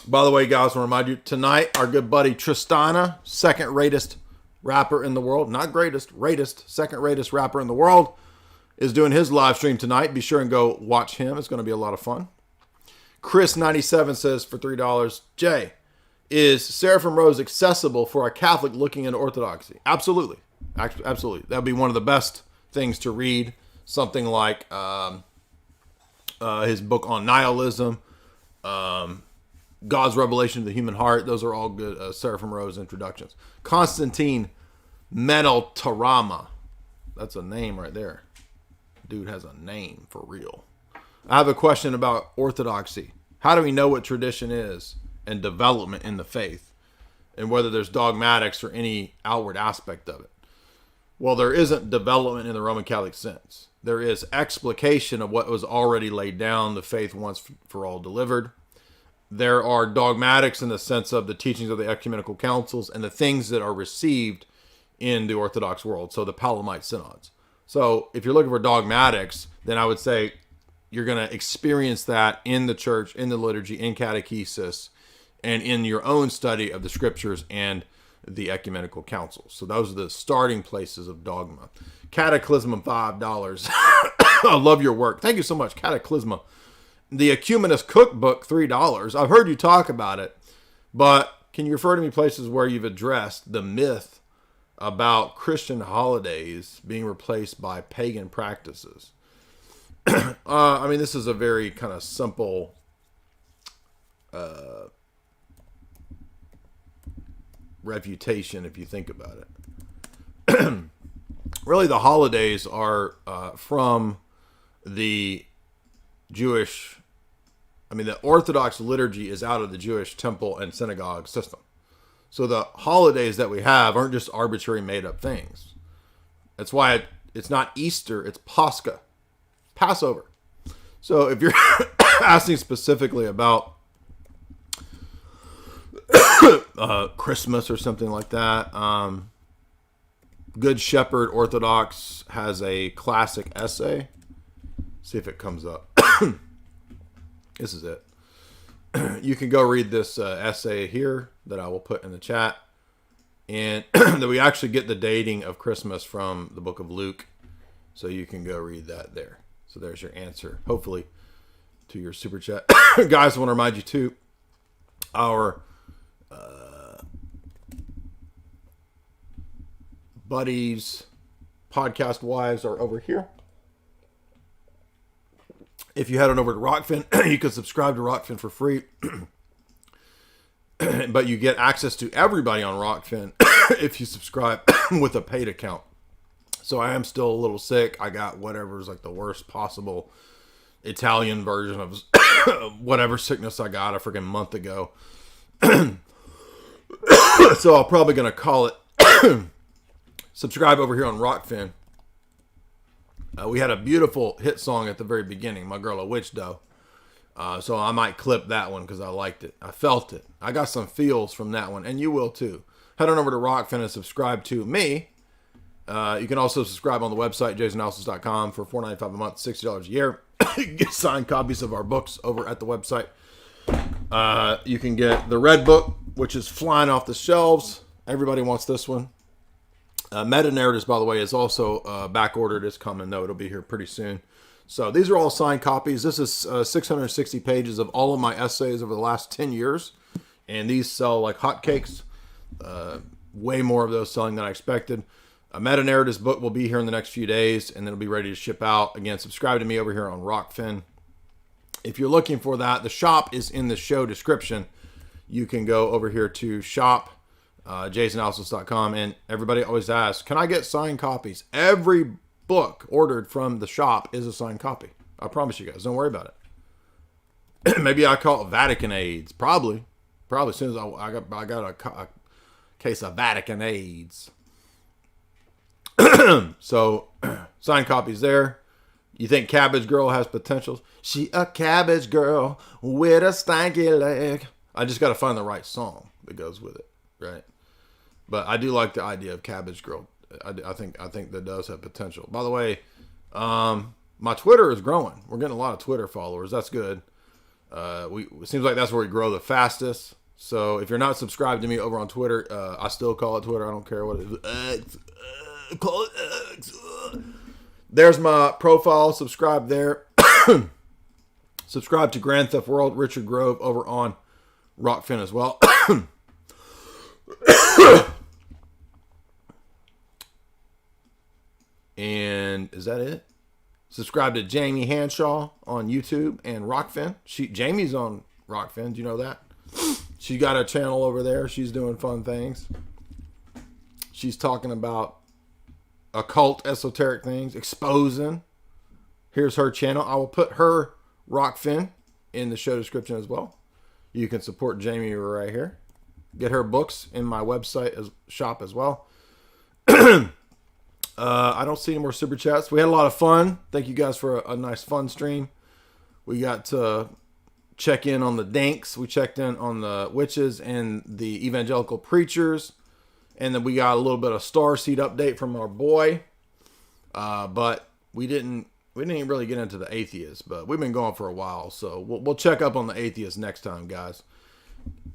By the way, guys, I want to remind you, tonight, our good buddy Tristana, second-ratest rapper in the world, not greatest, ratest, second-ratest rapper in the world, is doing his live stream tonight. Be sure and go watch him. It's going to be a lot of fun. Chris97 says for $3, Jay, is Seraphim Rose accessible for a Catholic looking into Orthodoxy? Absolutely. Absolutely. That would be one of the best things to read. Something like his book on nihilism, God's Revelation of the Human Heart. Those are all good Seraphim Rose introductions. Constantine Meneltarama. That's a name right there. Dude has a name for real. I have a question about orthodoxy. How do we know what tradition is and development in the faith? And whether there's dogmatics or any outward aspect of it? Well, there isn't development in the Roman Catholic sense. There is explication of what was already laid down, the faith once for all delivered. There are dogmatics in the sense of the teachings of the ecumenical councils and the things that are received in the Orthodox world. So the Palamite synods. So if you're looking for dogmatics, then I would say you're going to experience that in the church, in the liturgy, in catechesis, and in your own study of the scriptures and the ecumenical councils. So those are the starting places of dogma. Cataclysma, $5. I love your work. Thank you so much, Cataclysma. The Ecumenist Cookbook, $3. I've heard you talk about it, but can you refer to me places where you've addressed the myth about Christian holidays being replaced by pagan practices? I mean, this is a very kind of simple refutation if you think about it. Really, the holidays are from the Jewish, the Orthodox liturgy is out of the Jewish temple and synagogue system. So the holidays that we have aren't just arbitrary made up things. That's why it's not Easter, it's Pascha, Passover. So if you're asking specifically about Christmas or something like that, Good Shepherd Orthodox has a classic essay. See if it comes up. This is it. You can go read this essay here that I will put in the chat. And that we actually get the dating of Christmas from the book of Luke. So you can go read that there. So there's your answer, hopefully, to your super chat. Guys, I want to remind you, too, our buddies, podcast wives are over here. If you head on over to Rockfin, you can subscribe to Rockfin for free. But you get access to everybody on Rockfin if you subscribe with a paid account. So I am still a little sick. I got whatever's like the worst possible Italian version of whatever sickness I got a freaking month ago. So I'm probably going to call it. Subscribe over here on Rockfin. We had a beautiful hit song at the very beginning, My Girl a Witch Doe. So I might clip that one because I liked it. I felt it. I got some feels from that one, and you will too. Head on over to Rockfin and subscribe to me. You can also subscribe on the website, jasonhouses.com, for $4.95 a month, $60 a year. You can get signed copies of our books over at the website. You can get the Red Book, which is flying off the shelves. Everybody wants this one. Meta-narratives, by the way, is also back-ordered. It's coming, though. It'll be here pretty soon. So these are all signed copies. This is 660 pages of all of my essays over the last 10 years. And these sell like hotcakes. Way more of those selling than I expected. A meta-narratives book will be here in the next few days, and then it'll be ready to ship out. Again, subscribe to me over here on Rockfin. If you're looking for that, the shop is in the show description. You can go over here to shop, jasonhouses.com, and everybody always asks, can I get signed copies? Every book ordered from the shop is a signed copy. I promise you guys. Don't worry about it. Maybe I call it Vatican AIDS. Probably as soon as I got a case of Vatican AIDS. So, signed copies there. You think Cabbage Girl has potential? She a cabbage girl with a stanky leg. I just got to find the right song that goes with it, right? But I do like the idea of Cabbage Girl. I think that does have potential. By the way, my Twitter is growing. We're getting a lot of Twitter followers. That's good. It seems like that's where we grow the fastest. So if you're not subscribed to me over on Twitter, I still call it Twitter. I don't care what it is. Call it X. There's my profile. Subscribe there. Subscribe to Grand Theft World Richard Grove over on Rockfin as well. And is that it? Subscribe to Jamie Hanshaw on YouTube and Rockfin. Jamie's on Rockfin. Do you know that? She's got a channel over there. She's doing fun things. She's talking about occult, esoteric things, exposing. Here's her channel. I will put her Rockfin in the show description as well. You can support Jamie right here. Get her books in my website shop as well. I don't see any more super chats. We had a lot of fun. Thank you guys for a nice fun stream. We got to check in on the DINKS. We checked in on the witches and the evangelical preachers. And then we got a little bit of Starseed update from our boy. But we didn't really get into the atheists. But we've been going for a while. So we'll check up on the atheists next time, guys.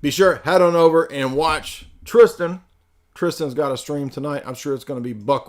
Be sure, head on over and watch Tristan. Tristan's got a stream tonight. I'm sure it's going to be buck